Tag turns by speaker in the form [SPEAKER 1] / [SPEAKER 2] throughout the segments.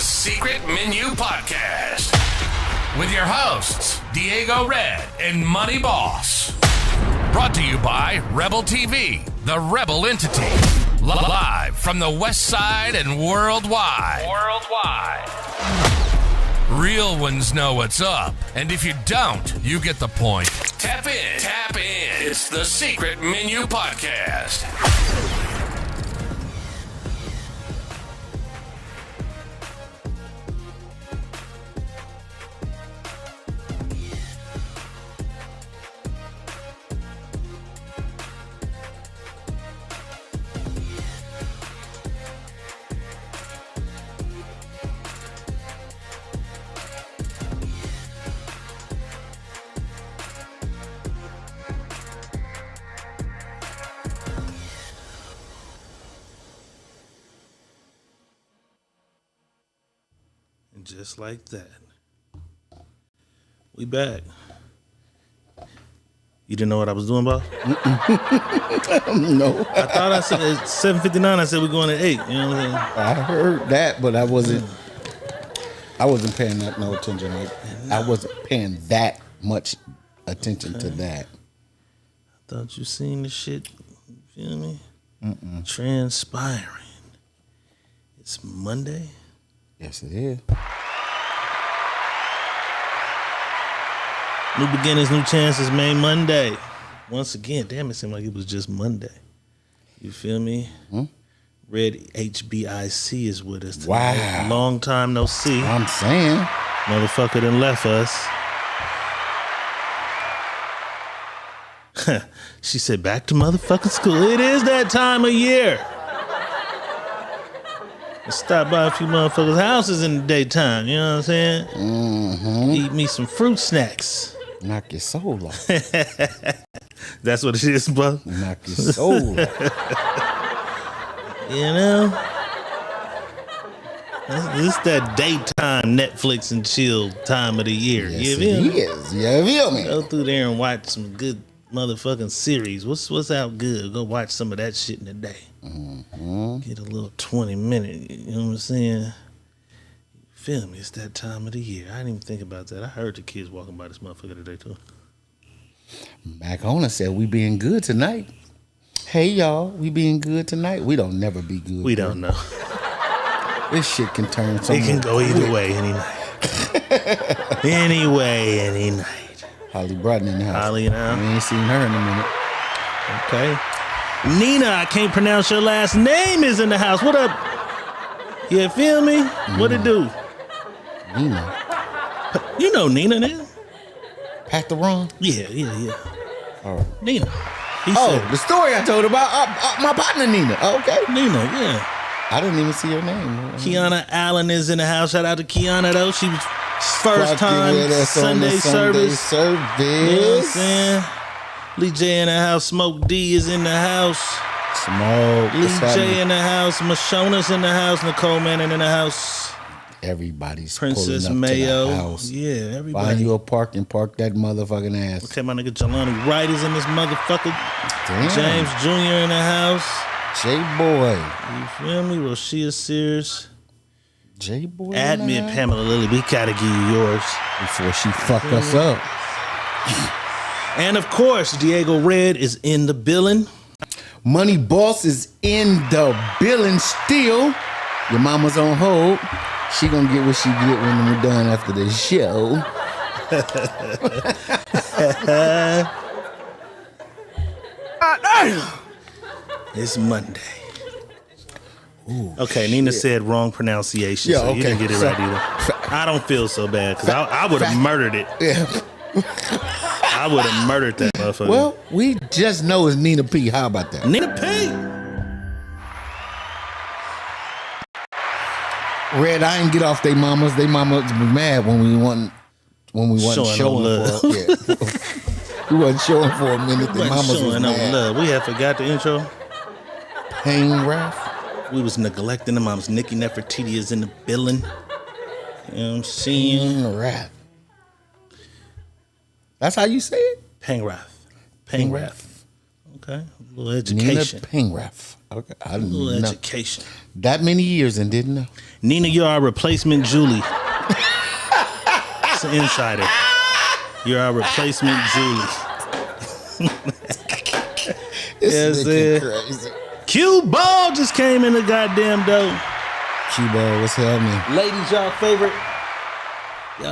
[SPEAKER 1] Secret Menu Podcast with your hosts, Diego Red and Money Boss. Brought to you by Rebel TV, the Rebel entity. Live from the West Side and worldwide. Real ones know what's up, and if you don't, you get the point. Tap in. It's the Secret Menu Podcast.
[SPEAKER 2] Just like that. We back. You didn't know what I was doing, boss?
[SPEAKER 3] No.
[SPEAKER 2] I thought I said at 7:59. I said we're going at 8. You know what I'm saying?
[SPEAKER 3] I heard that, but I wasn't paying no attention. I wasn't paying that much attention to that.
[SPEAKER 2] I thought you seen the shit. You feel me? Transpiring. It's Monday.
[SPEAKER 3] Yes, it is.
[SPEAKER 2] New beginnings, new chances, man. Monday. Once again, damn, it seemed like it was just Monday. You feel me? Red HBIC is with us today.
[SPEAKER 3] Wow.
[SPEAKER 2] Long time no see.
[SPEAKER 3] I'm saying.
[SPEAKER 2] Motherfucker done left us. She said, back to motherfucking school. It is that time of year. Stop by a few motherfuckers' houses in the daytime. You know what I'm saying? Eat me some fruit snacks.
[SPEAKER 3] Knock your soul off.
[SPEAKER 2] That's what it is, bro.
[SPEAKER 3] Knock your soul off.
[SPEAKER 2] You know? This that daytime Netflix and chill time of the year.
[SPEAKER 3] Yes,
[SPEAKER 2] You feel
[SPEAKER 3] it
[SPEAKER 2] me?
[SPEAKER 3] is. You feel me?
[SPEAKER 2] Go through there and watch some good motherfucking series. What's out good? Go watch some of that shit in the day. Get a little 20-minute, you know what I'm saying? You feel me? It's that time of the year. I didn't even think about that. I heard the kids walking by this motherfucker today, too.
[SPEAKER 3] Back on said we being good tonight. Hey, y'all, we being good tonight. We don't never be good.
[SPEAKER 2] We don't know.
[SPEAKER 3] This shit can turn something.
[SPEAKER 2] It can go either way any night. Any way, any night.
[SPEAKER 3] Holly Broughton in the house.
[SPEAKER 2] Holly, you know?
[SPEAKER 3] We ain't seen her in a minute.
[SPEAKER 2] Okay. Nina, I can't pronounce your last name, is in the house. What up? You feel me? What it do?
[SPEAKER 3] Nina.
[SPEAKER 2] You know Nina, nigga.
[SPEAKER 3] Pat the wrong?
[SPEAKER 2] Yeah.
[SPEAKER 3] All right.
[SPEAKER 2] Nina. He
[SPEAKER 3] Oh,
[SPEAKER 2] said,
[SPEAKER 3] the story I told about my partner Nina. Oh, okay.
[SPEAKER 2] Nina, yeah.
[SPEAKER 3] I didn't even see her name.
[SPEAKER 2] Kiana Allen is in the house. Shout out to Kiana, though. She was first
[SPEAKER 3] Fucking
[SPEAKER 2] time
[SPEAKER 3] with us on
[SPEAKER 2] Sunday
[SPEAKER 3] the
[SPEAKER 2] service. You know what I'm
[SPEAKER 3] service.
[SPEAKER 2] saying? Lee J in the house. Smoke D is in the house.
[SPEAKER 3] Smoke.
[SPEAKER 2] Lee J in the house. Mashona's in the house. Nicole Manning in the house.
[SPEAKER 3] Everybody's
[SPEAKER 2] Princess
[SPEAKER 3] pulling up
[SPEAKER 2] Mayo.
[SPEAKER 3] to the house.
[SPEAKER 2] Yeah,
[SPEAKER 3] Find
[SPEAKER 2] everybody.
[SPEAKER 3] you a park and park that motherfucking ass.
[SPEAKER 2] Okay, my nigga Jelani Wright is in this motherfucker.
[SPEAKER 3] Damn.
[SPEAKER 2] James Jr. in the house.
[SPEAKER 3] J-Boy.
[SPEAKER 2] You feel me? Rashia Sears.
[SPEAKER 3] J-Boy.
[SPEAKER 2] Admit Pamela Lilly. We gotta give you yours.
[SPEAKER 3] Before she fuck us up.
[SPEAKER 2] And of course, Diego Red is in the building.
[SPEAKER 3] Money Boss is in the building still. Your mama's on hold. She gonna get what she get when we're done after the show.
[SPEAKER 2] It's Monday.
[SPEAKER 3] Ooh,
[SPEAKER 2] okay, Nina said wrong pronunciation,
[SPEAKER 3] Yeah,
[SPEAKER 2] so you
[SPEAKER 3] okay.
[SPEAKER 2] didn't get it right either. I don't feel so bad, because I would have murdered it.
[SPEAKER 3] Yeah.
[SPEAKER 2] I would have murdered that motherfucker.
[SPEAKER 3] Well, we just know it's Nina P. How about that?
[SPEAKER 2] Nina P.
[SPEAKER 3] Red, I ain't get off they mamas. They mamas be mad when we wasn't showing
[SPEAKER 2] love.
[SPEAKER 3] for yeah. We wasn't showing for a minute. The
[SPEAKER 2] Wasn't
[SPEAKER 3] mamas was
[SPEAKER 2] showing no
[SPEAKER 3] mad.
[SPEAKER 2] love. We had forgot the intro.
[SPEAKER 3] Pain Ralph.
[SPEAKER 2] We was neglecting the moms. Nikki Nefertiti is in the building. You know what I'm saying?
[SPEAKER 3] Pain Ralph. That's how you say it?
[SPEAKER 2] Pangrath. Okay. A little education.
[SPEAKER 3] Nina Pingraff. Okay. I didn't know.
[SPEAKER 2] Education.
[SPEAKER 3] That many years and didn't know.
[SPEAKER 2] Nina, you're our replacement Julie. It's an insider. You're our replacement Julie.
[SPEAKER 3] This nigga crazy.
[SPEAKER 2] Cue Ball just came in the goddamn door.
[SPEAKER 3] Q-Ball, what's happening?
[SPEAKER 2] Ladies, y'all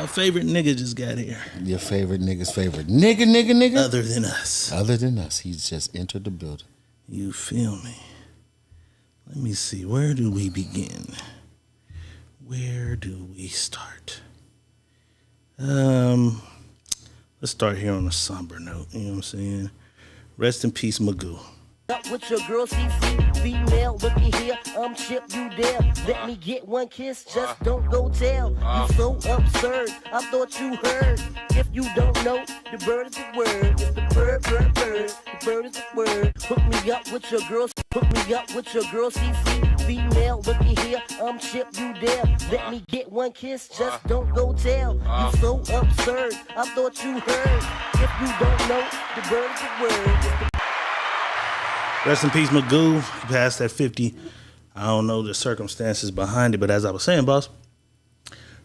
[SPEAKER 2] favorite nigga just got here.
[SPEAKER 3] Your favorite nigga's favorite nigga?
[SPEAKER 2] Other than us.
[SPEAKER 3] Other than us. He's just entered the building.
[SPEAKER 2] You feel me? Let me see. Where do we begin? Where do we start? Let's start here on a somber note. You know what I'm saying? Rest in peace, Magoo.
[SPEAKER 4] Up with your girl, CC, female, looky here, I'm Chip, you there. Let me get one kiss, just don't go tell. You so absurd, I thought you heard. If you don't know, the bird is the word. It's the bird, the bird is the word. Hook me up with your girl, CC, female, looky here, I'm Chip, you there. Let me get one kiss, just don't go tell. You so absurd, I thought you heard. If you don't know, the bird is the word. It's the
[SPEAKER 2] Rest in peace, Magoo. He passed at 50. I don't know the circumstances behind it, but as I was saying, boss,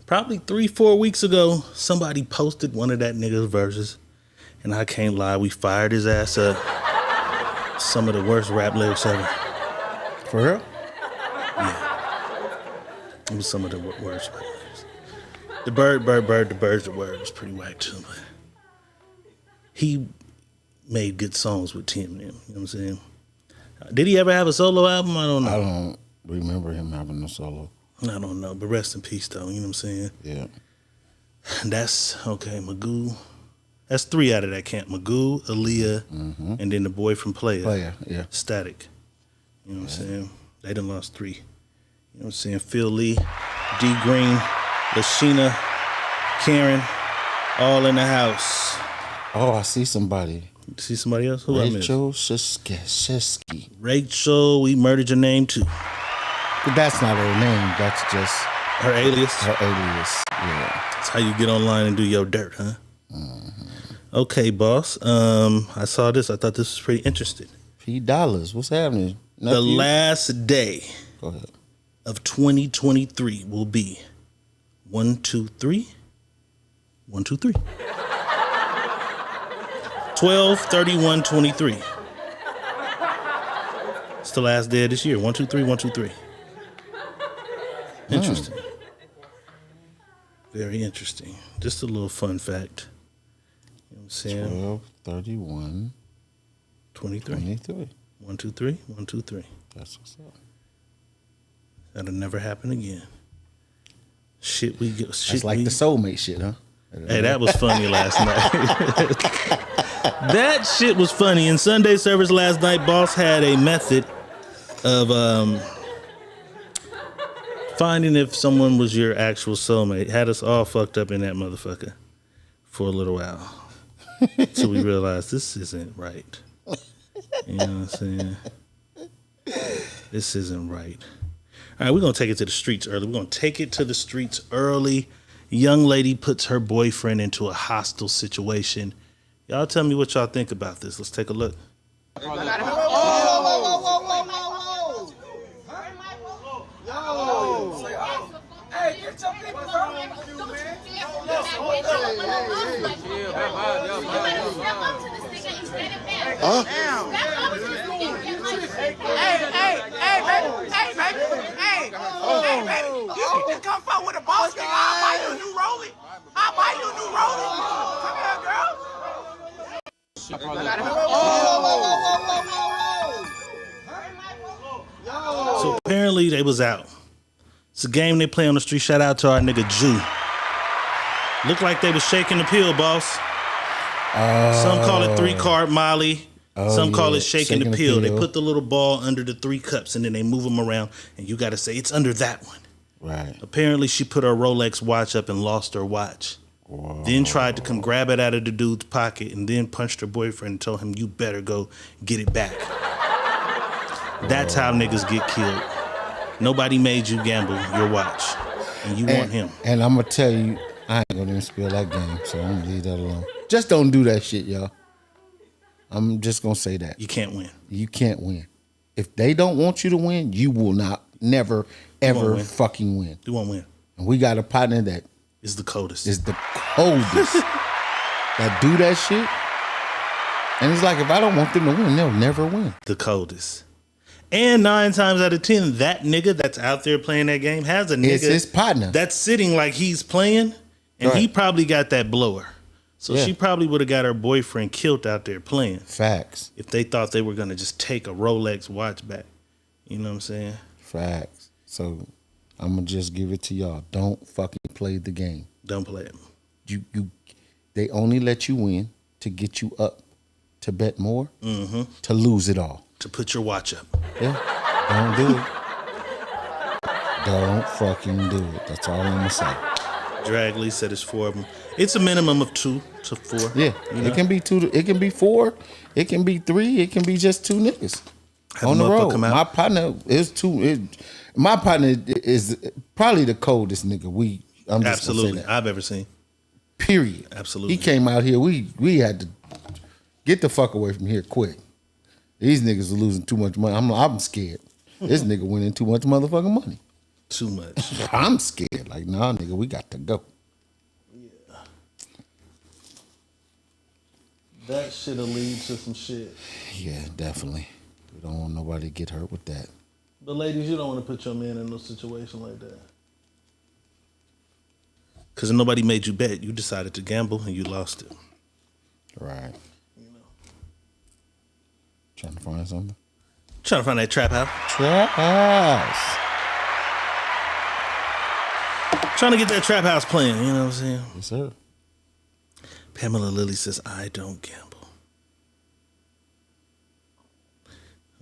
[SPEAKER 2] probably 3-4 weeks ago, somebody posted one of that nigga's verses, and I can't lie, we fired his ass up. Some of the worst rap lyrics ever.
[SPEAKER 3] For real?
[SPEAKER 2] Yeah. It was some of the worst rap lyrics. The bird's the word was pretty whack too, but he made good songs with Tim and them. You know what I'm saying? Did he ever have a solo album? I don't know.
[SPEAKER 3] I don't remember him having a solo.
[SPEAKER 2] I don't know, but rest in peace, though. You know what I'm saying?
[SPEAKER 3] Yeah.
[SPEAKER 2] That's, okay, Magoo. That's 3 out of that camp. Magoo, Aaliyah, and then the boy from Player.
[SPEAKER 3] Yeah.
[SPEAKER 2] Static. You know what I'm saying? They done lost 3. You know what I'm saying? Phil Lee, D Green, Lashina, Karen, all in the house.
[SPEAKER 3] Oh, I see somebody.
[SPEAKER 2] See somebody else? Who I missed?
[SPEAKER 3] Rachel Shesky.
[SPEAKER 2] Rachel, we murdered your name too.
[SPEAKER 3] But that's not her name. That's just
[SPEAKER 2] her alias.
[SPEAKER 3] Yeah.
[SPEAKER 2] That's how you get online and do your dirt, huh? Okay, boss. I saw this. I thought this was pretty interesting.
[SPEAKER 3] $P. What's happening?
[SPEAKER 2] The last day
[SPEAKER 3] Go ahead.
[SPEAKER 2] of 2023 will be 1, 2, 3. 1, 2, 3. 12/31/23. It's the last day of this year. 1, 2, 3. 1, 2, 3. Interesting. Very interesting. Just a little fun fact. You know what I'm saying?
[SPEAKER 3] 12/31/23.
[SPEAKER 2] 23. 1, 2, 3. 1, 2, 3.
[SPEAKER 3] That's what's up.
[SPEAKER 2] That'll never happen again. Shit, we get. Shit,
[SPEAKER 3] That's like the soulmate shit, huh?
[SPEAKER 2] Hey, that was funny last night. That shit was funny. In Sunday service last night, boss had a method of finding if someone was your actual soulmate. Had us all fucked up in that motherfucker for a little while. So we realized this isn't right. You know what I'm saying? This isn't right. All right, we're going to take it to the streets early. We're going to take it to the streets early. Young lady puts her boyfriend into a hostile situation. Y'all tell me what y'all think about this. Let's take a look.
[SPEAKER 5] Hey, get your people Hey, baby, you can just come forward with a boss nigga. I'll buy you a new Rollie. Come here, girl.
[SPEAKER 2] So apparently they was out. It's a game they play on the street. Shout out to our nigga Jew. Looked like they was shaking the pill, boss. Some call it 3-card Molly. Some call it shaking the pill. They put the little ball under the 3 cups and then they move them around and you got to say, it's under that one.
[SPEAKER 3] Right.
[SPEAKER 2] Apparently she put her Rolex watch up and lost her watch. Whoa. Then tried to come grab it out of the dude's pocket and then punched her boyfriend and told him, you better go get it back. That's how niggas get killed. Nobody made you gamble your watch. And you want him.
[SPEAKER 3] And I'm going to tell you, I ain't going to even spill that game, so I'm going to leave that alone. Just don't do that shit, y'all. I'm just gonna say that
[SPEAKER 2] You can't win.
[SPEAKER 3] you can't win. If they don't want you to win, you will never, ever fucking win.
[SPEAKER 2] You won't win.
[SPEAKER 3] And we got a partner that
[SPEAKER 2] It's the coldest.
[SPEAKER 3] is the coldest that do that shit. And it's like, if I don't want them to win, they'll never win.
[SPEAKER 2] The coldest. And 9 times out of 10, that nigga that's out there playing that game has a nigga
[SPEAKER 3] It's his partner.
[SPEAKER 2] that's sitting like he's playing, and he probably got that blower. So she probably would have got her boyfriend killed out there playing.
[SPEAKER 3] Facts.
[SPEAKER 2] If they thought they were gonna just take a Rolex watch back. You know what I'm saying?
[SPEAKER 3] Facts. So I'm gonna just give it to y'all. Don't fucking play the game.
[SPEAKER 2] Don't play it.
[SPEAKER 3] They only let you win to get you up, to bet more, to lose it all.
[SPEAKER 2] To put your watch up.
[SPEAKER 3] Yeah, don't do it. Don't fucking do it. That's all I'm gonna say.
[SPEAKER 2] Drag Lee said it's 4 of them. It's a minimum of 2 to 4.
[SPEAKER 3] Yeah, it can be 2. It can be 4. It can be 3. It can be just 2 niggas
[SPEAKER 2] Have
[SPEAKER 3] on the
[SPEAKER 2] a motherfucker
[SPEAKER 3] road.
[SPEAKER 2] come out.
[SPEAKER 3] My partner is 2. My partner is probably the coldest nigga I'm just
[SPEAKER 2] Absolutely.
[SPEAKER 3] gonna say that.
[SPEAKER 2] I've ever seen.
[SPEAKER 3] Period.
[SPEAKER 2] Absolutely.
[SPEAKER 3] He came out here. We had to get the fuck away from here quick. These niggas are losing too much money. I'm scared. This nigga winning too much motherfucking money.
[SPEAKER 2] Too much.
[SPEAKER 3] I'm scared. Like, nah, nigga, we got to go.
[SPEAKER 2] Yeah. That shit'll lead to some shit.
[SPEAKER 3] Yeah, definitely. We don't want nobody to get hurt with that.
[SPEAKER 2] But ladies, you don't want to put your man in no situation like that. Because nobody made you bet. You decided to gamble and you lost it.
[SPEAKER 3] Right.
[SPEAKER 2] You know.
[SPEAKER 3] Trying to find something?
[SPEAKER 2] Trying to find that trap house.
[SPEAKER 3] Trap house.
[SPEAKER 2] Trying to get that trap house playing. You know what I'm saying?
[SPEAKER 3] Yes, sir.
[SPEAKER 2] Pamela Lilly says, I don't gamble.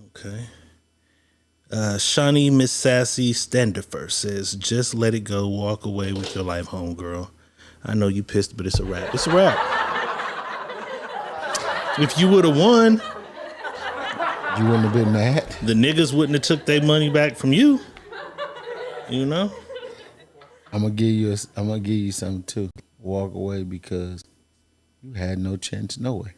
[SPEAKER 2] Okay. Shawnee Miss Sassy Standifer says, just let it go. Walk away with your life, homegirl. I know you pissed, but it's a wrap. It's a wrap. If you would have won,
[SPEAKER 3] you wouldn't have been mad.
[SPEAKER 2] The niggas wouldn't have took their money back from you. You know?
[SPEAKER 3] I'm gonna give you something too. Walk away because you had no chance, no way.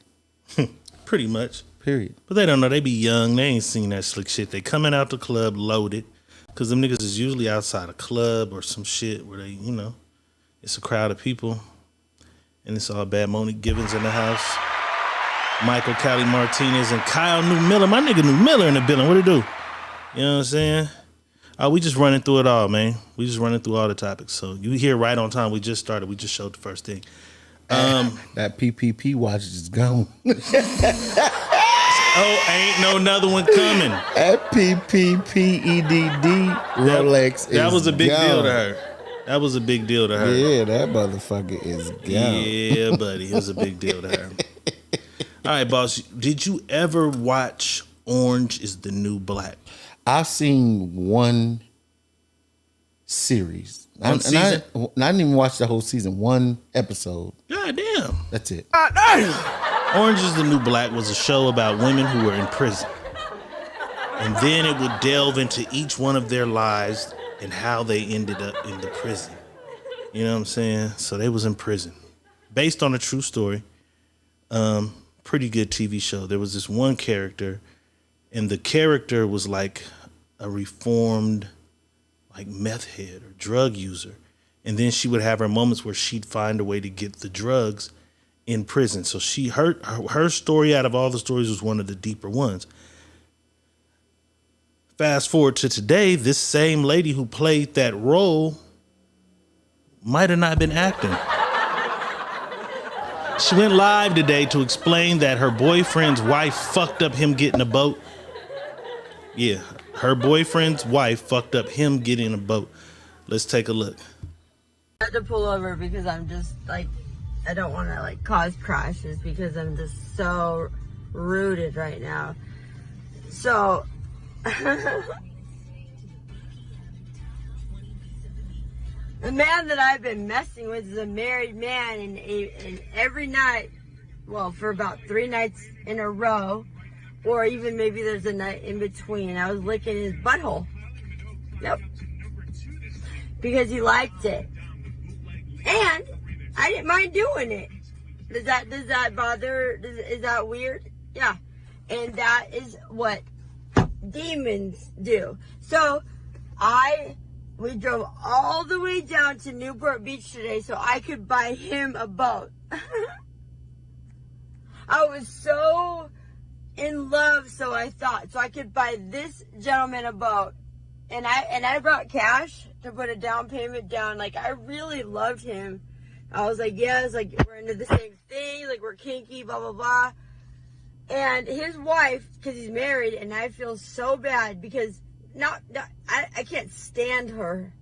[SPEAKER 2] Pretty much.
[SPEAKER 3] Period.
[SPEAKER 2] But they don't know. They be young. They ain't seen that slick shit. They coming out the club loaded. Because them niggas is usually outside a club or some shit where they, you know, it's a crowd of people. And it's all bad. Monique Givens in the house. Michael Cali Martinez and Kyle New Miller. My nigga New Miller in the building. What it do? You know what I'm saying? We just running through it all, man. We just running through all the topics. So you here right on time. We just started. We just showed the first thing.
[SPEAKER 3] That PPP watch is gone.
[SPEAKER 2] Oh, ain't no another one coming.
[SPEAKER 3] That PPPEDD Rolex
[SPEAKER 2] that was a big
[SPEAKER 3] gone.
[SPEAKER 2] deal to her. That was a big deal to her.
[SPEAKER 3] Yeah, that motherfucker is gone.
[SPEAKER 2] Yeah, buddy. It was a big deal to her. All right, boss. Did you ever watch Orange is the New Black?
[SPEAKER 3] I've seen one series.
[SPEAKER 2] One season?
[SPEAKER 3] I didn't even watch the whole season. One episode.
[SPEAKER 2] God damn.
[SPEAKER 3] That's it.
[SPEAKER 2] Orange is the New Black was a show about women who were in prison. And then it would delve into each one of their lives and how they ended up in the prison. You know what I'm saying? So they was in prison. Based on a true story. Pretty good TV show. There was this one character, and the character was like a reformed like meth head or drug user. And then she would have her moments where she'd find a way to get the drugs in prison. So her story out of all the stories was one of the deeper ones. Fast forward to today, this same lady who played that role might have not been acting. She went live today to explain that her boyfriend's wife fucked up him getting a boat. Yeah, her boyfriend's wife fucked up him getting a boat. Let's take a look.
[SPEAKER 6] I have to pull over because I'm just like, I don't want to like cause crashes because I'm just so rooted right now. So, the man that I've been messing with is a married man, and every night, well, for about 3 nights in a row, or even maybe there's a night in between, I was licking his butthole. Yep. Because he liked it. And I didn't mind doing it. Does that bother? Is that weird? Yeah. And that is what demons do. So we drove all the way down to Newport Beach today so I could buy him a boat. I was so in love, so I thought, so I could buy this gentleman a boat. And I brought cash to put a down payment down. Like, I really loved him. I was like, yes, like, we're into the same thing, like, we're kinky, blah, blah, blah. And his wife, because he's married, and I feel so bad because I can't stand her.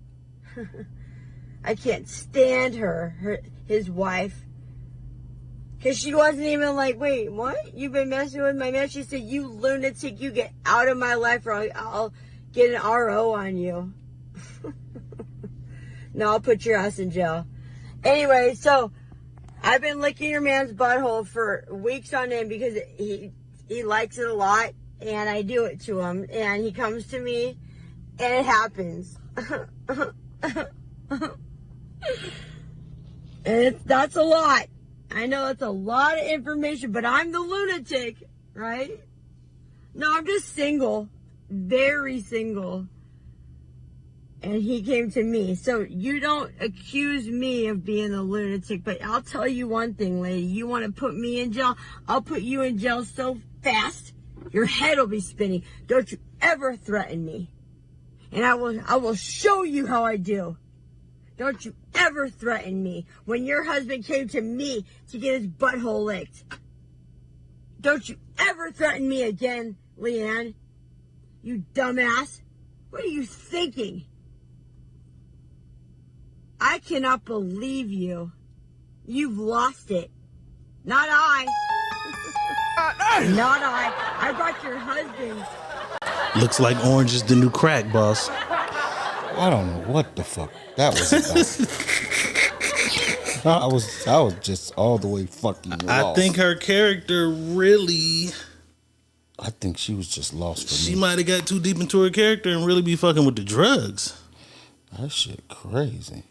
[SPEAKER 6] I can't stand his wife. Because she wasn't even like, wait, what? You've been messing with my man? She said, you lunatic, you get out of my life or I'll get an RO on you. No, I'll put your ass in jail. Anyway, so I've been licking your man's butthole for weeks on end because he likes it a lot, and I do it to him, and he comes to me, and it happens. And that's a lot. I know it's a lot of information, but I'm the lunatic, right? No, I'm just single, very single. And he came to me. So you don't accuse me of being a lunatic, but I'll tell you one thing, lady. You want to put me in jail? I'll put you in jail so fast, your head will be spinning. Don't you ever threaten me. And I will show you how I do. Don't you ever threaten me. When your husband came to me to get his butthole licked. Don't you ever threaten me again, Leanne. You dumbass. What are you thinking? I cannot believe you. You've lost it. Not I. Not I. I brought your husband.
[SPEAKER 2] Looks like orange is the new crack, boss.
[SPEAKER 3] I don't know what the fuck that was about. I was just all the way fucking lost.
[SPEAKER 2] I think her character really...
[SPEAKER 3] I think she was just lost for me.
[SPEAKER 2] She might have got too deep into her character and really be fucking with the drugs.
[SPEAKER 3] That shit crazy.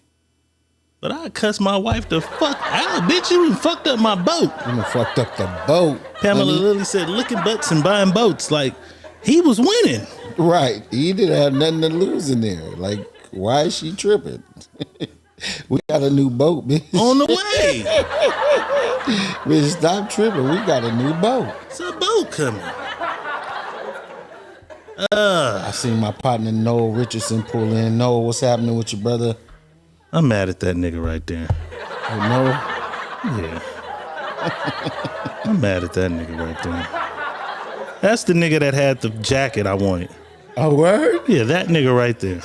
[SPEAKER 2] But I cuss my wife the fuck out, bitch. You done fucked up my boat.
[SPEAKER 3] You done fucked up the boat.
[SPEAKER 2] Pamela Lilly said, licking butts and buying boats. Like, he was winning.
[SPEAKER 3] Right. He didn't have nothing to lose in there. Like, why is she tripping? We got a new boat, bitch.
[SPEAKER 2] On the way.
[SPEAKER 3] Bitch, stop tripping. We got a new boat.
[SPEAKER 2] It's a boat coming.
[SPEAKER 3] I seen my partner Noel Richardson pull in. Noel, what's happening with your brother?
[SPEAKER 2] I'm mad at that nigga right there.
[SPEAKER 3] Oh, Noel?
[SPEAKER 2] Yeah. I'm mad at that nigga right there. That's the nigga that had the jacket I wanted.
[SPEAKER 3] A word?
[SPEAKER 2] Yeah, that nigga right there.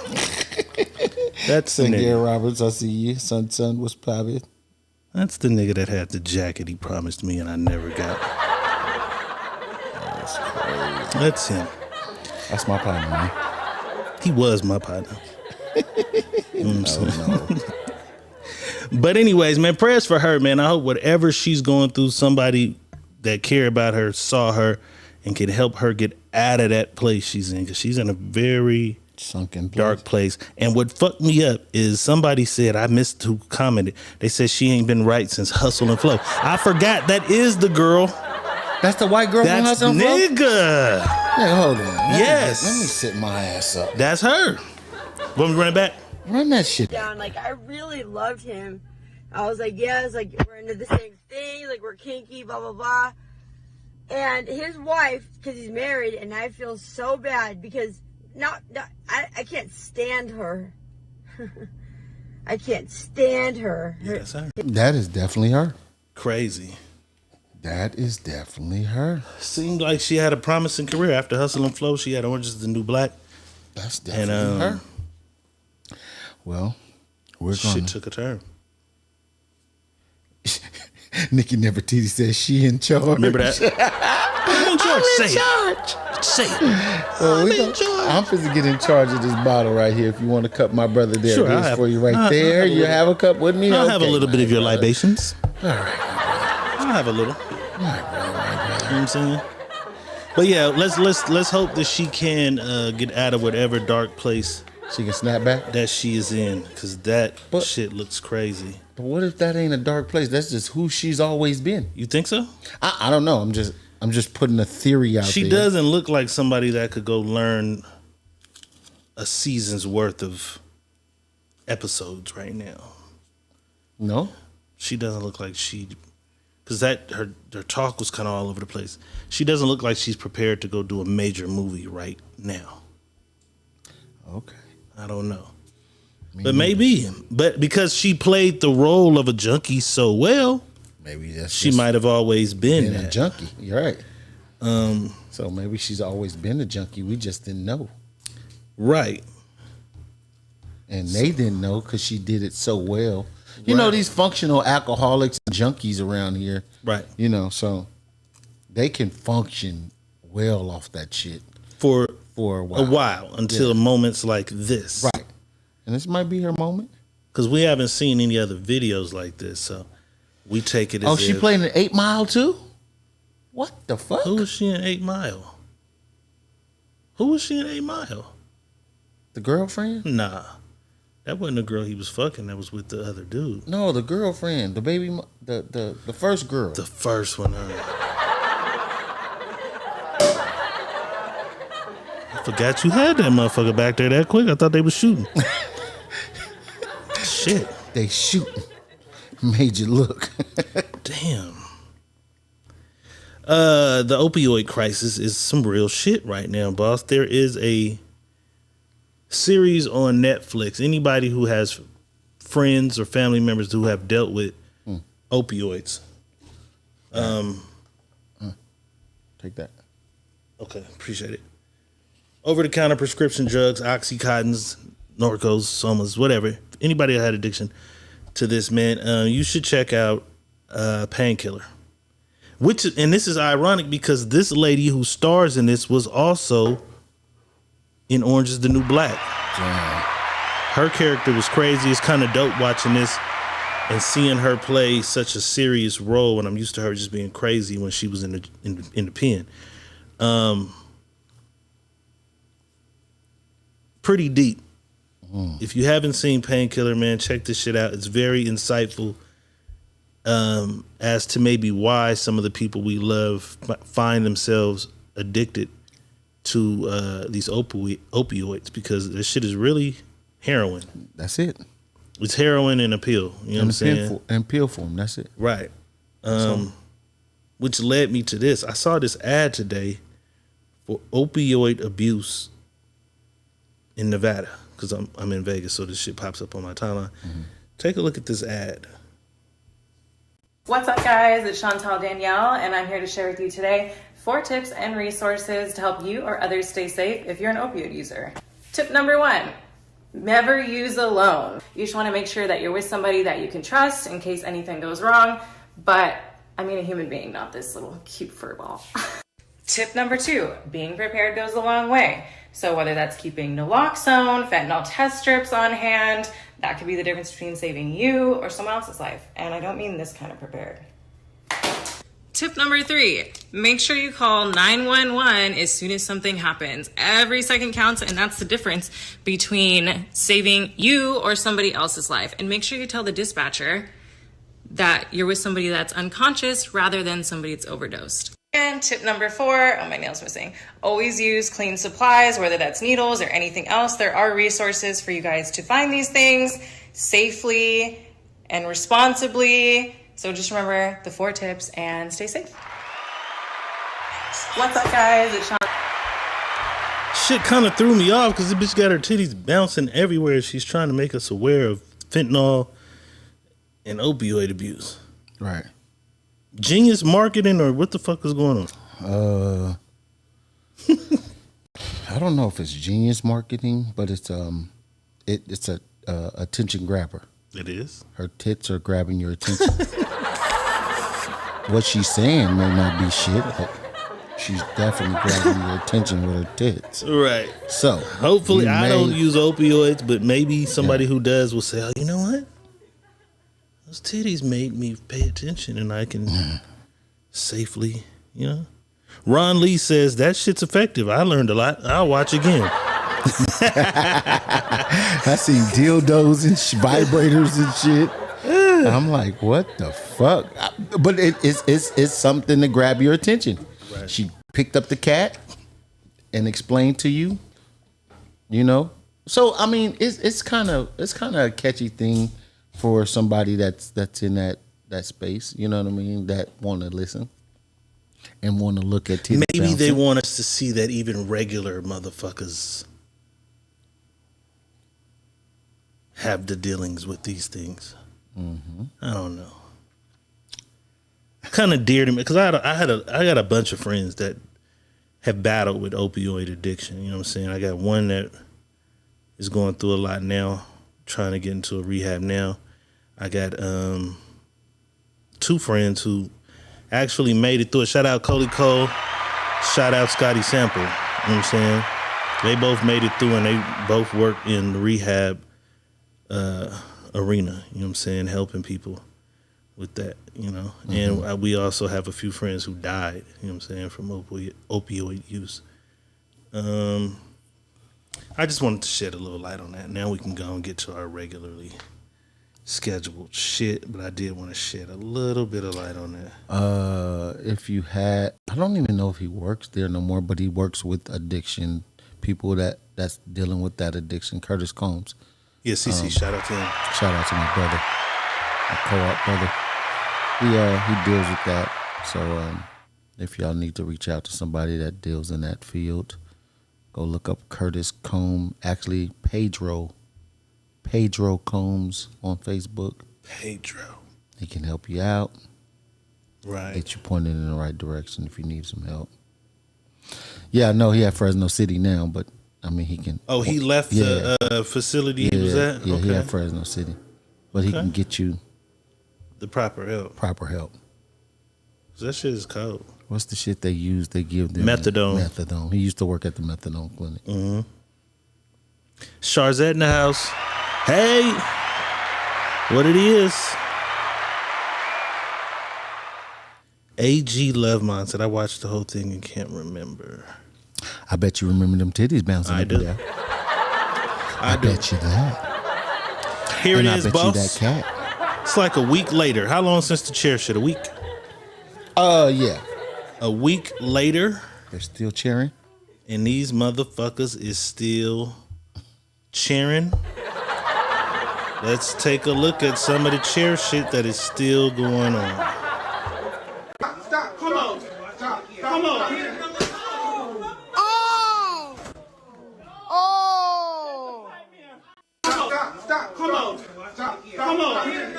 [SPEAKER 2] That's the nigga.
[SPEAKER 3] Gary Roberts, I see you. Son, what's poppin'?
[SPEAKER 2] That's the nigga that had the jacket he promised me and I never got.
[SPEAKER 3] That's crazy.
[SPEAKER 2] That's him.
[SPEAKER 3] That's my partner, man.
[SPEAKER 2] He was my partner.
[SPEAKER 3] No.
[SPEAKER 2] But anyways, man, prayers for her, man. I hope whatever she's going through, somebody that care about her saw her and can help her get out of that place she's in, because she's in a very
[SPEAKER 3] sunken place.
[SPEAKER 2] Dark place. And what fucked me up is somebody said, I missed who commented, they said she ain't been right since Hustle and Flow. I forgot that is the girl.
[SPEAKER 3] That's the white girl from
[SPEAKER 2] That's
[SPEAKER 3] Hustle and Flow?
[SPEAKER 2] nigga.
[SPEAKER 3] Hey, hold on.
[SPEAKER 2] Yes.
[SPEAKER 3] Let me sit my ass up.
[SPEAKER 2] That's her. Want me to run it back?
[SPEAKER 3] Run that shit
[SPEAKER 6] down. Like, I really loved him. I was like, yes, like, we're into the same thing, like, we're kinky, blah, blah, blah. And his wife, because he's married, and I feel so bad because I can't stand her. I can't stand her.
[SPEAKER 2] Yeah, that's her.
[SPEAKER 3] That is definitely her.
[SPEAKER 2] Crazy.
[SPEAKER 3] That is definitely her.
[SPEAKER 2] Seemed like she had a promising career after Hustle and Flow. She had Orange is the New Black.
[SPEAKER 3] That's definitely her. Well, we're gonna...
[SPEAKER 2] Shit took a turn.
[SPEAKER 3] Nikki Nefertiti says she in charge.
[SPEAKER 2] Remember that? I'm in charge. Say it. I'm in charge.
[SPEAKER 3] I'm supposed to get in charge of this bottle right here. If you want to cup my brother there,
[SPEAKER 2] sure,
[SPEAKER 3] here's for you right there. You have a cup with me?
[SPEAKER 2] I'll have a little bit of your libations.
[SPEAKER 3] All right.
[SPEAKER 2] I'll have a little.
[SPEAKER 3] All right, brother.
[SPEAKER 2] You know what I'm saying? But yeah, let's hope that she can get out of whatever dark place
[SPEAKER 3] she can snap back
[SPEAKER 2] that she is in, because that shit looks crazy.
[SPEAKER 3] But what if that ain't a dark place? That's just who she's always been.
[SPEAKER 2] You think so?
[SPEAKER 3] I don't know. I'm just I'm just putting a theory out there.
[SPEAKER 2] She doesn't look like somebody that could go learn a season's worth of episodes right now.
[SPEAKER 3] No?
[SPEAKER 2] She doesn't look like because her talk was kind of all over the place. She doesn't look like she's prepared to go do a major movie right now.
[SPEAKER 3] Okay.
[SPEAKER 2] I don't know. But maybe. But because she played the role of a junkie so well,
[SPEAKER 3] maybe
[SPEAKER 2] she might have always been
[SPEAKER 3] a junkie. You're right. So maybe she's always been a junkie. We just didn't know. Right. And they didn't know because she did it so well. You know, these functional alcoholics and junkies around here. Right. You know, so they can function well off that shit. For a while. Until moments like this. Right. And this might be her moment.
[SPEAKER 2] Because we haven't seen any other videos like this, so we take it as
[SPEAKER 3] she played in 8 Mile too? What the fuck?
[SPEAKER 2] Who was she in 8 Mile? Who was she in 8 Mile?
[SPEAKER 3] The girlfriend?
[SPEAKER 2] Nah. That wasn't the girl he was fucking. That was with the other dude.
[SPEAKER 3] No, the girlfriend. The baby, the first girl.
[SPEAKER 2] The first one, I forgot you had that motherfucker back there that quick. I thought they was shooting. Shit.
[SPEAKER 3] They shooting. Made you look.
[SPEAKER 2] Damn. The opioid crisis is some real shit right now, boss. There is a series on Netflix. Anybody who has friends or family members who have dealt with opioids.
[SPEAKER 3] Take that.
[SPEAKER 2] Okay, appreciate it. Over-the-counter prescription drugs, Oxycontins, Norcos, Somas, whatever. Anybody that had addiction to this, man, you should check out Painkiller. And this is ironic because this lady who stars in this was also in Orange is the New Black. Damn. Her character was crazy. It's kind of dope watching this and seeing her play such a serious role when I'm used to her just being crazy when she was in the pen. Pretty deep. If you haven't seen Painkiller, man, check this shit out. It's very insightful as to maybe why some of the people we love find themselves addicted to these opioids, because this shit is really heroin.
[SPEAKER 3] That's it.
[SPEAKER 2] It's heroin and a pill. You know what I'm saying?
[SPEAKER 3] And pill form. That's it.
[SPEAKER 2] Right. Which led me to this. I saw this ad today for opioid abuse in Nevada, because I'm in Vegas, so this shit pops up on my timeline. Mm-hmm. Take a look at this ad.
[SPEAKER 7] What's up, guys? It's Chantal Danielle, and I'm here to share with you today 4 tips and resources to help you or others stay safe if you're an opioid user. Tip number 1, never use alone. You just want to make sure that you're with somebody that you can trust in case anything goes wrong, but I mean a human being, not this little cute fur ball. Tip number 2, being prepared goes a long way. So whether that's keeping naloxone, fentanyl test strips on hand, that could be the difference between saving you or someone else's life. And I don't mean this kind of prepared. Tip number 3, make sure you call 911 as soon as something happens. Every second counts, and that's the difference between saving you or somebody else's life. And make sure you tell the dispatcher that you're with somebody that's unconscious rather than somebody that's overdosed. And tip number 4, oh, my nail's missing. Always use clean supplies, whether that's needles or anything else. There are resources for you guys to find these things safely and responsibly. So just remember the 4 tips and stay safe. What's up, guys? It's Sean.
[SPEAKER 2] Shit kind of threw me off because the bitch got her titties bouncing everywhere. She's trying to make us aware of fentanyl and opioid abuse.
[SPEAKER 3] Right.
[SPEAKER 2] Genius marketing, or what the fuck is going on?
[SPEAKER 3] I don't know if it's genius marketing, but it's it's a attention grabber.
[SPEAKER 2] It is.
[SPEAKER 3] Her tits are grabbing your attention. What she's saying may not be shit, but she's definitely grabbing your attention with her tits.
[SPEAKER 2] Right.
[SPEAKER 3] So
[SPEAKER 2] hopefully, I don't use opioids, but maybe somebody who does will say, "Oh, you know what? Those titties made me pay attention, and I can safely, you know." Ron Lee says that shit's effective. I learned a lot. I'll watch again.
[SPEAKER 3] I seen dildos and vibrators and shit. I'm like, what the fuck? But it's something to grab your attention. Right. She picked up the cat and explained to you, you know. So I mean, it's kind of a catchy thing for somebody that's in that space. You know what I mean? That want to listen and want to look at titty
[SPEAKER 2] Maybe
[SPEAKER 3] bouncing.
[SPEAKER 2] they want us to see that even regular motherfuckers have the dealings with these things. Mm-hmm. I don't know. Kind of dear to me because I got a bunch of friends that have battled with opioid addiction. You know what I'm saying? I got one that is going through a lot now, trying to get into a rehab now. I got 2 friends who actually made it through it. Shout out Coley Cole. Shout out Scotty Sample. You know what I'm saying? They both made it through and they both work in the rehab arena. You know what I'm saying? Helping people with that, you know. Mm-hmm. And we also have a few friends who died, you know what I'm saying, from opioid use. I just wanted to shed a little light on that. Now we can go and get to our regularly scheduled shit, but I did want to shed a little bit of light on that.
[SPEAKER 3] If you had, I don't even know if he works there no more, but he works with addiction, people that's dealing with that addiction. Curtis Combs.
[SPEAKER 2] Yeah, CC, shout out to him.
[SPEAKER 3] Shout out to my brother, my co-op brother. He deals with that. So if y'all need to reach out to somebody that deals in that field, go look up Curtis Combs. Actually, Pedro Combs on Facebook.
[SPEAKER 2] Pedro.
[SPEAKER 3] He can help you out.
[SPEAKER 2] Right.
[SPEAKER 3] Get you pointed in the right direction if you need some help. Yeah, I know he at Fresno City now, but I mean he can.
[SPEAKER 2] Oh, he left the facility he was at?
[SPEAKER 3] Yeah,
[SPEAKER 2] okay.
[SPEAKER 3] He at Fresno City. But he can get you
[SPEAKER 2] the proper help. That shit is cold.
[SPEAKER 3] What's the shit they use? They give them
[SPEAKER 2] methadone.
[SPEAKER 3] He used to work at the methadone clinic.
[SPEAKER 2] Mm-hmm. Charzette in the house. Hey, what it is? AG Lovemont said, I watched the whole thing and can't remember.
[SPEAKER 3] I bet you remember them titties bouncing.
[SPEAKER 2] I do.
[SPEAKER 3] There. I bet you that.
[SPEAKER 2] Here
[SPEAKER 3] and
[SPEAKER 2] it is,
[SPEAKER 3] I bet
[SPEAKER 2] boss.
[SPEAKER 3] you that cat.
[SPEAKER 2] It's like a week later. How long since the chair shit? A week?
[SPEAKER 3] Yeah.
[SPEAKER 2] A week later.
[SPEAKER 3] They're still cheering.
[SPEAKER 2] And these motherfuckers is still cheering. Let's take a look at some of the chair shit that is still going on.
[SPEAKER 5] Stop. Come on. Stop. Come on. Stop. Come on. Stop. Come on.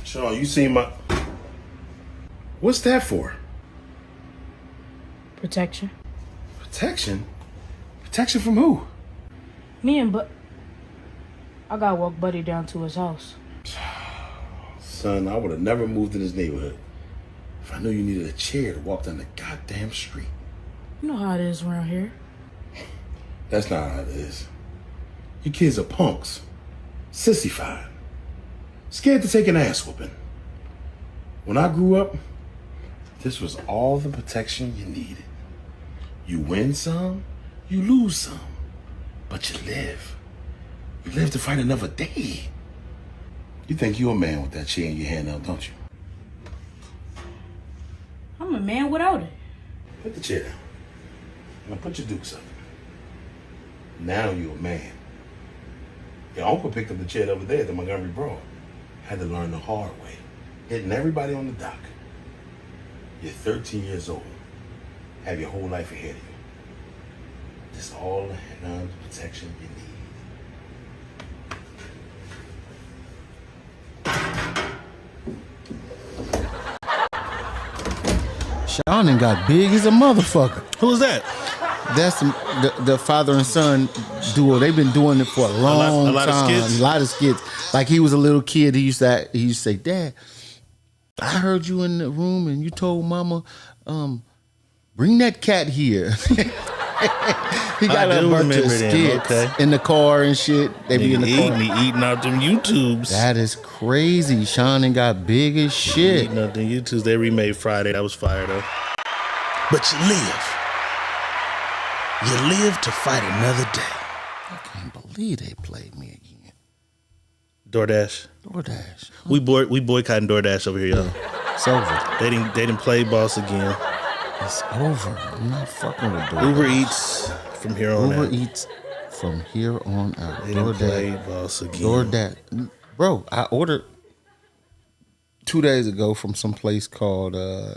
[SPEAKER 8] Sean, you seen my... What's that for?
[SPEAKER 9] Protection.
[SPEAKER 8] Protection? Protection from who?
[SPEAKER 9] Me and I gotta walk Buddy down to his house.
[SPEAKER 8] Son, I would have never moved in this neighborhood if I knew you needed a chair to walk down the goddamn street.
[SPEAKER 9] You know how it is around here.
[SPEAKER 8] That's not how it is. You kids are punks. Sissified. Scared to take an ass whooping. When I grew up, this was all the protection you needed. You win some, you lose some, but you live. You live to fight another day. You think you're a man with that chair in your hand now, don't you?
[SPEAKER 9] I'm a man without it.
[SPEAKER 8] Put the chair down. Now put your dukes up. Now you're a man. Your uncle picked up the chair over there at the Montgomery Broad. Had to learn the hard way, hitting everybody on the dock. You're 13 years old, have your whole life ahead of you. This is all the protection you need.
[SPEAKER 3] Sean done got big as a motherfucker.
[SPEAKER 2] Who's that?
[SPEAKER 3] That's the father and son duo. They've been doing it for a long
[SPEAKER 2] lot
[SPEAKER 3] time.
[SPEAKER 2] of skits.
[SPEAKER 3] A lot of skits. Like he was a little kid. He used to say, "Dad, I heard you in the room and you told Mama, bring that cat here." He got a bunch of skits in the car and shit. They be in the car.
[SPEAKER 2] Eating out them YouTubes.
[SPEAKER 3] That is crazy. Sean and got big as shit.
[SPEAKER 2] Eating out them YouTubes. They remade Friday. That was fire though. But you live. You live to fight another day.
[SPEAKER 3] I can't believe they played me again.
[SPEAKER 2] DoorDash.
[SPEAKER 3] We
[SPEAKER 2] boycotting DoorDash over here, y'all.
[SPEAKER 3] It's over.
[SPEAKER 2] They didn't play Boss again.
[SPEAKER 3] It's over. I'm not fucking with DoorDash.
[SPEAKER 2] Uber Eats from here on out.
[SPEAKER 3] Uber Eats from here on out.
[SPEAKER 2] They didn't play Boss again.
[SPEAKER 3] DoorDash. Bro, I ordered 2 days ago from some place called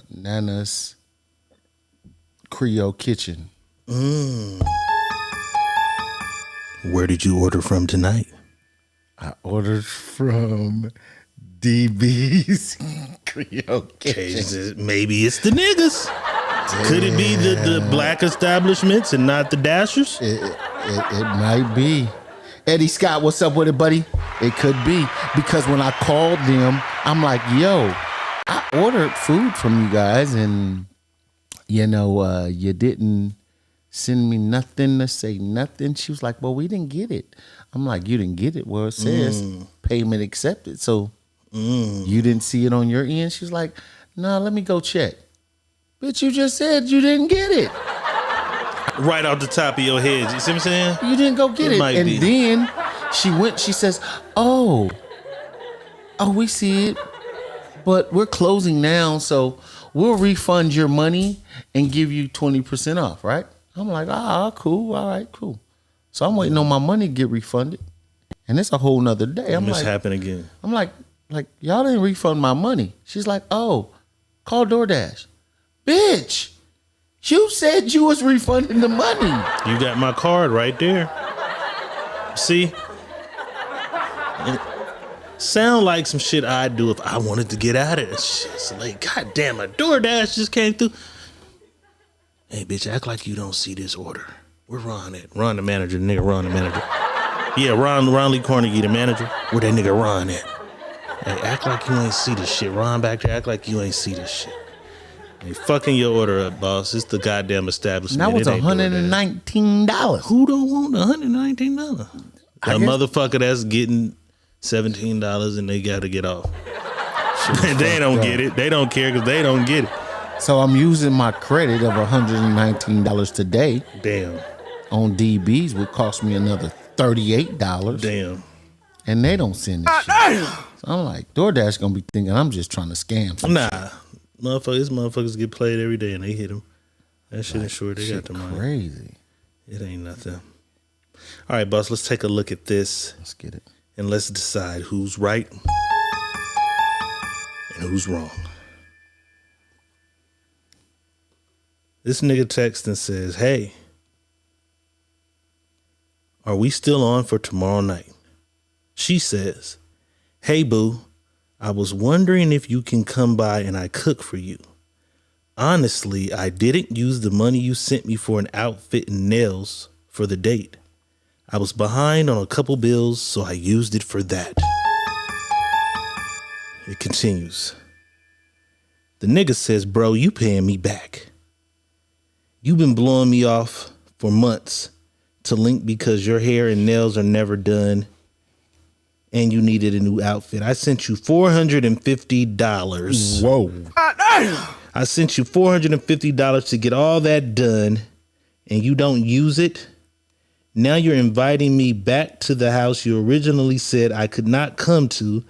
[SPEAKER 3] Nana's Creole Kitchen.
[SPEAKER 2] Where did you order from tonight?
[SPEAKER 3] I ordered from DB's Creole Kitchen.
[SPEAKER 2] Maybe it's the niggas. Damn. Could it be the black establishments and not the Dashers?
[SPEAKER 3] It might be. Eddie Scott, what's up with it, buddy? It could be. Because when I called them, I'm like, yo, I ordered food from you guys and, you didn't send me nothing to say nothing. She was like, well, we didn't get it. I'm like, you didn't get it? Well, it says payment accepted. So you didn't see it on your end? She was like, no, let me go check. Bitch, you just said you didn't get it.
[SPEAKER 2] Right off the top of your head. You see what I'm saying?
[SPEAKER 3] You didn't go get it. And then she says, oh, we see it, but we're closing now, so we'll refund your money and give you 20% off, right? I'm like, cool. All right, cool. So I'm waiting on my money to get refunded. And it's a whole nother day.
[SPEAKER 2] This happened again.
[SPEAKER 3] I'm like, y'all didn't refund my money. She's like, oh, call DoorDash. Bitch, you said you was refunding the money.
[SPEAKER 2] You got my card right there. See? It sound like some shit I'd do if I wanted to get out of this shit. So like, goddamn, a DoorDash just came through. Hey, bitch, act like you don't see this order. Where Ron at? Ron the manager, the nigga Ron the manager. Yeah, Ron Lee Carnegie, the manager. Where that nigga Ron at? Hey, act like you ain't see this shit. Ron back there, act like you ain't see this shit. Hey, fucking your order up, boss. It's the goddamn establishment.
[SPEAKER 3] That was $119.
[SPEAKER 2] Who don't want $119? A motherfucker that's getting $17 and they got to get off. They don't get it. They don't care because they don't get it.
[SPEAKER 3] So I'm using my credit of $119 today.
[SPEAKER 2] Damn.
[SPEAKER 3] On DB's would cost me another $38.
[SPEAKER 2] Damn.
[SPEAKER 3] And they don't send this shit. So I'm like, DoorDash gonna be thinking I'm just trying to scam some shit.
[SPEAKER 2] Motherfuckers get played every day and they hit them. That shit insured. They got the money.
[SPEAKER 3] Crazy.
[SPEAKER 2] It ain't nothing. All right, boss, let's take a look at this.
[SPEAKER 3] Let's get it.
[SPEAKER 2] And let's decide who's right and who's wrong. This nigga texts and says, hey, are we still on for tomorrow night? She says, hey, boo, I was wondering if you can come by and I cook for you. Honestly, I didn't use the money you sent me for an outfit and nails for the date. I was behind on a couple bills, so I used it for that. It continues. The nigga says, bro, you paying me back. You've been blowing me off for months to link because your hair and nails are never done and you needed a new outfit. I sent you $450.
[SPEAKER 3] Whoa.
[SPEAKER 2] I sent you $450 to get all that done and you don't use it. Now you're inviting me back to the house you originally said I could not come to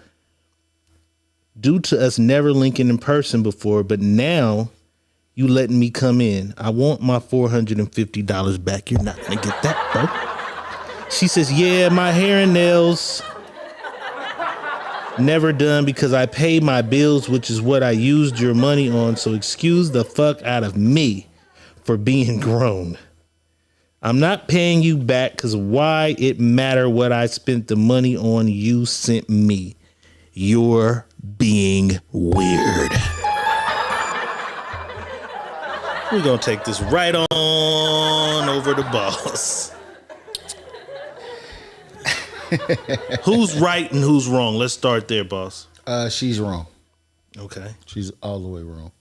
[SPEAKER 2] due to us never linking in person before, but now you letting me come in. I want my $450 back. You're not going to get that, bro. She says, yeah, my hair and nails never done because I pay my bills, which is what I used your money on. So excuse the fuck out of me for being grown. I'm not paying you back because why it matter what I spent the money on you sent me. You're being weird. We're going to take this right on over to boss. Who's right and who's wrong? Let's start there, boss.
[SPEAKER 3] She's wrong.
[SPEAKER 2] Okay.
[SPEAKER 3] She's all the way wrong.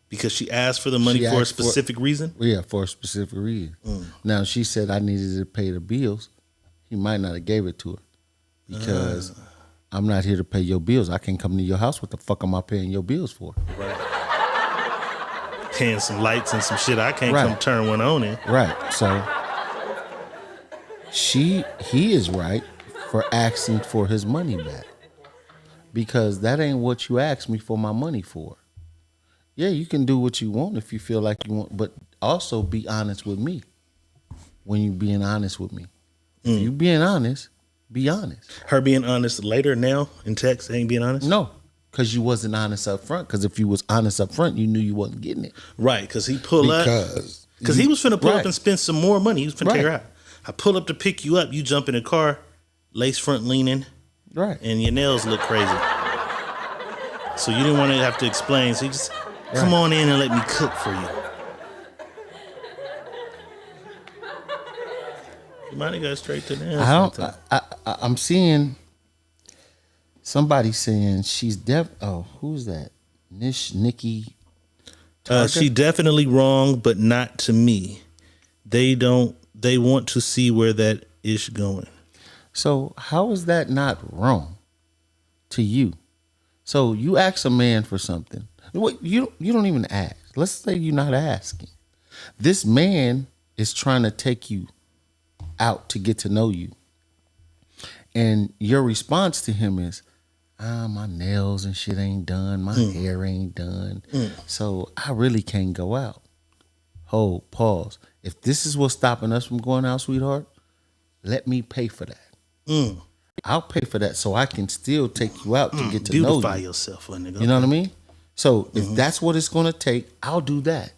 [SPEAKER 2] Because she asked for the money for a specific reason?
[SPEAKER 3] Yeah, for a specific reason. Now, she said I needed to pay the bills. He might not have gave it to her. Because I'm not here to pay your bills. I can't come to your house. What the fuck am I paying your bills for?
[SPEAKER 2] Right. Paying some lights and some shit. I can't come turn one on in.
[SPEAKER 3] Right. So he is right for asking for his money back. Because that ain't what you asked me for my money for. Yeah, you can do what you want if you feel like you want, but also be honest with me when you being honest with me. If you being honest, be honest.
[SPEAKER 2] Her being honest later now in text ain't being honest?
[SPEAKER 3] No, because you wasn't honest up front. Because if you was honest up front, you knew you wasn't getting it.
[SPEAKER 2] Right, because he pull up. Because he was finna pull up and spend some more money. He was finna take her out. I pull up to pick you up. You jump in the car, lace front leaning.
[SPEAKER 3] Right.
[SPEAKER 2] And your nails look crazy. So you didn't want to have to explain. So you just come on in and let me cook for you. You might have got straight to the answer.
[SPEAKER 3] I'm seeing somebody saying she's who's that? Nikki.
[SPEAKER 2] She definitely wrong, but not to me. They want to see where that is going.
[SPEAKER 3] So how is that not wrong to you? So you ask a man for something. You don't even ask. Let's say you're not asking. This man is trying to take you out to get to know you. And your response to him is, my nails and shit ain't done. My hair ain't done. So I really can't go out. Hold, pause. If this is what's stopping us from going out, sweetheart, let me pay for that. I'll pay for that so I can still take you out to get to know you.
[SPEAKER 2] Beautify yourself, nigga.
[SPEAKER 3] You know what I mean? So if that's what it's going to take, I'll do that.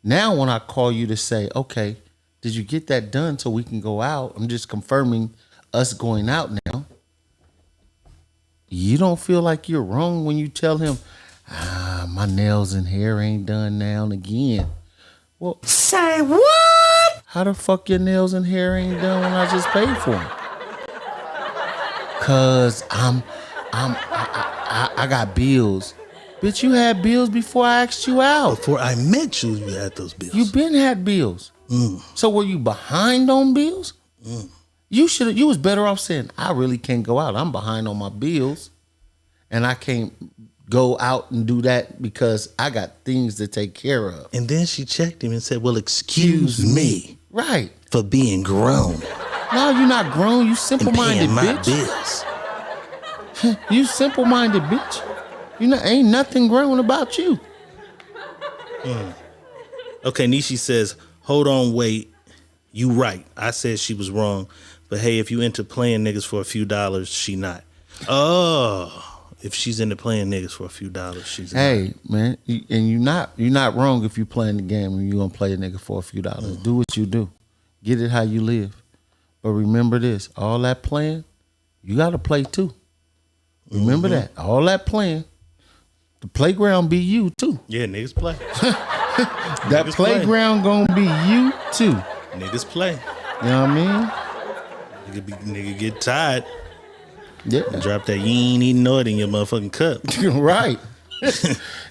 [SPEAKER 3] Now when I call you to say, okay, did you get that done so we can go out? I'm just confirming us going out now. You don't feel like you're wrong when you tell him, my nails and hair ain't done now and again. Well,
[SPEAKER 2] say what?
[SPEAKER 3] How the fuck your nails and hair ain't done when I just paid for them? Cause I got bills. Bitch, you had bills before I asked you out.
[SPEAKER 2] Before I met you, you had those bills.
[SPEAKER 3] You been had bills. So were you behind on bills? You was better off saying, I really can't go out. I'm behind on my bills. And I can't go out and do that because I got things to take care of.
[SPEAKER 2] And then she checked him and said, well, excuse me.
[SPEAKER 3] Right.
[SPEAKER 2] For being grown.
[SPEAKER 3] No, you're not grown. You simple-minded, bitch.
[SPEAKER 2] Bills.
[SPEAKER 3] You simple-minded, bitch. Ain't nothing grown about you.
[SPEAKER 2] Okay, Nishi says, hold on, wait. You right. I said she was wrong. But hey, if you into playing niggas for a few dollars, she not. Oh, if she's into playing niggas for a few dollars, she's not.
[SPEAKER 3] Hey, man, and you're not wrong if you playing the game and you gonna play a nigga for a few dollars. Do what you do. Get it how you live. But remember this, all that playing, you got to play too. Remember that. All that playing, the playground be you too.
[SPEAKER 2] Yeah, niggas play.
[SPEAKER 3] That playground gonna be you too.
[SPEAKER 2] Niggas play.
[SPEAKER 3] You know what I mean?
[SPEAKER 2] Nigga get tired.
[SPEAKER 3] Yeah.
[SPEAKER 2] And drop that, you ain't even know it in your motherfucking cup.
[SPEAKER 3] Right.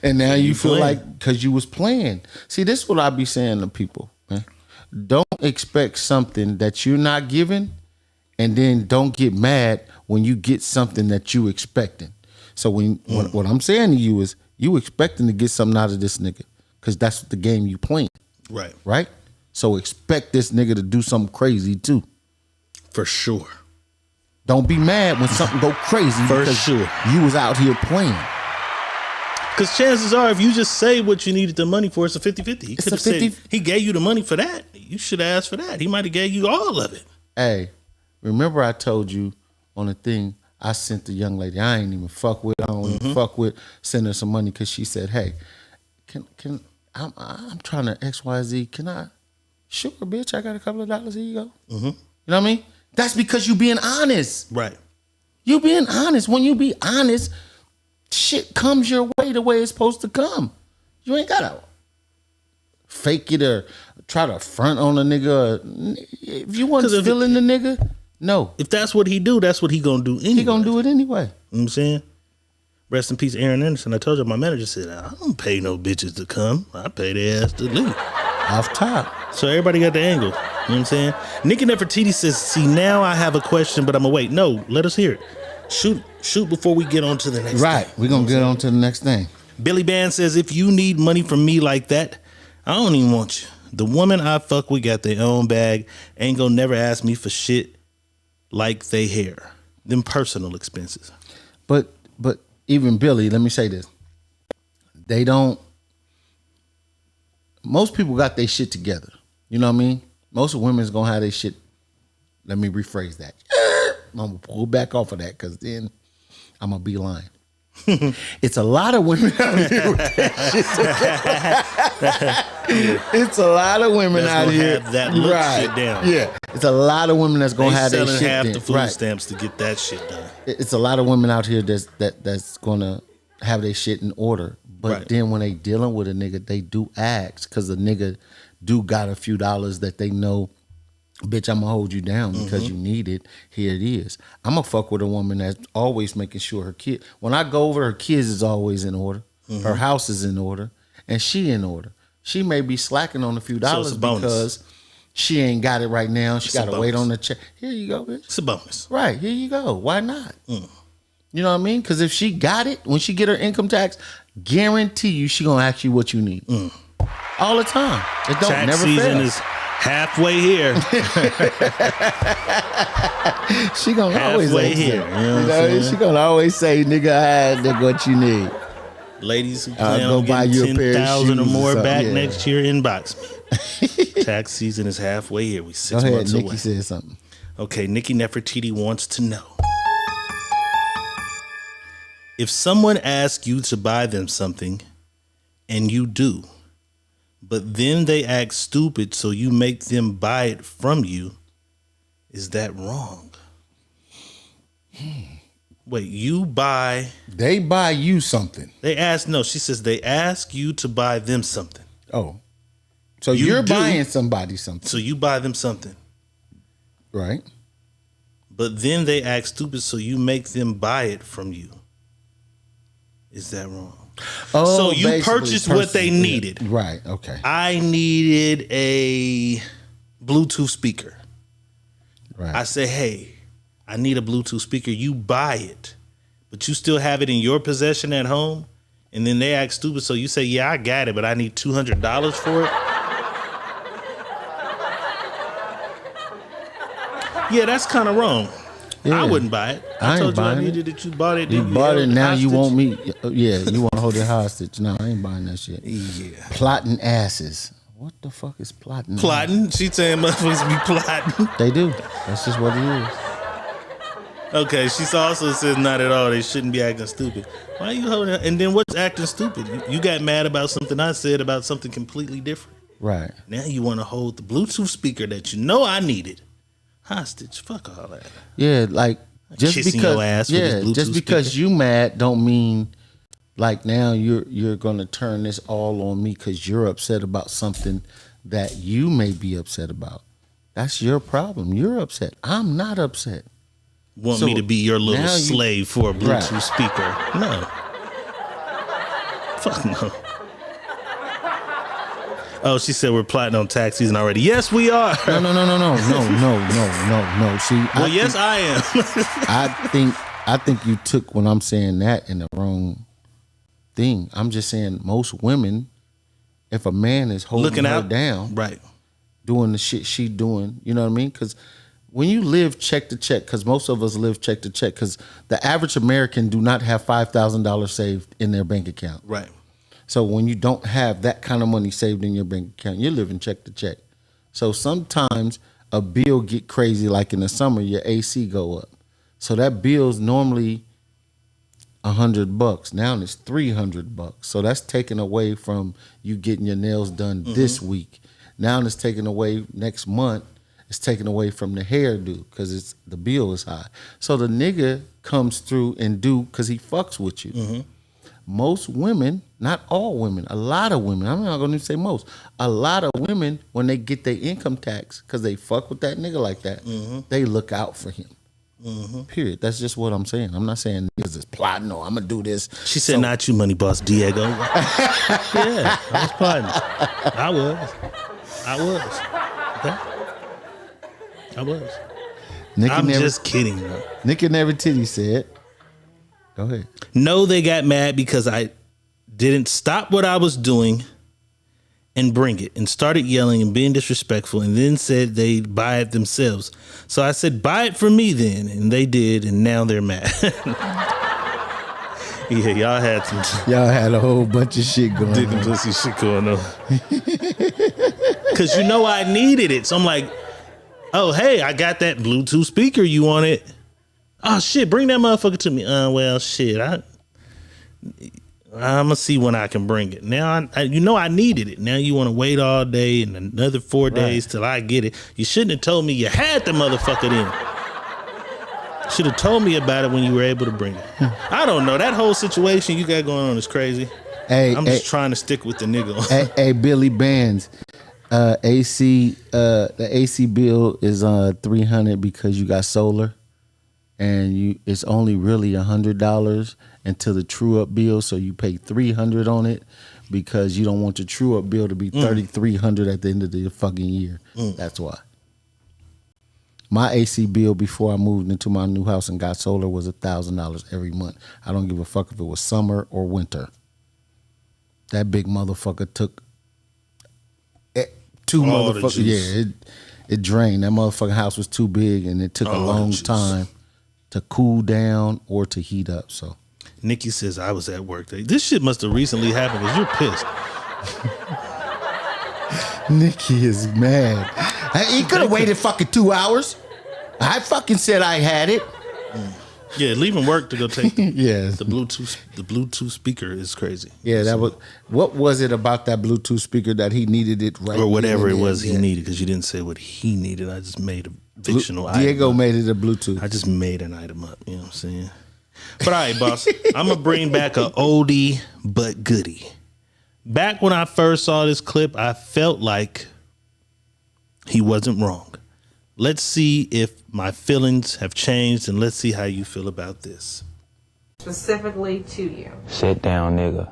[SPEAKER 3] And now you feel like, because you was playing. See, this is what I be saying to people, man. Don't expect something that you're not giving, and then don't get mad when you get something that you expecting. So what I'm saying to you is, you expecting to get something out of this nigga, because that's the game you playing.
[SPEAKER 2] Right.
[SPEAKER 3] Right? So expect this nigga to do something crazy too.
[SPEAKER 2] For sure.
[SPEAKER 3] Don't be mad when something go crazy.
[SPEAKER 2] For sure.
[SPEAKER 3] You was out here playing.
[SPEAKER 2] Because chances are, if you just say what you needed the money for, it's a 50-50. He could have said he gave you the money for that. You should have asked for that. He might have gave you all of it.
[SPEAKER 3] Hey, remember I told you on the thing, I sent the young lady I ain't even fuck with. I don't even fuck with. Send her some money because she said, hey, I'm trying to XYZ. Can I? Sure, bitch. I got a couple of dollars. Here you go. You know what I mean? That's because you being honest.
[SPEAKER 2] Right.
[SPEAKER 3] You being honest. When you be honest, shit comes your way the way it's supposed to come. You ain't gotta fake it or try to front on a nigga. If you wasn't feeling the nigga, No.
[SPEAKER 2] If that's what he do, that's what he gonna do anyway.
[SPEAKER 3] He gonna do it anyway.
[SPEAKER 2] You know what I'm saying? Rest in peace, Aaron Anderson. I told you, my manager said, I don't pay no bitches to come. I pay their ass to leave.
[SPEAKER 3] Off top.
[SPEAKER 2] So everybody got the angle. You know what I'm saying? Nikki Nefertiti says, see, now I have a question, but I'm gonna wait. No, let us hear it. Shoot before we get on to the next thing.
[SPEAKER 3] Right. We're gonna get on to the next thing.
[SPEAKER 2] Billy Band says, if you need money from me like that, I don't even want you. The woman I fuck with got their own bag. Ain't gonna never ask me for shit like they hair. Them personal expenses.
[SPEAKER 3] But even Billy, let me say this. They don't. Most people got their shit together. You know what I mean? Most women's gonna have their shit. Let me rephrase that. I'm gonna pull back off of that because then I'm gonna be lying. It's a lot of women out here with that shit. It's a lot of women out here
[SPEAKER 2] have that look shit down.
[SPEAKER 3] Yeah, it's a lot of women that's gonna have their shit
[SPEAKER 2] half
[SPEAKER 3] down.
[SPEAKER 2] the food stamps to get that shit done.
[SPEAKER 3] It's a lot of women out here that's gonna have their shit in order. But then when they dealing with a nigga, they do ask because the nigga do got a few dollars that they know, bitch, I'm gonna hold you down because you need it. Here it is. I'm gonna fuck with a woman that's always making sure her kid. When I go over, her kids is always in order. Her house is in order, and she in order. She may be slacking on a few dollars because she ain't got it right now. She got to wait on the check. Here you go, bitch.
[SPEAKER 2] It's a bonus.
[SPEAKER 3] Right, here you go. Why not? You know what I mean? Because if she got it, when she get her income tax, guarantee you she going to ask you what you need. All the time. It don't
[SPEAKER 2] Tax
[SPEAKER 3] never
[SPEAKER 2] season
[SPEAKER 3] fail.
[SPEAKER 2] is halfway here.
[SPEAKER 3] She going to always
[SPEAKER 2] halfway
[SPEAKER 3] ask
[SPEAKER 2] here.
[SPEAKER 3] it.
[SPEAKER 2] You know what I'm saying?
[SPEAKER 3] She going to always say, nigga, I had what you need.
[SPEAKER 2] Ladies who plan
[SPEAKER 3] go
[SPEAKER 2] on
[SPEAKER 3] buy you a
[SPEAKER 2] getting
[SPEAKER 3] pair of
[SPEAKER 2] 10,000 or
[SPEAKER 3] shoes or
[SPEAKER 2] more
[SPEAKER 3] something,
[SPEAKER 2] back
[SPEAKER 3] yeah.
[SPEAKER 2] next year, inbox me. Tax season is halfway here. We 6
[SPEAKER 3] Go ahead,
[SPEAKER 2] months
[SPEAKER 3] Nikki
[SPEAKER 2] away.
[SPEAKER 3] said something.
[SPEAKER 2] Okay, Nikki Nefertiti wants to know. If someone asks you to buy them something and you do, but then they act stupid so you make them buy it from you, is that wrong? Wait, you buy...
[SPEAKER 3] They buy you something.
[SPEAKER 2] They ask... No, she says they ask you to buy them something.
[SPEAKER 3] Oh. So
[SPEAKER 2] You
[SPEAKER 3] you're
[SPEAKER 2] do.
[SPEAKER 3] buying somebody something.
[SPEAKER 2] So you buy them something.
[SPEAKER 3] Right.
[SPEAKER 2] But then they act stupid so you make them buy it from you. Is that wrong?
[SPEAKER 3] Oh,
[SPEAKER 2] So you
[SPEAKER 3] basically,
[SPEAKER 2] purchased what they needed.
[SPEAKER 3] Right, okay.
[SPEAKER 2] I needed a Bluetooth speaker.
[SPEAKER 3] Right.
[SPEAKER 2] I say, hey, I need a Bluetooth speaker. You buy it, but you still have it in your possession at home. And then they act stupid. So you say, yeah, I got it, but I need $200 for it. Yeah, that's kind of wrong.
[SPEAKER 3] Yeah.
[SPEAKER 2] I wouldn't buy it. I
[SPEAKER 3] I
[SPEAKER 2] told
[SPEAKER 3] ain't
[SPEAKER 2] you I
[SPEAKER 3] buying
[SPEAKER 2] needed it. You bought it.
[SPEAKER 3] You
[SPEAKER 2] then
[SPEAKER 3] bought
[SPEAKER 2] held
[SPEAKER 3] it, now you
[SPEAKER 2] hostage.
[SPEAKER 3] want me. Yeah, you want to hold it hostage. No, I ain't buying that shit.
[SPEAKER 2] Yeah.
[SPEAKER 3] Plotting asses. What the fuck is plotting?
[SPEAKER 2] Plotting? She saying motherfuckers be plotting.
[SPEAKER 3] They do. That's just what it is.
[SPEAKER 2] Okay, she also says not at all. They shouldn't be acting stupid. Why are you holding? And then what's acting stupid? You got mad about something I said about something completely different.
[SPEAKER 3] Right.
[SPEAKER 2] Now you want to hold the Bluetooth speaker that you know I needed hostage. Fuck all that.
[SPEAKER 3] Yeah, like just
[SPEAKER 2] Kissing
[SPEAKER 3] because
[SPEAKER 2] your ass with this Bluetooth
[SPEAKER 3] just because
[SPEAKER 2] speaker.
[SPEAKER 3] you mad don't mean like now you're gonna turn this all on me because you're upset about something that you may be upset about. That's your problem. You're upset. I'm not upset.
[SPEAKER 2] Want
[SPEAKER 3] So
[SPEAKER 2] me to be your little
[SPEAKER 3] now you-
[SPEAKER 2] slave for a Bluetooth
[SPEAKER 3] Right.
[SPEAKER 2] speaker? No. Fuck no. Oh, she said we're plotting on tax season already. Yes, we are.
[SPEAKER 3] No. See,
[SPEAKER 2] Well, yes, I am.
[SPEAKER 3] I think you took when I'm saying that in the wrong thing. I'm just saying most women, if a man is holding
[SPEAKER 2] Looking
[SPEAKER 3] her
[SPEAKER 2] out
[SPEAKER 3] down,
[SPEAKER 2] right,
[SPEAKER 3] doing the shit she doing, you know what I mean? Because when you live check to check, because most of us live check to check, because the average American do not have $5,000 saved in their bank account.
[SPEAKER 2] right.
[SPEAKER 3] So when you don't have that kind of money saved in your bank account, you're living check to check. So sometimes a bill get crazy, like in the summer, your AC go up. So that bill's normally $100. Now it's $300. So that's taken away from you getting your nails done this week. Now it's taken away next month. It's taken away from the hairdo because the bill is high. So the nigga comes through and do because he fucks with you. most women, not all women, a lot of women, I'm not going to say most, a lot of women, when they get their income tax, because they fuck with that nigga like that, they look out for him. Period. That's just what I'm saying. I'm not saying niggas is plotting or I'm going to do this.
[SPEAKER 2] She said, not you, money boss Diego. Yeah, I was plotting. I was. Okay? I was. I'm just kidding, though.
[SPEAKER 3] Nick and Every Titty said, go ahead.
[SPEAKER 2] No, they got mad because I didn't stop what I was doing and bring it and started yelling and being disrespectful and then said they'd buy it themselves. So I said, buy it for me then. And they did, and now they're mad. Yeah, y'all had
[SPEAKER 3] a whole bunch of shit going
[SPEAKER 2] dick and
[SPEAKER 3] on.
[SPEAKER 2] pussy shit going on. Because I needed it. So I'm like, oh, hey, I got that Bluetooth speaker. You want it? Oh, shit, bring that motherfucker to me. Well, shit, I'm going to see when I can bring it. Now, I needed it. Now you want to wait all day and another 4 days till I get it. You shouldn't have told me you had the motherfucker then. Should have told me about it when you were able to bring it. I don't know. That whole situation you got going on is crazy. I'm just trying to stick with the nigga.
[SPEAKER 3] Hey, Billy Bands. The AC bill is $300 because you got solar. And it's only really $100 until the true up bill, so you pay $300 on it because you don't want your true up bill to be $3,300 at the end of the fucking year. That's why. My AC bill before I moved into my new house and got solar was $1,000 every month. I don't give a fuck if it was summer or winter. That big motherfucker took two motherfuckers. Yeah, it drained. That motherfucking house was too big, and it took a long time to cool down or to heat up. So
[SPEAKER 2] Nikki says I was at work. This shit must have recently happened because you're pissed.
[SPEAKER 3] Nikki is mad. He could have waited fucking 2 hours. I fucking said I had it.
[SPEAKER 2] Yeah, leaving work to go take the
[SPEAKER 3] yes.
[SPEAKER 2] the Bluetooth speaker is crazy.
[SPEAKER 3] Yeah, that was what was it about that Bluetooth speaker that he needed it right
[SPEAKER 2] or whatever it was he needed, because you didn't say what he needed. I just made a fictional item.
[SPEAKER 3] Diego made it a Bluetooth.
[SPEAKER 2] I just made an item up, you know what I'm saying? But all right, boss, I'm gonna bring back a oldie but goodie. Back when I first saw this clip, I felt like he wasn't wrong. Let's see if my feelings have changed, and let's see how you feel about this.
[SPEAKER 10] Specifically to you.
[SPEAKER 11] Sit down, nigga.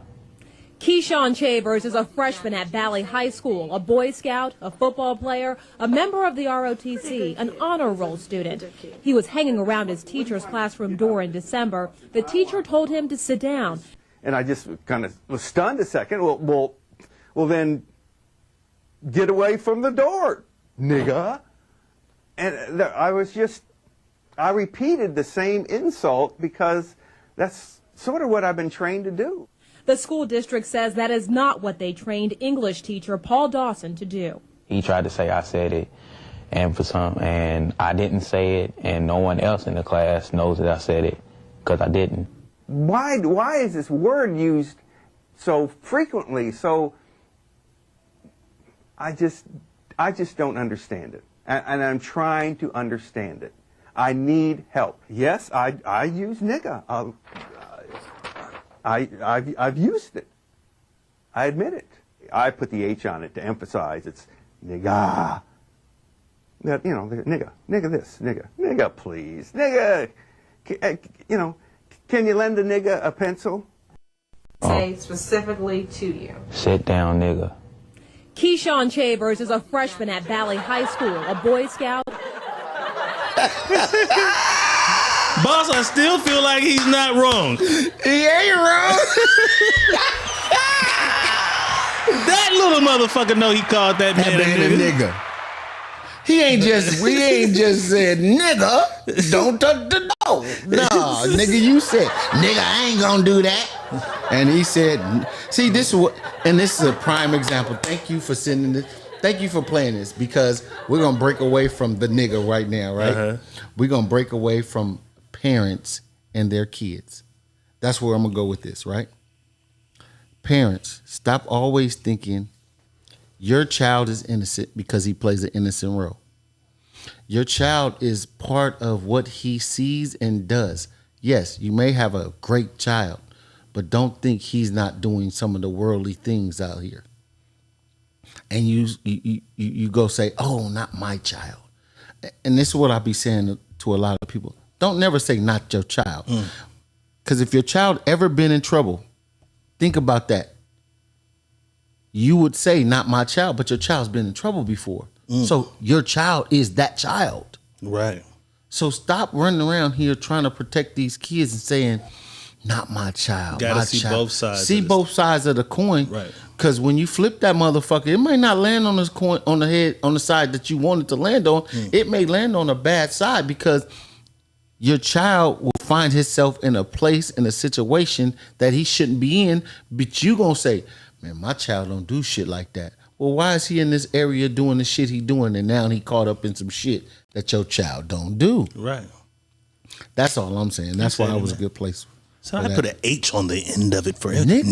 [SPEAKER 12] Keyshawn Chambers is a freshman at Valley High School, a Boy Scout, a football player, a member of the ROTC, an honor roll student. He was hanging around his teacher's classroom door in December. The teacher told him to sit down.
[SPEAKER 13] And I just kind of was stunned a second. Well, then get away from the door, nigga. And I repeated the same insult because that's sort of what I've been trained to do.
[SPEAKER 12] The school district says that is not what they trained English teacher Paul Dawson to do.
[SPEAKER 11] He tried to say I said it, and I didn't say it, and no one else in the class knows that I said it because I didn't.
[SPEAKER 13] Why is this word used so frequently? So I just don't understand it. And I'm trying to understand it. I need help. Yes, I use nigga. I've used it. I admit it. I put the H on it to emphasize it's nigga. That, you know, nigga this, nigga please, nigga. You know, can you lend a nigga a pencil?
[SPEAKER 10] Say specifically to you.
[SPEAKER 11] Sit down, nigga.
[SPEAKER 12] Keyshawn Chambers is a freshman at Valley High School, a Boy Scout.
[SPEAKER 2] Boss, I still feel like he's not wrong.
[SPEAKER 3] He ain't wrong.
[SPEAKER 2] That little motherfucker know he called that man a nigga.
[SPEAKER 3] We ain't just said nigga, don't touch the door. No, nigga, you said, nigga, I ain't gonna do that. And he said, see, this is a prime example. Thank you for sending this. Thank you for playing this, because we're gonna break away from the nigga right now, right? Uh-huh. We're gonna break away from parents and their kids. That's where I'm gonna go with this, right? Parents, stop always thinking your child is innocent because he plays an innocent role. Your child is part of what he sees and does. Yes, you may have a great child, but don't think he's not doing some of the worldly things out here. And you go say, oh, not my child. And this is what I be saying to a lot of people. Don't never say not your child. Because if your child ever been in trouble, think about that. You would say not my child, but your child's been in trouble before. So your child is that child.
[SPEAKER 2] Right.
[SPEAKER 3] So stop running around here trying to protect these kids and saying, not my child.
[SPEAKER 2] Gotta
[SPEAKER 3] my
[SPEAKER 2] see
[SPEAKER 3] child.
[SPEAKER 2] both sides.
[SPEAKER 3] See both sides of the coin.
[SPEAKER 2] Right.
[SPEAKER 3] Because when you flip that motherfucker, it might not land on this coin on the head on the side that you wanted to land on. It may land on a bad side because your child will find himself in a place, in a situation that he shouldn't be in. But you gonna say, man, my child don't do shit like that. Well, why is he in this area doing the shit he doing, and now he caught up in some shit that your child don't do?
[SPEAKER 2] Right.
[SPEAKER 3] That's all I'm saying. That's why it was a good place.
[SPEAKER 2] So I put an H on the end of it for him.
[SPEAKER 3] Nigga.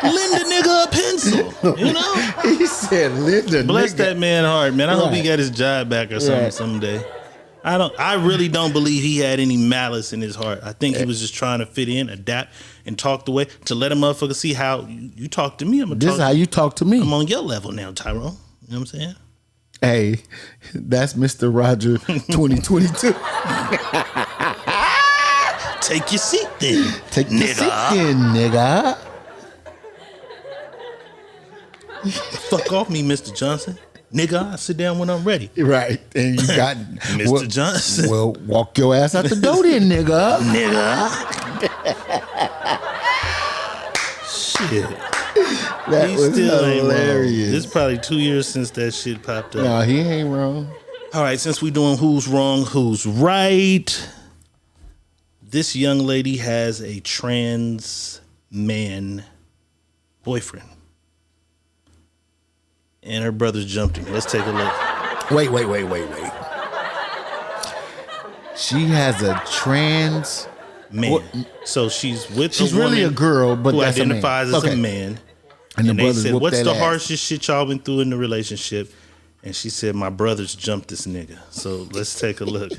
[SPEAKER 2] Lend a nigga a pencil. You know?
[SPEAKER 3] He said lend a
[SPEAKER 2] Bless
[SPEAKER 3] nigga.
[SPEAKER 2] that man heart, man. I hope he
[SPEAKER 3] Right.
[SPEAKER 2] got his job back or something someday. I really don't believe he had any malice in his heart. I think he was just trying to fit in, adapt, and talk the way to let a motherfucker see how you talk to me.
[SPEAKER 3] This is how you talk to me.
[SPEAKER 2] I'm on your level now, Tyrone. You know what I'm saying?
[SPEAKER 3] Hey, that's Mr. Roger 2022.
[SPEAKER 2] Take your seat then.
[SPEAKER 3] Take your seat then, nigga.
[SPEAKER 2] Fuck off me, Mr. Johnson. Nigga, I sit down when I'm ready.
[SPEAKER 3] Right. And you got
[SPEAKER 2] Mr. Johnson.
[SPEAKER 3] Well, walk your ass out the door then, nigga.
[SPEAKER 2] Shit.
[SPEAKER 3] That
[SPEAKER 2] He
[SPEAKER 3] was
[SPEAKER 2] still ain't wrong.
[SPEAKER 3] hilarious.
[SPEAKER 2] It's probably 2 years since that shit popped up.
[SPEAKER 3] No, he ain't wrong.
[SPEAKER 2] All right, since we doing who's wrong, who's right, this young lady has a trans man boyfriend. And her brothers jumped him. Let's take a look.
[SPEAKER 3] Wait. She has a trans
[SPEAKER 2] man. So she's with
[SPEAKER 3] She's
[SPEAKER 2] a woman
[SPEAKER 3] really a girl, but
[SPEAKER 2] who
[SPEAKER 3] that's a man.
[SPEAKER 2] identifies as
[SPEAKER 3] Okay.
[SPEAKER 2] a man.
[SPEAKER 3] And the
[SPEAKER 2] they
[SPEAKER 3] brothers
[SPEAKER 2] said,
[SPEAKER 3] whooped
[SPEAKER 2] what's
[SPEAKER 3] that
[SPEAKER 2] the
[SPEAKER 3] ass.
[SPEAKER 2] harshest shit y'all been through in the relationship? And she said, my brothers jumped this nigga. So let's take a look.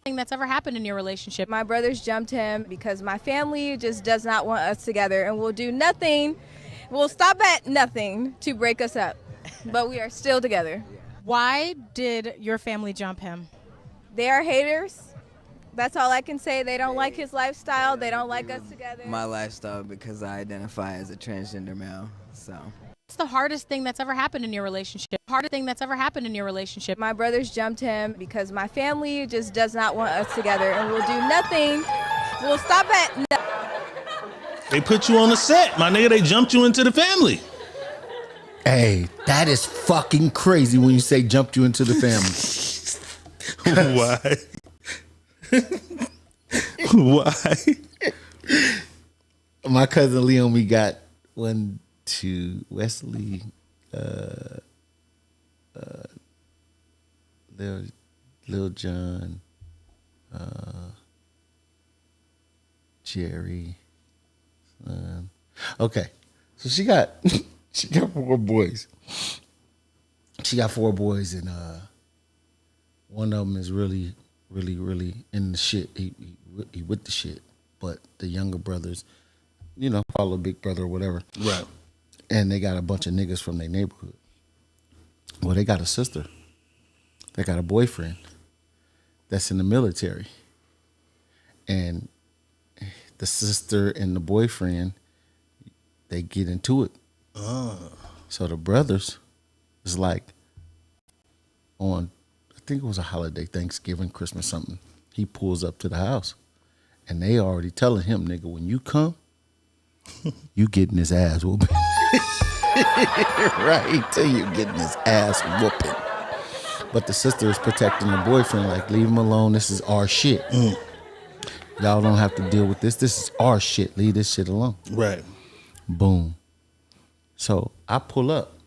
[SPEAKER 14] That's ever happened in your relationship?
[SPEAKER 15] My brothers jumped him because my family just does not want us together and will do nothing. We'll stop at nothing to break us up, but we are still together.
[SPEAKER 14] Why did your family jump him?
[SPEAKER 15] They are haters. That's all I can say. They don't like his lifestyle. They don't like us together.
[SPEAKER 16] My lifestyle because I identify as a transgender male, so.
[SPEAKER 14] What's the hardest thing that's ever happened in your relationship? Hardest thing that's ever happened in your relationship?
[SPEAKER 15] My brothers jumped him because my family just does not want us together and will do nothing. We'll stop at nothing.
[SPEAKER 2] They put you on the set, my nigga. They jumped you into the family.
[SPEAKER 3] Hey, that is fucking crazy when you say jumped you into the family.
[SPEAKER 2] Why? Why?
[SPEAKER 3] My cousin Leomi got one to Wesley, Lil John, Jerry. Okay, so she got 4 boys. She got 4 boys, and one of them is really in the shit. He with the shit, but the younger brothers, follow big brother or whatever.
[SPEAKER 2] Right.
[SPEAKER 3] And they got a bunch of niggas from their neighborhood. Well, they got a sister. They got a boyfriend that's in the military. And the sister and the boyfriend, they get into it. So the brothers was like on, I think it was a holiday, Thanksgiving, Christmas, something. He pulls up to the house and they already telling him, nigga, when you come, you getting his ass whooping. Right, till you getting his ass whooping. But the sister is protecting the boyfriend, like, leave him alone. This is our shit. Y'all don't have to deal with this. This is our shit. Leave this shit alone.
[SPEAKER 2] Right.
[SPEAKER 3] Boom. So I pull up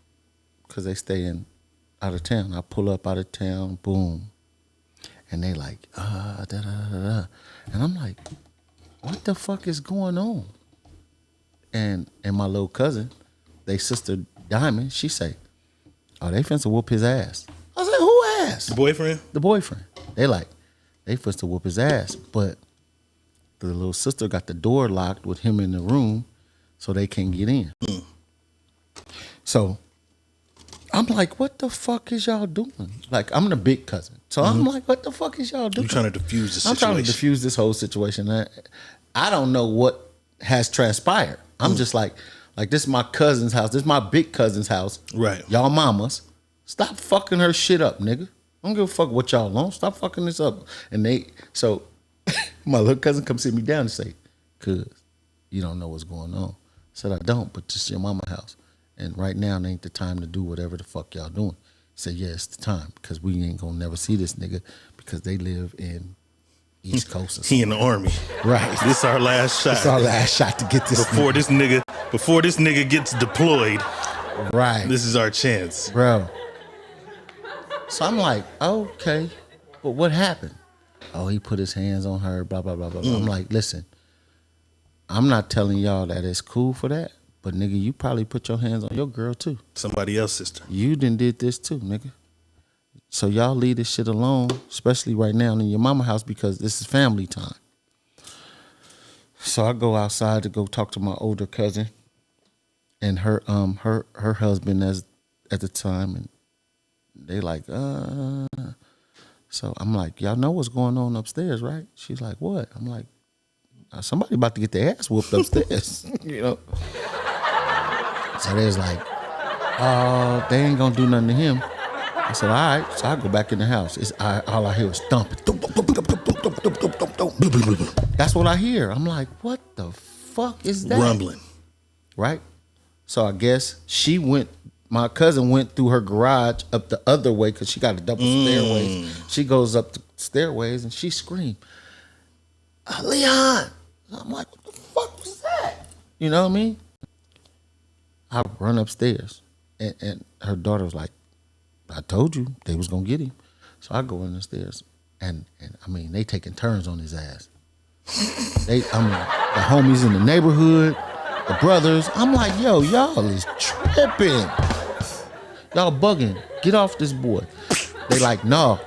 [SPEAKER 3] because they stay out of town. I pull up out of town. Boom. And they like, da da da da. And I'm like, what the fuck is going on? And my little cousin, they sister Diamond, she say, oh, they finna whoop his ass. I said, who ass?
[SPEAKER 2] The boyfriend?
[SPEAKER 3] The boyfriend. They finna whoop his ass. But The little sister got the door locked with him in the room so they can't get in. So I'm like, what the fuck is y'all doing? Like, I'm the big cousin. So I'm like, what the fuck is y'all doing?
[SPEAKER 2] You trying to diffuse the situation.
[SPEAKER 3] I'm trying to diffuse this whole situation. I don't know what has transpired. I'm just like this is my cousin's house. This is my big cousin's house.
[SPEAKER 2] Right.
[SPEAKER 3] Y'all mamas. Stop fucking her shit up, nigga. I don't give a fuck what y'all want. Stop fucking this up. And so my little cousin comes sit me down and say, cuz, you don't know what's going on. I said, I don't, but this is your mama's house. And right now, it ain't the time to do whatever the fuck y'all doing. He said, yeah, it's the time because we ain't gonna never see this nigga because they live in East Coast. Or
[SPEAKER 2] he in the Army.
[SPEAKER 3] Right.
[SPEAKER 2] This is our last shot.
[SPEAKER 3] It's our last shot to get this
[SPEAKER 2] before this nigga gets deployed.
[SPEAKER 3] Right.
[SPEAKER 2] This is our chance.
[SPEAKER 3] Bro. So I'm like, okay, but what happened? Oh, he put his hands on her, blah, blah, blah, blah. I'm like, listen, I'm not telling y'all that it's cool for that, but nigga, you probably put your hands on your girl too.
[SPEAKER 2] Somebody else's sister.
[SPEAKER 3] You done did this too, nigga. So y'all leave this shit alone, especially right now in your mama house because this is family time. So I go outside to go talk to my older cousin and her husband at the time, and they like, So I'm like, y'all know what's going on upstairs, right? She's like, what? I'm like, somebody about to get their ass whooped upstairs, you know? So they was like, oh, they ain't gonna do nothing to him. I said, all right. So I go back in the house. All I hear is thumping. That's what I hear. I'm like, what the fuck is that?
[SPEAKER 2] Rumbling.
[SPEAKER 3] Right? So I guess my cousin went through her garage up the other way because she got a double stairways. She goes up the stairways and she screamed, Leon. I'm like, what the fuck was that? You know what I mean? I run upstairs and her daughter was like, I told you they was gonna get him. So I go in the stairs and I mean, they taking turns on his ass. The homies in the neighborhood, the brothers. I'm like, yo, y'all is tripping. Y'all bugging. Get off this boy. They like, no,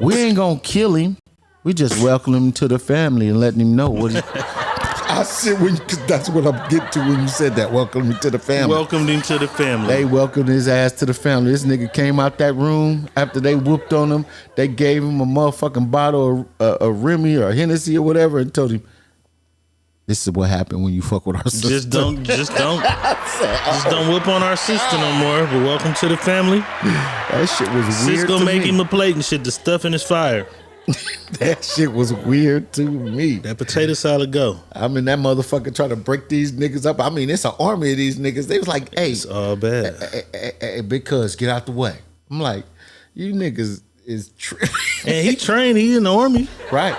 [SPEAKER 3] we ain't gonna kill him. We just welcome him to the family and letting him know what he. I said, because that's what I'm getting to when you said that. Welcome him to the family.
[SPEAKER 2] Welcomed him to the family.
[SPEAKER 3] They welcomed his ass to the family. This nigga came out that room after they whooped on him. They gave him a motherfucking bottle of Remy or Hennessy or whatever and told him, this is what happened when you fuck with our sister.
[SPEAKER 2] Just don't whoop on our sister no more. But welcome to the family.
[SPEAKER 3] That shit was weird.
[SPEAKER 2] Sis gonna make him a plate and shit. The stuff in his fire.
[SPEAKER 3] That shit was weird to me.
[SPEAKER 2] That potato salad go.
[SPEAKER 3] I mean, that motherfucker trying to break these niggas up. I mean, it's an army of these niggas. They was like, hey.
[SPEAKER 2] It's all bad.
[SPEAKER 3] Hey, because get out the way. I'm like, you niggas is
[SPEAKER 2] and he trained. He in the army.
[SPEAKER 3] Right.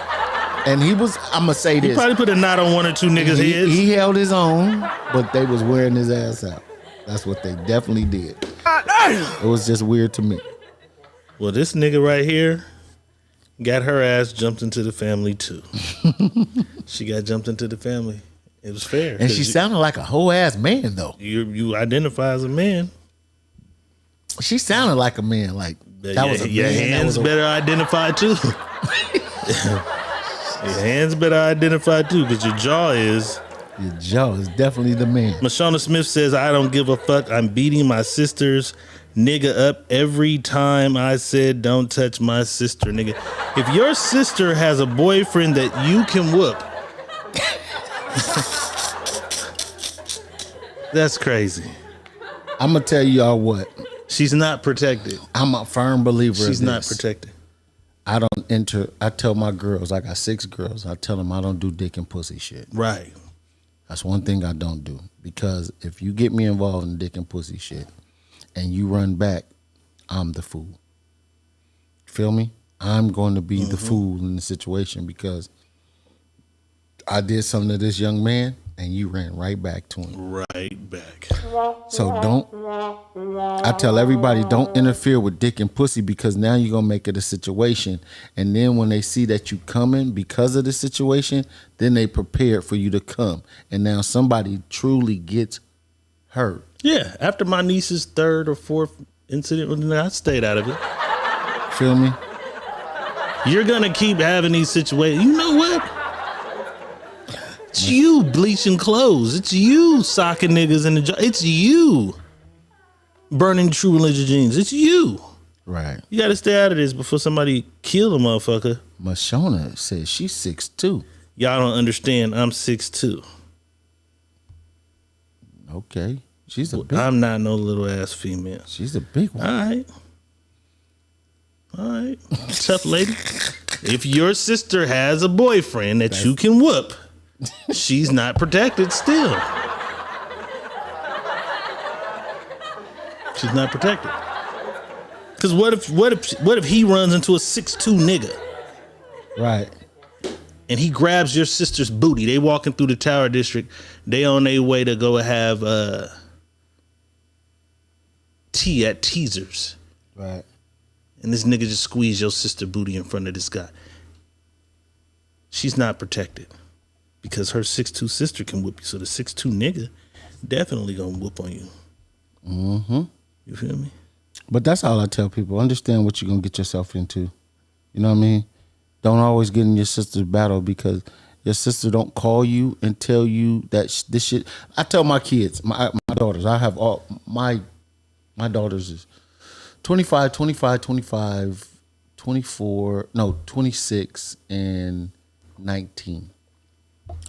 [SPEAKER 3] And he was, I'm going to say this.
[SPEAKER 2] He probably put a knot on one or two niggas' heads.
[SPEAKER 3] He held his own, but they was wearing his ass out. That's what they definitely did. It was just weird to me.
[SPEAKER 2] Well, this nigga right here got her ass jumped into the family too. She got jumped into the family. It was fair.
[SPEAKER 3] And she sounded like a whole ass man though.
[SPEAKER 2] You identify as a man.
[SPEAKER 3] She sounded like a man. Like that was a
[SPEAKER 2] your
[SPEAKER 3] man.
[SPEAKER 2] Hands better identify too. Your hands better identify too, because your jaw is.
[SPEAKER 3] Your jaw is definitely the man.
[SPEAKER 2] Mashona Smith says, I don't give a fuck. I'm beating my sister's nigga up every time I said don't touch my sister, nigga. If your sister has a boyfriend that you can whoop, that's crazy.
[SPEAKER 3] I'm going to tell y'all what.
[SPEAKER 2] She's not protected.
[SPEAKER 3] I'm a firm believer of this.
[SPEAKER 2] She's not protected.
[SPEAKER 3] I tell my girls, I got 6 girls, I tell them I don't do dick and pussy shit.
[SPEAKER 2] Right.
[SPEAKER 3] That's one thing I don't do. Because if you get me involved in dick and pussy shit and you run back, I'm the fool. Feel me? I'm going to be the fool in the situation because I did something to this young man and you ran right back to him.
[SPEAKER 2] Right back.
[SPEAKER 3] So I tell everybody, don't interfere with dick and pussy because now you're going to make it a situation. And then when they see that you coming because of the situation, then they prepared for you to come. And now somebody truly gets hurt.
[SPEAKER 2] Yeah. After my niece's 3rd or 4th incident, I stayed out of it.
[SPEAKER 3] Feel me?
[SPEAKER 2] You're going to keep having these situations. You know what? It's you bleaching clothes. It's you socking niggas in the jaw. It's you burning True Religion jeans. It's you.
[SPEAKER 3] Right.
[SPEAKER 2] You got to stay out of this before somebody kill a motherfucker.
[SPEAKER 3] Mashona says she's 6'2".
[SPEAKER 2] Y'all don't understand. I'm 6'2".
[SPEAKER 3] Okay. She's a big.
[SPEAKER 2] I'm not no little ass female.
[SPEAKER 3] She's a big one.
[SPEAKER 2] All right. Tough lady. If your sister has a boyfriend that you can whoop, she's not protected still. She's not protected. Because what if he runs into a 6'2" nigga?
[SPEAKER 3] Right.
[SPEAKER 2] And he grabs your sister's booty. They walking through the Tower District. They on their way to go have tea at Teasers.
[SPEAKER 3] Right.
[SPEAKER 2] And this nigga just squeezed your sister booty in front of this guy. She's not protected. Because her 6'2" sister can whoop you. So the 6'2" nigga definitely gonna whoop on you.
[SPEAKER 3] Mm-hmm.
[SPEAKER 2] You feel me?
[SPEAKER 3] But that's all I tell people. Understand what you're going to get yourself into. You know what I mean? Don't always get in your sister's battle because your sister don't call you and tell you that this shit. I tell my kids, my daughters, I have all, my daughters is 25, 25, 25, 24, no, 26 and 19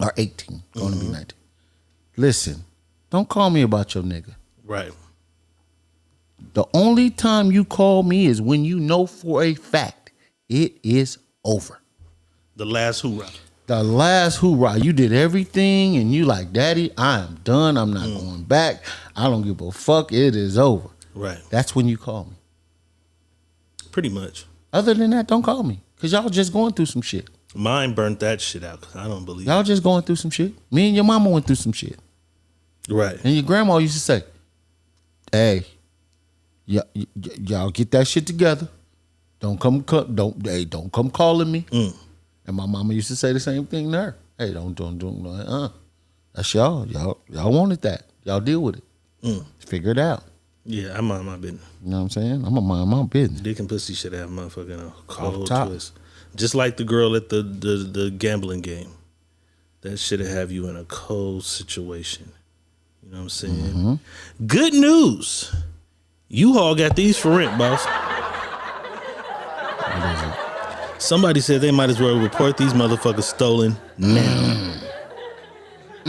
[SPEAKER 3] or 18, going to be 19. Listen, don't call me about your nigga.
[SPEAKER 2] Right.
[SPEAKER 3] The only time you call me is when you know for a fact it is over.
[SPEAKER 2] The last hoorah.
[SPEAKER 3] The last hoorah. You did everything and you like, Daddy, I am done. I'm not going back. I don't give a fuck. It is over.
[SPEAKER 2] Right.
[SPEAKER 3] That's when you call me.
[SPEAKER 2] Pretty much.
[SPEAKER 3] Other than that, don't call me. Because y'all just going through some shit.
[SPEAKER 2] Mine burnt that shit out because I don't believe
[SPEAKER 3] y'all just going through some shit. Me and your mama went through some shit.
[SPEAKER 2] Right.
[SPEAKER 3] And your grandma used to say, hey, y'all get that shit together. Don't come calling me. And my mama used to say the same thing to her. Hey, don't. That's y'all. Y'all wanted that. Y'all deal with it. Figure it out.
[SPEAKER 2] Yeah, I mind my business.
[SPEAKER 3] You know what I'm saying? I'm gonna mind my business.
[SPEAKER 2] Dick and pussy should have motherfucking cold twist. Just like the girl at the gambling game. That should have you in a cold situation. You know what I'm saying?
[SPEAKER 3] Mm-hmm.
[SPEAKER 2] Good news. U-Haul got these for rent, boss.
[SPEAKER 3] What is it?
[SPEAKER 2] Somebody said they might as well report these motherfuckers stolen now.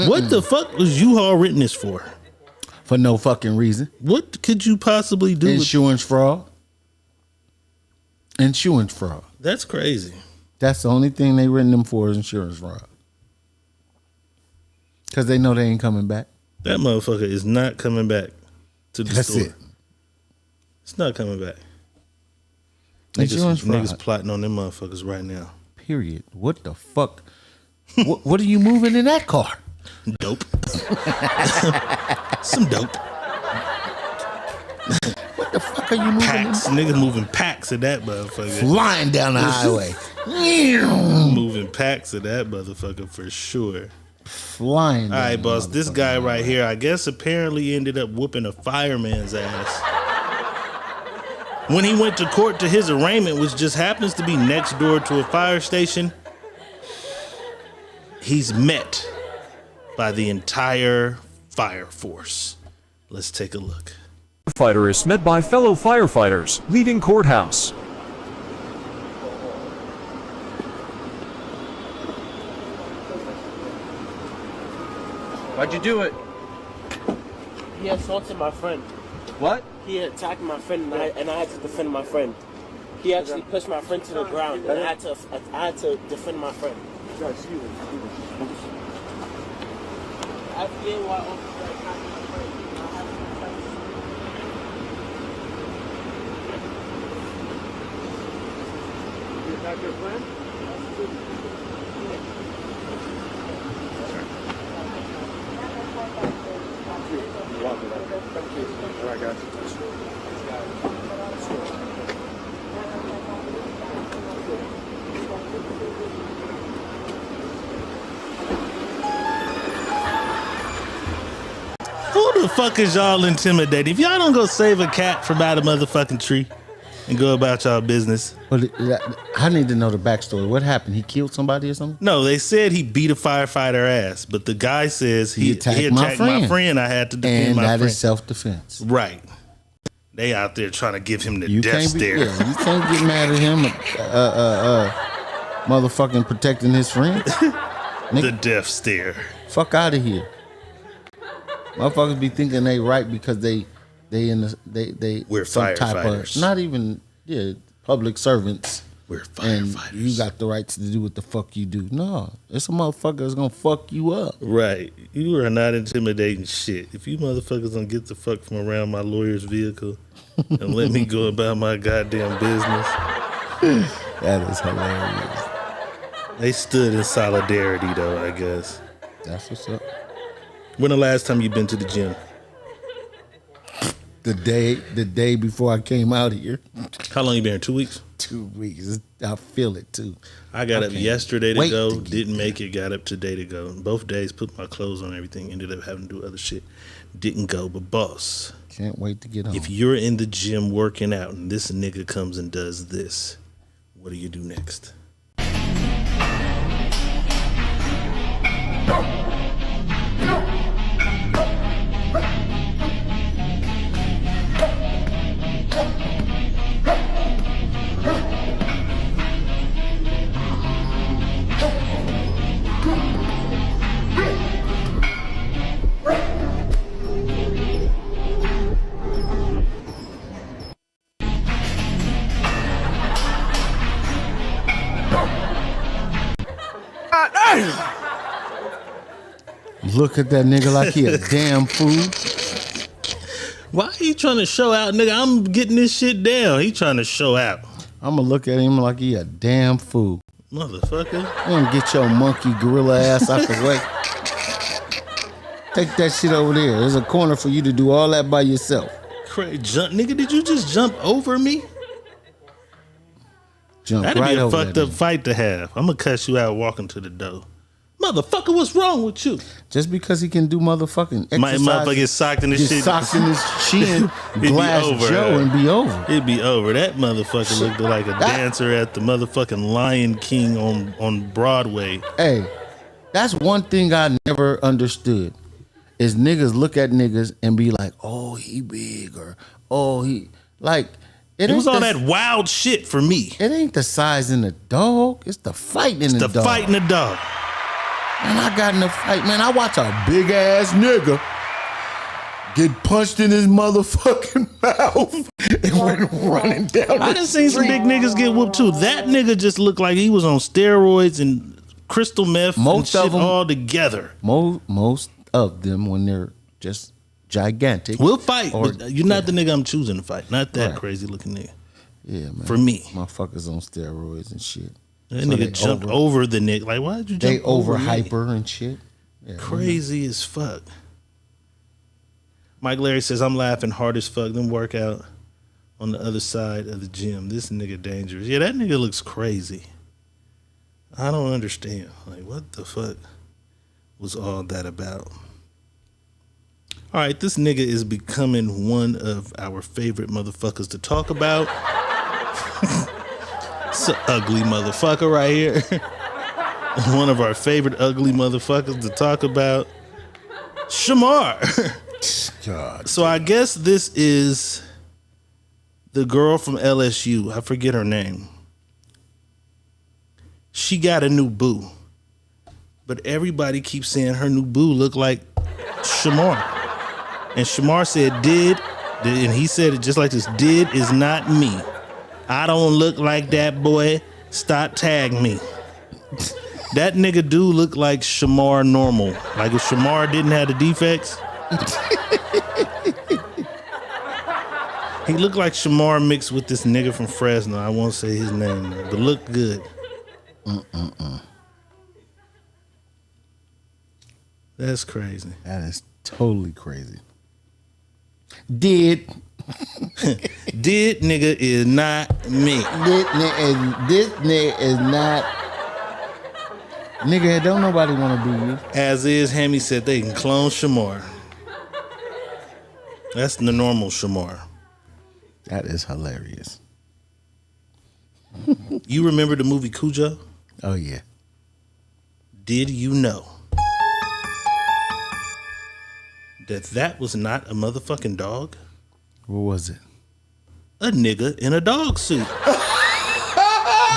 [SPEAKER 2] What the fuck was U-Haul written this for?
[SPEAKER 3] For no fucking reason.
[SPEAKER 2] What could you possibly do?
[SPEAKER 3] Insurance fraud. Insurance fraud.
[SPEAKER 2] That's crazy.
[SPEAKER 3] That's the only thing they written them for is insurance fraud. Because they know they ain't coming back.
[SPEAKER 2] That motherfucker is not coming back to the store.
[SPEAKER 3] It.
[SPEAKER 2] It's not coming back.
[SPEAKER 3] Insurance fraud.
[SPEAKER 2] Niggas plotting on them motherfuckers right now.
[SPEAKER 3] Period. What the fuck? what are you moving in that car?
[SPEAKER 2] Dope. Some dope.
[SPEAKER 3] What the fuck are you moving?
[SPEAKER 2] Packs. Niggas moving packs of that motherfucker.
[SPEAKER 3] Flying down the highway.
[SPEAKER 2] Moving packs of that motherfucker for sure.
[SPEAKER 3] Flying.
[SPEAKER 2] All right, boss. This guy right here, I guess apparently ended up whooping a fireman's ass. When he went to court to his arraignment, which just happens to be next door to a fire station, he's met by the entire fire force. Let's take a look.
[SPEAKER 17] Firefighter is met by fellow firefighters leaving courthouse.
[SPEAKER 18] Why'd you do it?
[SPEAKER 19] He assaulted my friend.
[SPEAKER 18] What?
[SPEAKER 19] He attacked my friend, and I had to defend my friend. He actually pushed my friend to the ground, and I had to defend my friend. FBI officer attacked my friend. I had to defend him.
[SPEAKER 18] You attacked your friend? All right, guys.
[SPEAKER 2] Who the fuck is y'all intimidating? If y'all don't go save a cat from out a motherfucking tree and go about y'all business.
[SPEAKER 3] But I need to know the backstory. What happened? He killed somebody or something?
[SPEAKER 2] No, they said he beat a firefighter ass, but the guy says he attacked my friend. I had to defend my friend. And that is
[SPEAKER 3] self-defense.
[SPEAKER 2] Right. They out there trying to give him the death stare.
[SPEAKER 3] You can't get mad at him motherfucking protecting his friend.
[SPEAKER 2] The death stare.
[SPEAKER 3] Fuck out of here. Motherfuckers be thinking they right because they
[SPEAKER 2] we're
[SPEAKER 3] some type
[SPEAKER 2] firefighters.
[SPEAKER 3] of, not even public servants.
[SPEAKER 2] We're firefighters.
[SPEAKER 3] And you got the rights to do what the fuck you do. No, it's a motherfucker that's gonna fuck you up.
[SPEAKER 2] Right. You are not intimidating shit. If you motherfuckers don't get the fuck from around my lawyer's vehicle and let me go about my goddamn business.
[SPEAKER 3] That is hilarious.
[SPEAKER 2] They stood in solidarity though, I guess.
[SPEAKER 3] That's what's up.
[SPEAKER 2] When the last time you been to the gym?
[SPEAKER 3] The day before I came out here.
[SPEAKER 2] How long you been here? 2 weeks?
[SPEAKER 3] 2 weeks. I feel it too.
[SPEAKER 2] I got up yesterday to go, didn't make it, got up today to go. Both days, put my clothes on, everything, ended up having to do other shit. Didn't go, but boss.
[SPEAKER 3] Can't wait to get home.
[SPEAKER 2] If you're in the gym working out and this nigga comes and does this, what do you do next?
[SPEAKER 3] Look at that nigga like he a damn fool.
[SPEAKER 2] Why are you trying to show out, nigga? I'm getting this shit down. He trying to show out.
[SPEAKER 3] I'm gonna look at him like he a damn fool.
[SPEAKER 2] Motherfucker.
[SPEAKER 3] You gonna get your monkey gorilla ass out the way. Take that shit over there. There's a corner for you to do all that by yourself.
[SPEAKER 2] Crazy jump, nigga. Did you just jump over me?
[SPEAKER 3] Jump
[SPEAKER 2] That'd
[SPEAKER 3] right
[SPEAKER 2] be a
[SPEAKER 3] over
[SPEAKER 2] fucked
[SPEAKER 3] that
[SPEAKER 2] up fight to have. I'm gonna cuss you out walking to the door. Motherfucker, what's wrong with you?
[SPEAKER 3] Just because he can do motherfucking exercise.
[SPEAKER 2] My motherfucker get socked in his shit.
[SPEAKER 3] Socked in his chin, glass
[SPEAKER 2] over,
[SPEAKER 3] Joe, and be over.
[SPEAKER 2] It'd be over. That motherfucker looked like a dancer at the motherfucking Lion King on Broadway.
[SPEAKER 3] Hey, that's one thing I never understood. Is niggas look at niggas and be like, oh, he big, or oh, he like.
[SPEAKER 2] It was all that wild shit for me.
[SPEAKER 3] It ain't the size in the dog. It's the fighting in the dog.
[SPEAKER 2] It's the fighting the dog.
[SPEAKER 3] Man, I got in a fight, man. I watch a big ass nigga get punched in his motherfucking mouth and went running down.
[SPEAKER 2] I done seen some big niggas get whooped too. That nigga just looked like he was on steroids and crystal meth and shit all together.
[SPEAKER 3] Most of them, when they're just gigantic.
[SPEAKER 2] We'll fight, but you're not the nigga I'm choosing to fight. Not that crazy looking nigga.
[SPEAKER 3] Yeah, man.
[SPEAKER 2] For me.
[SPEAKER 3] Motherfuckers on steroids and shit.
[SPEAKER 2] That nigga jumped over the nigga. Like, why did you jump over me?
[SPEAKER 3] They over hyper and shit. Yeah,
[SPEAKER 2] crazy as fuck. Mike Larry says, I'm laughing hard as fuck. Then work out on the other side of the gym. This nigga dangerous. Yeah, that nigga looks crazy. I don't understand. Like, what the fuck was all that about? All right, this nigga is becoming one of our favorite motherfuckers to talk about. It's an ugly motherfucker right here. One of our favorite ugly motherfuckers to talk about. Shamar.
[SPEAKER 3] God.
[SPEAKER 2] So I guess this is the girl from LSU. I forget her name. She got a new boo. But everybody keeps saying her new boo look like Shamar. And Shamar said, and he said it just like this, did is not me. I don't look like that boy. Stop tagging me. That nigga do look like Shamar normal. Like if Shamar didn't have the defects. He looked like Shamar mixed with this nigga from Fresno. I won't say his name, but look good. That's crazy.
[SPEAKER 3] That is totally crazy. Did
[SPEAKER 2] nigga is not me.
[SPEAKER 3] This nigga is not. Nigga, don't nobody want to be you.
[SPEAKER 2] As is, Hammy said they can clone Shamar. That's the normal Shamar.
[SPEAKER 3] That is hilarious.
[SPEAKER 2] You remember the movie Cujo?
[SPEAKER 3] Oh, yeah.
[SPEAKER 2] Did you know that was not a motherfucking dog?
[SPEAKER 3] What was it?
[SPEAKER 2] A nigga in a dog suit.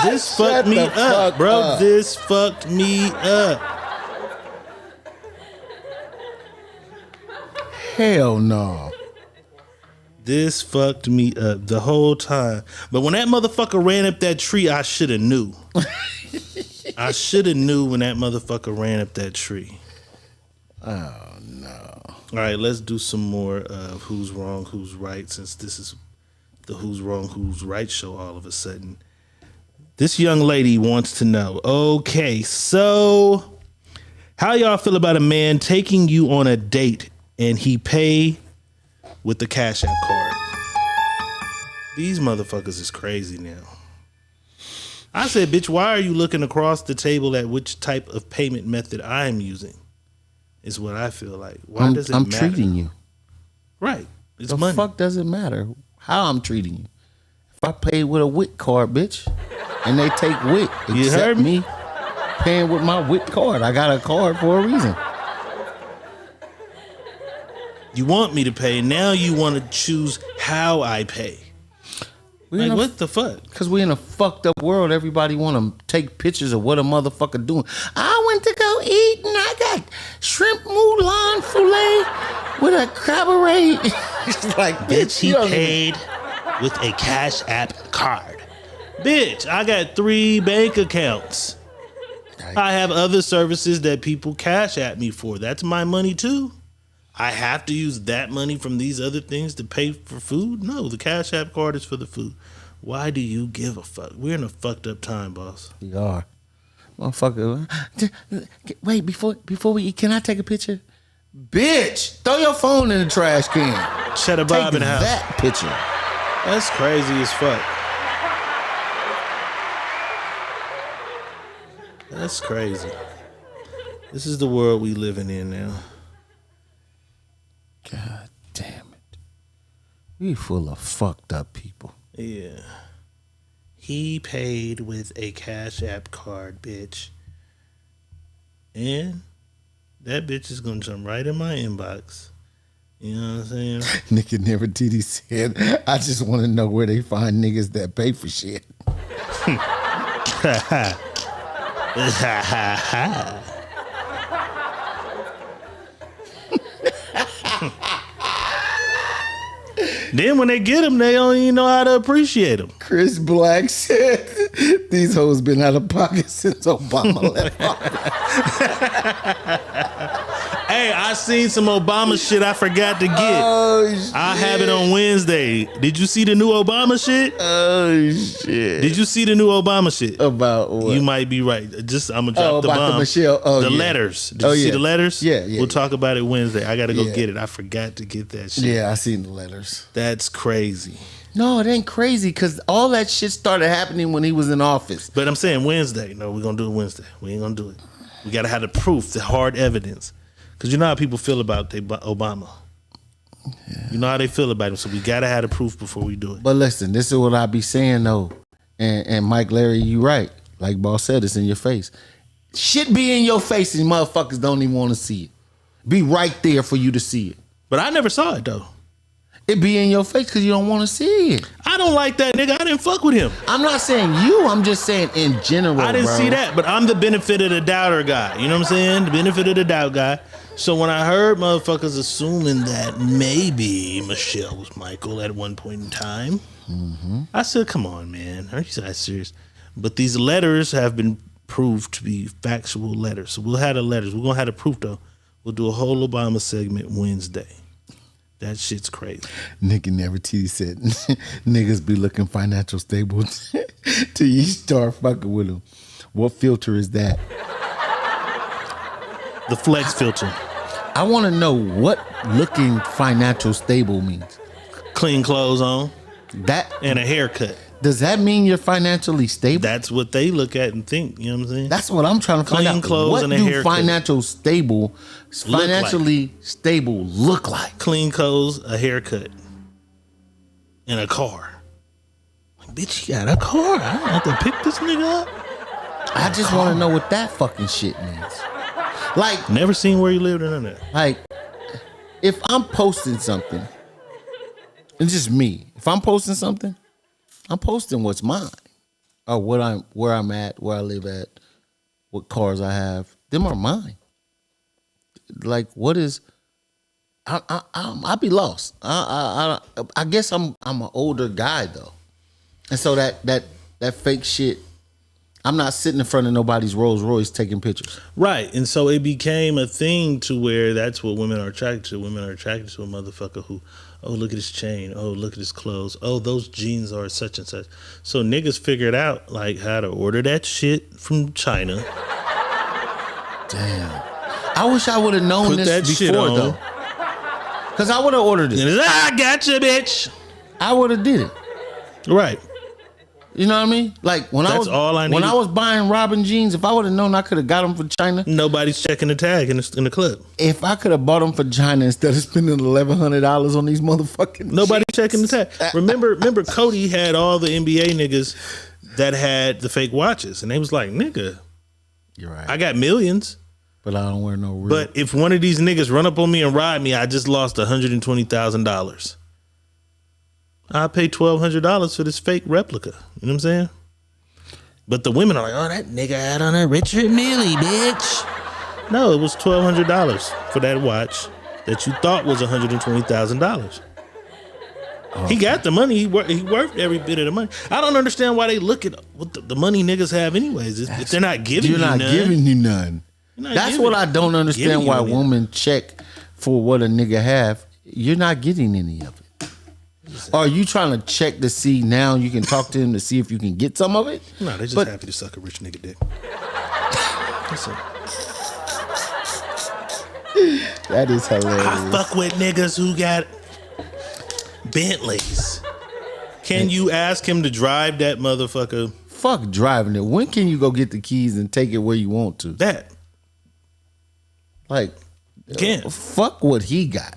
[SPEAKER 2] This fucked me up, bro. This fucked me up.
[SPEAKER 3] Hell no.
[SPEAKER 2] This fucked me up the whole time. But when that motherfucker ran up that tree, I should have knew. I should have knew when that motherfucker ran up that tree.
[SPEAKER 3] Oh, no.
[SPEAKER 2] All right, let's do some more of Who's Wrong, Who's Right, since this is the Who's Wrong, Who's Right show all of a sudden. This young lady wants to know, okay, so how y'all feel about a man taking you on a date and he pay with the Cash App card? These motherfuckers is crazy now. I said, bitch, why are you looking across the table at which type of payment method I am using? Is what I feel like. Why does it matter?
[SPEAKER 3] I'm treating you.
[SPEAKER 2] Right. It's
[SPEAKER 3] the
[SPEAKER 2] money.
[SPEAKER 3] Fuck does it matter how I'm treating you? If I pay with a WIC card, bitch, and they take WIC,
[SPEAKER 2] You heard me?
[SPEAKER 3] Paying with my WIC card. I got a card for a reason.
[SPEAKER 2] You want me to pay, now you want to choose how I pay. Like, what the fuck?
[SPEAKER 3] Because we in a fucked up world. Everybody want to take pictures of what a motherfucker doing. I went to go eat and I got shrimp moulin filet with a cabaret. It's like,
[SPEAKER 2] Bitch, he paid with a Cash App card. Bitch, I got 3 bank accounts. I have other services that people Cash App me for. That's my money too. I have to use that money from these other things to pay for food? No, the Cash App card is for the food. Why do you give a fuck? We're in a fucked up time, boss.
[SPEAKER 3] We are. Motherfucker. Wait, before we eat, can I take a picture? Bitch, throw your phone in the trash can.
[SPEAKER 2] Cheddar Bob in the house.
[SPEAKER 3] That picture.
[SPEAKER 2] That's crazy as fuck. That's crazy. This is the world we living in now.
[SPEAKER 3] God damn it. We full of fucked up people.
[SPEAKER 2] Yeah. He paid with a Cash App card, bitch. And that bitch is going to jump right in my inbox. You know what I'm saying?
[SPEAKER 3] Nigga Never TD said, I just want to know where they find niggas that pay for shit. Then when they get them, they don't even know how to appreciate them. Chris Black said, these hoes been out of pocket since Obama left office.
[SPEAKER 2] Hey, I seen some Obama shit I forgot to get.
[SPEAKER 3] Oh, shit.
[SPEAKER 2] I have it on Wednesday. Did you see the new Obama shit?
[SPEAKER 3] Oh, shit.
[SPEAKER 2] Did you see the new Obama shit?
[SPEAKER 3] About what?
[SPEAKER 2] You might be right. Just I'm gonna drop the
[SPEAKER 3] about
[SPEAKER 2] bomb.
[SPEAKER 3] the Michelle. Oh,
[SPEAKER 2] the
[SPEAKER 3] yeah.
[SPEAKER 2] letters. Did you see the letters?
[SPEAKER 3] Yeah.
[SPEAKER 2] We'll talk about it Wednesday. I gotta go
[SPEAKER 3] Yeah.
[SPEAKER 2] get it. I forgot to get that shit.
[SPEAKER 3] Yeah, I seen the letters.
[SPEAKER 2] That's crazy.
[SPEAKER 3] No, it ain't crazy because all that shit started happening when he was in office.
[SPEAKER 2] But I'm saying Wednesday. No, we're gonna do it Wednesday. We ain't gonna do it. We gotta have the proof, the hard evidence. Because you know how people feel about Obama. Yeah. You know how they feel about him. So we gotta have the proof before we do it.
[SPEAKER 3] But listen, this is what I be saying though. And Mike Larry, you right. Like Boss said, it's in your face. Shit be in your face and motherfuckers don't even want to see it. Be right there for you to see it.
[SPEAKER 2] But I never saw it though.
[SPEAKER 3] It be in your face because you don't want to see it.
[SPEAKER 2] I don't like that nigga. I didn't fuck with him.
[SPEAKER 3] I'm not saying you. I'm just saying in general,
[SPEAKER 2] I didn't
[SPEAKER 3] bro.
[SPEAKER 2] see that, but I'm the benefit of the doubter guy. You know what I'm saying? The benefit of the doubt guy. So when I heard motherfuckers assuming that maybe Michelle was Michael at one point in time, I said, come on, man. Are you that serious? But these letters have been proved to be factual letters. So we'll have the letters. We're going to have the proof, though. We'll do a whole Obama segment Wednesday. That shit's crazy.
[SPEAKER 3] Nigga Never TD said, niggas be looking financial stable till you start fucking with them. What filter is that?
[SPEAKER 2] The flex filter.
[SPEAKER 3] I want to know what looking financial stable means.
[SPEAKER 2] Clean clothes on.
[SPEAKER 3] That
[SPEAKER 2] and a haircut.
[SPEAKER 3] Does that mean you're financially stable?
[SPEAKER 2] That's what they look at and think. You know what I'm saying?
[SPEAKER 3] That's what I'm trying to find out.
[SPEAKER 2] Clean clothes
[SPEAKER 3] what
[SPEAKER 2] and a
[SPEAKER 3] do
[SPEAKER 2] haircut.
[SPEAKER 3] financially stable look like?
[SPEAKER 2] Clean clothes, a haircut, and a car. bitch, you got a car. I don't have to pick this nigga up.
[SPEAKER 3] I just want to know what that fucking shit means. Like,
[SPEAKER 2] never seen where you lived or none of that.
[SPEAKER 3] Like, if I'm posting something, it's just me. If I'm posting something, I'm posting what's mine, or where I'm at, where I live at, what cars I have. Them are mine. Like, what is? I'll be lost. I guess I'm an older guy though, and so that fake shit. I'm not sitting in front of nobody's Rolls Royce taking pictures.
[SPEAKER 2] Right. And so it became a thing to where that's what women are attracted to. Women are attracted to a motherfucker who, oh, look at his chain. Oh, look at his clothes. Oh, those jeans are such and such. So niggas figured out like how to order that shit from China.
[SPEAKER 3] Damn. I wish I would have known this before though. Because I would have ordered it.
[SPEAKER 2] I gotcha, bitch.
[SPEAKER 3] I would have did it.
[SPEAKER 2] Right.
[SPEAKER 3] You know what I mean? Like when I was buying Robin jeans, if I would have known I could have got them from China.
[SPEAKER 2] Nobody's checking the tag in the club.
[SPEAKER 3] If I could have bought them from China instead of spending $1,100 on these motherfucking
[SPEAKER 2] Nobody's checking the tag. Remember Cody had all the NBA niggas that had the fake watches. And they was like, nigga,
[SPEAKER 3] you're right.
[SPEAKER 2] I got millions.
[SPEAKER 3] But I don't wear no real.
[SPEAKER 2] But if one of these niggas run up on me and ride me, I just lost $120,000. I pay $1,200 for this fake replica. You know what I'm saying? But the women are like, oh, that nigga had on a Richard Mille, bitch. No, it was $1,200 for that watch that you thought was $120,000. Oh, he got the money. He worth every bit of the money. I don't understand why they look at what the money niggas have anyways. If they're not giving you none.
[SPEAKER 3] You're not giving you none. That's what I don't understand why women check for what a nigga have. You're not getting any of it. Are you trying to check to see now you can talk to him to see if you can get some of it?
[SPEAKER 2] No, they're just happy to suck a rich nigga dick. That's it.
[SPEAKER 3] That is hilarious.
[SPEAKER 2] I fuck with niggas who got Bentleys. Can you ask him to drive that motherfucker?
[SPEAKER 3] Fuck driving it. When can you go get the keys and take it where you want to?
[SPEAKER 2] That.
[SPEAKER 3] Like,
[SPEAKER 2] can't.
[SPEAKER 3] Fuck what he got.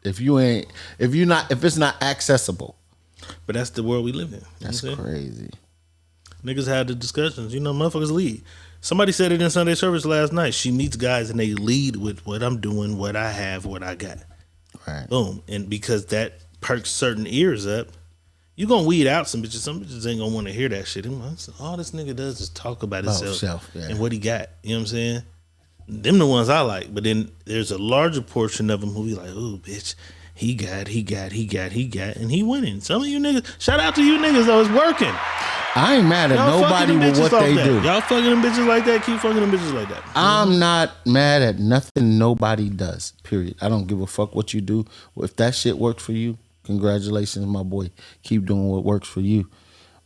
[SPEAKER 3] If it's not accessible.
[SPEAKER 2] But that's the world we live in.
[SPEAKER 3] That's crazy.
[SPEAKER 2] Niggas had the discussions. You know, motherfuckers lead. Somebody said it in Sunday service last night. She meets guys and they lead with what I'm doing, what I have, what I got.
[SPEAKER 3] Right.
[SPEAKER 2] Boom. And because that perks certain ears up, you gonna weed out some bitches. Some bitches ain't gonna want to hear that shit. All this nigga does is talk about himself and what he got. You know what I'm saying? Them the ones I like, but then there's a larger portion of them who be like, "Ooh, bitch, he got, and he winning." Some of you niggas, shout out to you niggas though, it's working.
[SPEAKER 3] I ain't mad at nobody with what they do.
[SPEAKER 2] Y'all fucking them bitches like that. Keep fucking them bitches like that.
[SPEAKER 3] I'm not mad at nothing nobody does. Period. I don't give a fuck what you do. If that shit works for you, congratulations, my boy. Keep doing what works for you.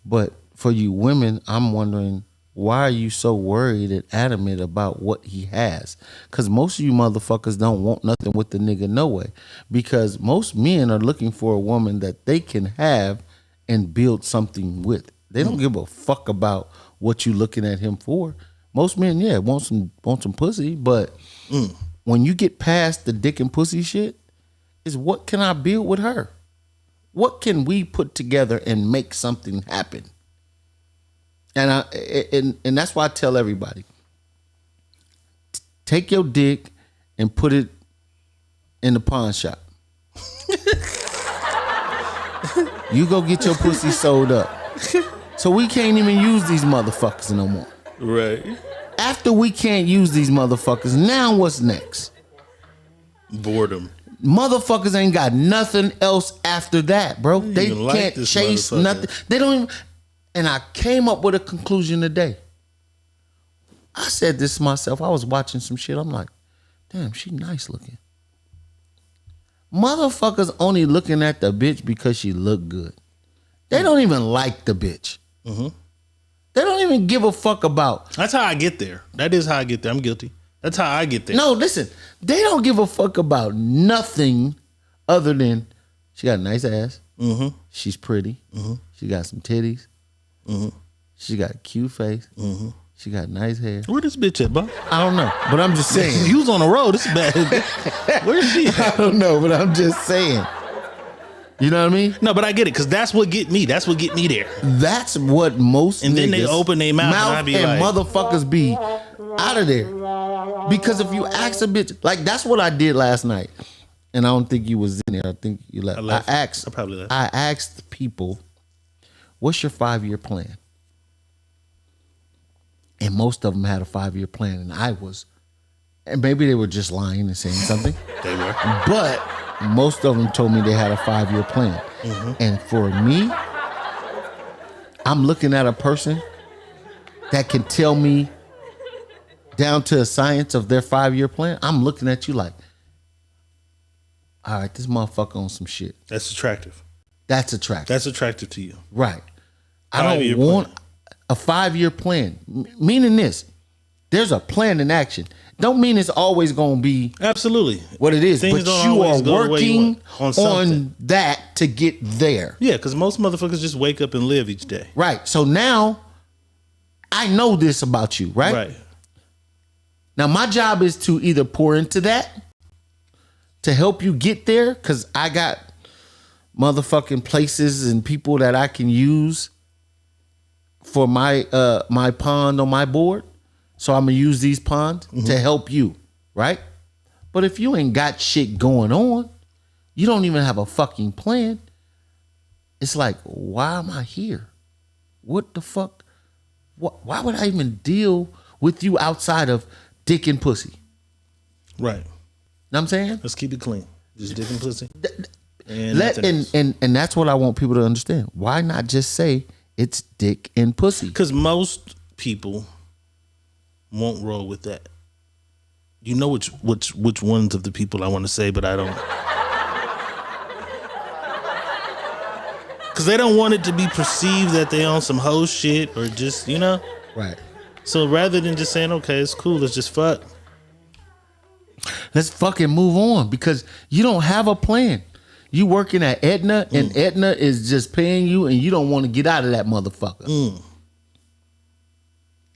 [SPEAKER 3] But for you women, I'm wondering, why are you so worried and adamant about what he has? Because most of you motherfuckers don't want nothing with the nigga no way. Because most men are looking for a woman that they can have and build something with. They don't give a fuck about what you looking at him for. Most men, want some pussy, but when you get past the dick and pussy shit, is what can I build with her? What can we put together and make something happen? And that's why I tell everybody, take your dick and put it in the pawn shop. You go get your pussy sold up. So we can't even use these motherfuckers no more.
[SPEAKER 2] Right.
[SPEAKER 3] After we can't use these motherfuckers, now what's next?
[SPEAKER 2] Boredom.
[SPEAKER 3] Motherfuckers ain't got nothing else after that, bro. They can't chase nothing. They don't even. And I came up with a conclusion today. I said this to myself. I was watching some shit. I'm like, damn, she nice looking. Motherfuckers only looking at the bitch because she look good. They don't even like the bitch.
[SPEAKER 2] Mm-hmm.
[SPEAKER 3] They don't even give a fuck about.
[SPEAKER 2] That's how I get there. That is how I get there. I'm guilty. That's how I get there.
[SPEAKER 3] No, listen. They don't give a fuck about nothing other than she got a nice ass.
[SPEAKER 2] Mm-hmm.
[SPEAKER 3] She's pretty.
[SPEAKER 2] Mm-hmm.
[SPEAKER 3] She got some titties.
[SPEAKER 2] Mm-hmm.
[SPEAKER 3] She got a cute face.
[SPEAKER 2] Mm-hmm.
[SPEAKER 3] She got nice hair.
[SPEAKER 2] Where this bitch at, bro?
[SPEAKER 3] I don't know, but I'm just saying.
[SPEAKER 2] You was on the road. This is bad. Where is she at?
[SPEAKER 3] I don't know, but I'm just saying. You know what I mean?
[SPEAKER 2] No, but I get it because that's what get me. That's what get me there.
[SPEAKER 3] That's what most
[SPEAKER 2] and then they open their mouth and I be
[SPEAKER 3] and
[SPEAKER 2] like,
[SPEAKER 3] motherfuckers be out of there. Because if you ask a bitch, like that's what I did last night, and I don't think you was in there. I think you left. I
[SPEAKER 2] probably left.
[SPEAKER 3] I asked people, "What's your 5-year plan?" And most of them had a 5-year plan, and and maybe they were just lying and saying something.
[SPEAKER 2] They were,
[SPEAKER 3] but most of them told me they had a 5-year plan. And for me, I'm looking at a person that can tell me down to a science of their 5-year plan. I'm looking at you like, all right, this motherfucker on some shit.
[SPEAKER 2] That's attractive.
[SPEAKER 3] That's attractive.
[SPEAKER 2] That's attractive to you.
[SPEAKER 3] Right. I don't want a 5-year plan. Meaning this, there's a plan in action. Don't mean it's always going to be
[SPEAKER 2] absolutely
[SPEAKER 3] what it is,
[SPEAKER 2] Things
[SPEAKER 3] but you are working
[SPEAKER 2] on
[SPEAKER 3] that to get there.
[SPEAKER 2] Yeah, because most motherfuckers just wake up and live each day.
[SPEAKER 3] Right. So now I know this about you, right?
[SPEAKER 2] Right.
[SPEAKER 3] Now my job is to either pour into that to help you get there, because I got motherfucking places and people that I can use for my my pond on my board. So I'm gonna use these ponds to help you, right? But if you ain't got shit going on, you don't even have a fucking plan. It's like, why am I here? What the fuck? Why would I even deal with you outside of dick and pussy?
[SPEAKER 2] Right.
[SPEAKER 3] Know what I'm saying?
[SPEAKER 2] Let's keep it clean. Just dick and pussy.
[SPEAKER 3] And that's what I want people to understand. Why not just say it's dick and pussy?
[SPEAKER 2] Because most people won't roll with that. You know which ones of the people I want to say, but I don't. Because they don't want it to be perceived that they on some hoe shit or just, you know?
[SPEAKER 3] Right.
[SPEAKER 2] So rather than just saying, okay, it's cool, let's just fuck.
[SPEAKER 3] Let's fucking move on, because you don't have a plan. You working at Aetna and Aetna is just paying you and you don't want to get out of that motherfucker.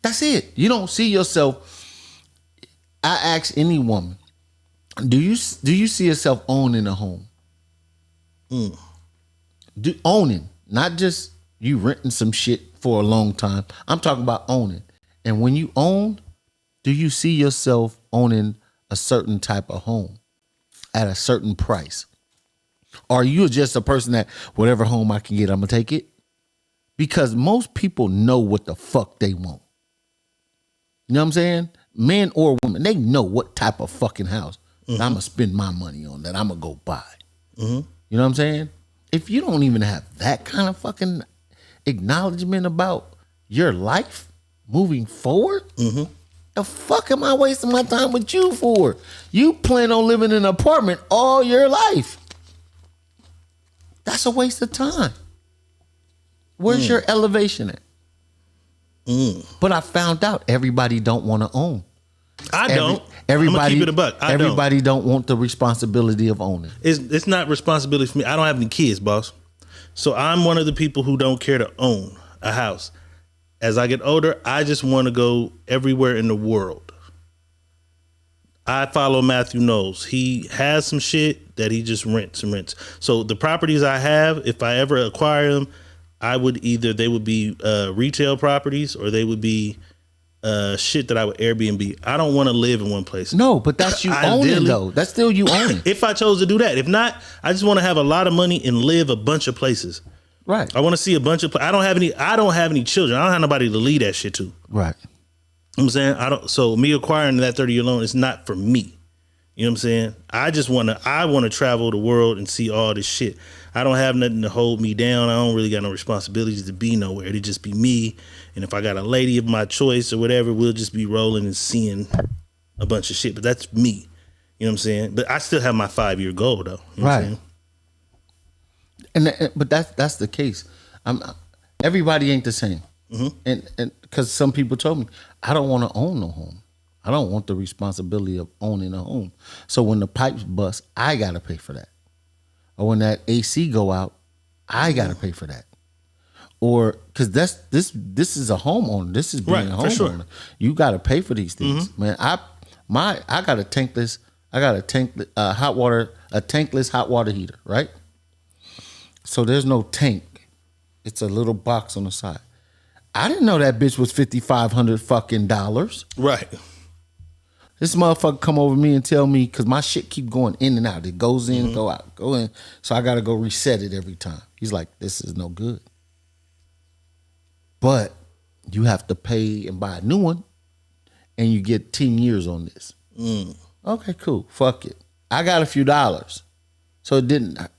[SPEAKER 3] That's it. You don't see yourself. I ask any woman, do you see yourself owning a home? Owning, not just you renting some shit for a long time. I'm talking about owning. And when you own, do you see yourself owning a certain type of home at a certain price? Or are you just a person that whatever home I can get, I'm gonna take it? Because most people know what the fuck they want. You know what I'm saying? Men or women, they know what type of fucking house I'm gonna spend my money on, that I'm gonna go buy. You know what I'm saying? If you don't even have that kind of fucking acknowledgement about your life moving forward, the fuck am I wasting my time with you for? You plan on living in an apartment all your life. That's a waste of time. Where's your elevation at? But I found out everybody don't want to own.
[SPEAKER 2] Don't.
[SPEAKER 3] Everybody,
[SPEAKER 2] I'm gonna keep it a buck.
[SPEAKER 3] Everybody don't want the responsibility of owning.
[SPEAKER 2] It's not responsibility for me. I don't have any kids, boss. So I'm one of the people who don't care to own a house. As I get older, I just want to go everywhere in the world. I follow Matthew Knowles. He has some shit that he just rents and rents. So the properties I have, if I ever acquire them, they would be retail properties, or they would be shit that I would Airbnb. I don't want to live in one place.
[SPEAKER 3] No, but that's you owning though. That's still you owning.
[SPEAKER 2] If I chose to do that. If not, I just want to have a lot of money and live a bunch of places.
[SPEAKER 3] Right.
[SPEAKER 2] I want to see a bunch of I don't have any children. I don't have nobody to lead that shit to.
[SPEAKER 3] Right.
[SPEAKER 2] You know what I'm saying? So me acquiring that 30-year loan is not for me. You know what I'm saying? I want to travel the world and see all this shit. I don't have nothing to hold me down. I don't really got no responsibilities to be nowhere. It'd just be me. And if I got a lady of my choice or whatever, we'll just be rolling and seeing a bunch of shit. But that's me. You know what I'm saying? But I still have my 5-year goal though. You know what I'm
[SPEAKER 3] saying? But that's the case. Everybody ain't the same. And because some people told me, I don't want to own no home. I don't want the responsibility of owning a home. So when the pipes bust, I got to pay for that. Or when that AC go out, I got to pay for that. Or because this is a homeowner. This is being a homeowner. Sure. You got to pay for these things, man. I got a tankless. I got a tankless hot water heater, right? So there's no tank. It's a little box on the side. I didn't know that bitch was $5,500 fucking dollars.
[SPEAKER 2] Right.
[SPEAKER 3] This motherfucker come over me and tell me, because my shit keep going in and out. It goes in, go out, go in. So I got to go reset it every time. He's like, this is no good. But you have to pay and buy a new one, and you get 10 years on this. Okay, cool. Fuck it. I got a few dollars. So that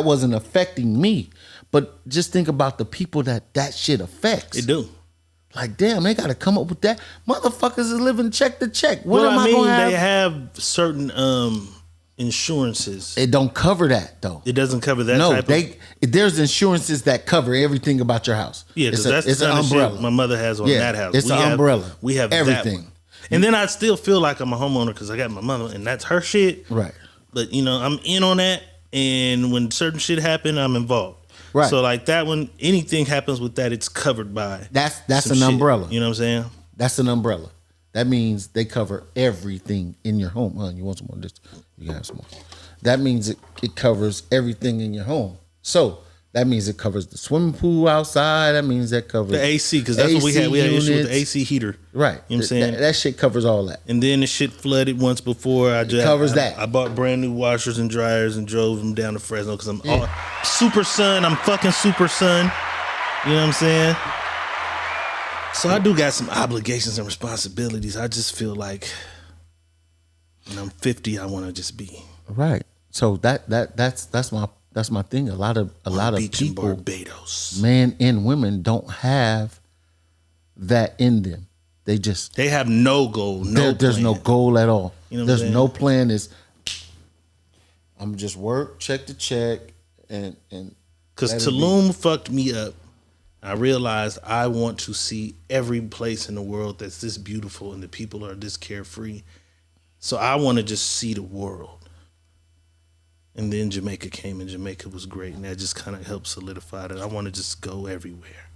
[SPEAKER 3] wasn't affecting me. But just think about the people that shit affects.
[SPEAKER 2] They do.
[SPEAKER 3] Like, damn, they got to come up with that. Motherfuckers is living check to check. What
[SPEAKER 2] Well,
[SPEAKER 3] am
[SPEAKER 2] I mean,
[SPEAKER 3] gonna have?
[SPEAKER 2] they have certain insurances.
[SPEAKER 3] It don't cover that, though.
[SPEAKER 2] It doesn't cover that
[SPEAKER 3] No,
[SPEAKER 2] type
[SPEAKER 3] there's insurances that cover everything about your house.
[SPEAKER 2] Yeah, because
[SPEAKER 3] it's
[SPEAKER 2] that's the
[SPEAKER 3] an
[SPEAKER 2] kind of
[SPEAKER 3] umbrella.
[SPEAKER 2] shit my mother has on that house.
[SPEAKER 3] It's an umbrella.
[SPEAKER 2] We have
[SPEAKER 3] everything.
[SPEAKER 2] That one. And then I still feel like I'm a homeowner because I got my mother, and that's her shit.
[SPEAKER 3] Right.
[SPEAKER 2] But, I'm in on that, and when certain shit happen, I'm involved.
[SPEAKER 3] Right.
[SPEAKER 2] So, like that one, anything happens with that, it's covered by
[SPEAKER 3] That's
[SPEAKER 2] some
[SPEAKER 3] an
[SPEAKER 2] shit.
[SPEAKER 3] umbrella.
[SPEAKER 2] You know what I'm saying?
[SPEAKER 3] That's an umbrella. That means they cover everything in your home. You want some more of this? You can have some more. That means it covers everything in your home. So that means it covers the swimming pool outside. That means that covers
[SPEAKER 2] The AC, because that's what we had. We had an issue with the AC heater.
[SPEAKER 3] Right.
[SPEAKER 2] You know what I'm saying?
[SPEAKER 3] That shit covers all that.
[SPEAKER 2] And then the shit flooded once before.
[SPEAKER 3] Covers that.
[SPEAKER 2] I bought brand new washers and dryers and drove them down to Fresno because I'm all super son. I'm fucking super son. You know what I'm saying? So I do got some obligations and responsibilities. I just feel like when I'm 50, I want to just be
[SPEAKER 3] right. So that's my thing. A lot of people,
[SPEAKER 2] Barbados,
[SPEAKER 3] men and women, don't have that in them. They have
[SPEAKER 2] no goal.
[SPEAKER 3] There's no goal at all.
[SPEAKER 2] You know what
[SPEAKER 3] there's
[SPEAKER 2] I'm saying?
[SPEAKER 3] no plan. I'm just work check to check and
[SPEAKER 2] because Tulum fucked me up. I realized I want to see every place in the world that's this beautiful and the people are this carefree. So I want to just see the world. And then Jamaica came, and Jamaica was great, and that just kind of helped solidify that I want to just go everywhere.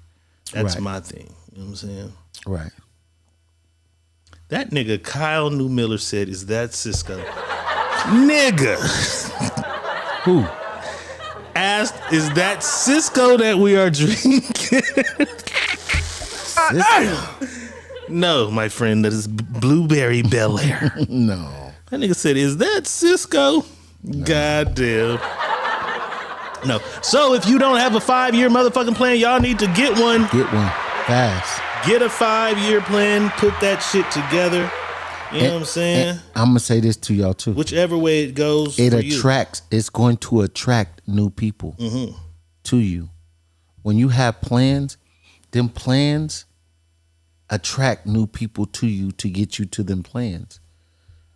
[SPEAKER 2] That's
[SPEAKER 3] Right.
[SPEAKER 2] my thing. You know what I'm saying?
[SPEAKER 3] Right.
[SPEAKER 2] That nigga Kyle New Miller said, "Is that Cisco?" Nigga.
[SPEAKER 3] Who?
[SPEAKER 2] Asked, "Is that Cisco that we are drinking?" No, my friend, that is Blueberry Bel Air.
[SPEAKER 3] No.
[SPEAKER 2] That nigga said, "Is that Cisco?" No. Goddamn. No. So if you don't have a 5-year motherfucking plan, y'all need to get one.
[SPEAKER 3] Get one fast.
[SPEAKER 2] Get a 5-year plan. Put that shit together. You know what I'm saying?
[SPEAKER 3] I'm gonna say this to y'all too.
[SPEAKER 2] Whichever way it goes,
[SPEAKER 3] It
[SPEAKER 2] for you.
[SPEAKER 3] attracts. It's going to attract new people to you. When you have plans, them plans attract new people to you to get you to them plans.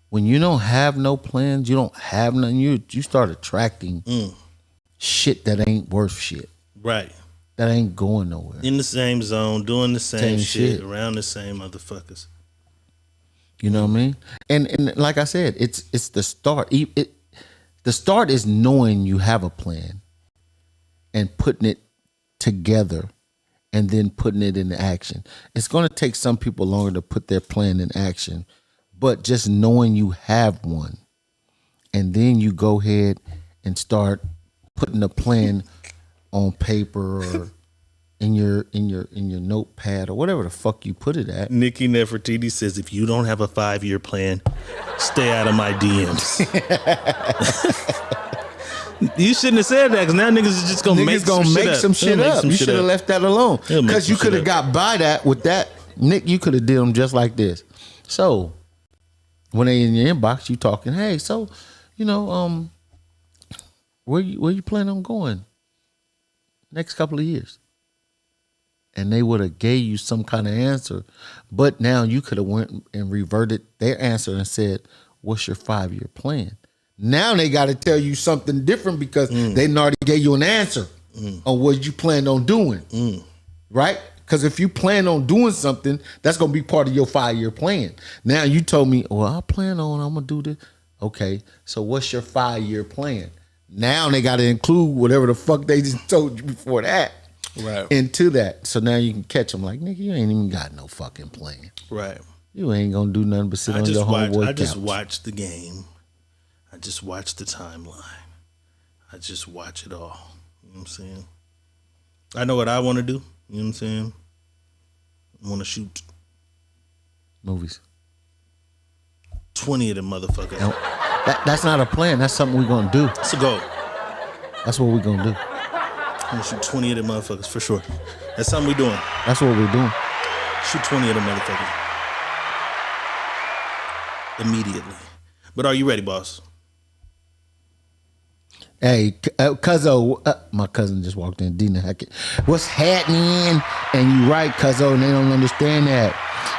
[SPEAKER 3] When you don't have no plans, you don't have nothing. You start attracting shit that ain't worth shit.
[SPEAKER 2] Right.
[SPEAKER 3] That ain't going nowhere.
[SPEAKER 2] In the same zone, doing the same shit,
[SPEAKER 3] shit.
[SPEAKER 2] around the same motherfuckers.
[SPEAKER 3] You know what I mean? And like I said, it's the start. The start is knowing you have a plan and putting it together and then putting it into action. It's going to take some people longer to put their plan in action, but just knowing you have one, and then you go ahead and start putting a plan on paper or in your notepad or whatever the fuck you put it at.
[SPEAKER 2] Nikki Nefertiti says, "If you don't have a 5-year plan, stay out of my DMs." You shouldn't have said that, because now niggas is just gonna make
[SPEAKER 3] some shit up. You should have left that alone, because you could have got by that with that. Nick, you could have did them just like this. So when they in your inbox, you talking, hey, so where you plan on going next couple of years? And they would have gave you some kind of answer, but now you could have went and reverted their answer and said, "What's your 5-year plan?" Now they got to tell you something different, because they already gave you an answer on what you planned on doing, right? Because if you plan on doing something, that's going to be part of your 5-year plan. Now you told me, well, I'm going to do this. Okay, so what's your 5-year plan? Now they got to include whatever the fuck they just told you before that.
[SPEAKER 2] Right.
[SPEAKER 3] Into that. So now you can catch them like, nigga, you ain't even got no fucking plan.
[SPEAKER 2] Right.
[SPEAKER 3] You ain't going to do nothing but sit on your homeboy couch.
[SPEAKER 2] I just watched the game. I just watched the timeline. I just watch it all. You what I'm saying? I know what I want to do. You know what I'm saying? I want to shoot
[SPEAKER 3] movies.
[SPEAKER 2] 20 of them motherfuckers.
[SPEAKER 3] No, that's not a plan. That's something we're going to do.
[SPEAKER 2] It's a goal.
[SPEAKER 3] That's what we're going to do.
[SPEAKER 2] I'm going to shoot 20 of them motherfuckers for sure. That's something we're doing.
[SPEAKER 3] That's what we're doing.
[SPEAKER 2] Shoot 20 of them motherfuckers. Immediately. But are you ready, boss?
[SPEAKER 3] Hey, Cuzzo, my cousin just walked in, Dina Hackett. What's happening? And you right, Cuzzo, and they don't understand that.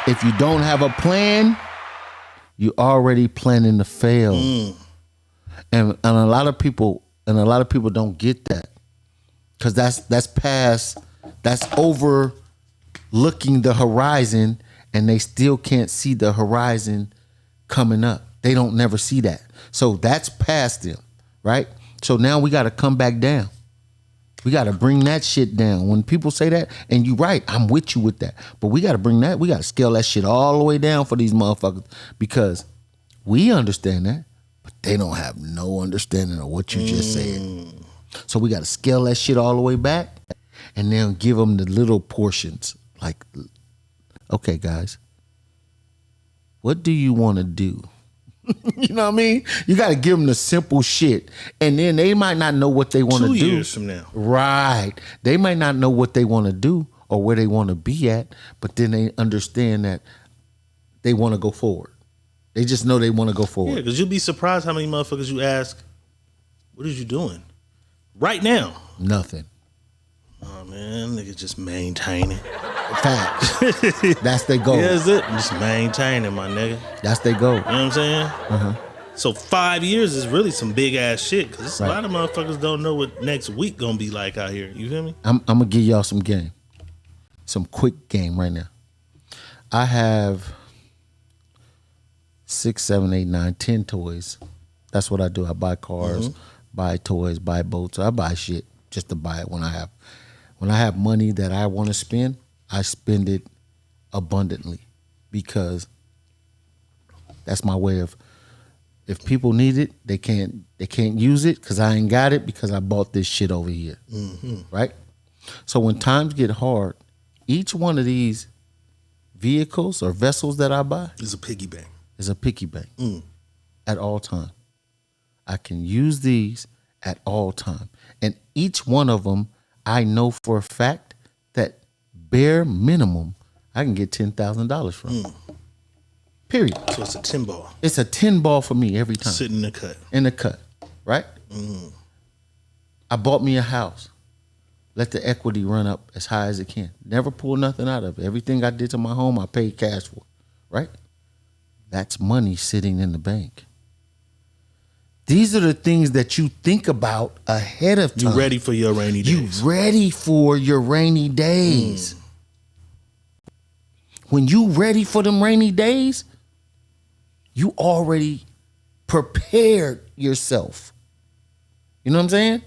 [SPEAKER 3] If you don't have a plan, you already planning to fail. And a lot of people don't get that. Because that's past, that's overlooking the horizon, and they still can't see the horizon coming up. They don't never see that. So that's past them, right? So now we got to come back down. We got to bring that shit down. When people say that, and you're right, I'm with you with that. But we got to bring that, we got to scale that shit all the way down for these motherfuckers, because we understand that, but they don't have no understanding of what you just said. So we got to scale that shit all the way back and then give them the little portions. Like, okay, guys, what do you want to do? You know what I mean? You got to give them the simple shit. And then they might not know what they want to do.
[SPEAKER 2] 2 years from now.
[SPEAKER 3] Right. They might not know what they want to do or where they want to be at, but then they understand that they want to go forward. They just know they want to go forward.
[SPEAKER 2] Yeah, because you'll be surprised how many motherfuckers you ask, what is you doing? Right now.
[SPEAKER 3] Nothing.
[SPEAKER 2] Oh, man, nigga just maintaining.
[SPEAKER 3] Facts. That's their goal.
[SPEAKER 2] Yeah, that's it. Just maintaining, my nigga.
[SPEAKER 3] That's their goal.
[SPEAKER 2] You know what I'm saying?
[SPEAKER 3] Uh-huh.
[SPEAKER 2] So 5 years is really some big ass shit, because
[SPEAKER 3] Right.
[SPEAKER 2] a lot of motherfuckers don't know what next week gonna be like out here. You feel me?
[SPEAKER 3] I'm going to give y'all some game. Some quick game right now. I have 6, 7, 8, 9, 10 toys. That's what I do. I buy cars, buy toys, buy boats. I buy shit just to buy it when I have money that I want to spend. I spend it abundantly, because that's my way of, if people need it, they can't use it because I ain't got it, because I bought this shit over here. Right? So when times get hard, each one of these vehicles or vessels that I buy
[SPEAKER 2] is a piggy bank.
[SPEAKER 3] Is a piggy bank at all time. I can use these at all time. And each one of them, I know for a fact that bare minimum, I can get $10,000 from. Period.
[SPEAKER 2] So it's a 10 ball.
[SPEAKER 3] It's a 10 ball for me every time.
[SPEAKER 2] Sitting in the cut.
[SPEAKER 3] In the cut, right? I bought me a house. Let the equity run up as high as it can. Never pull nothing out of it. Everything I did to my home, I paid cash for, right? That's money sitting in the bank. These are the things that you think about ahead of time.
[SPEAKER 2] You ready for your rainy days.
[SPEAKER 3] You ready for your rainy days. When you ready for them rainy days, you already prepared yourself. You know what I'm saying?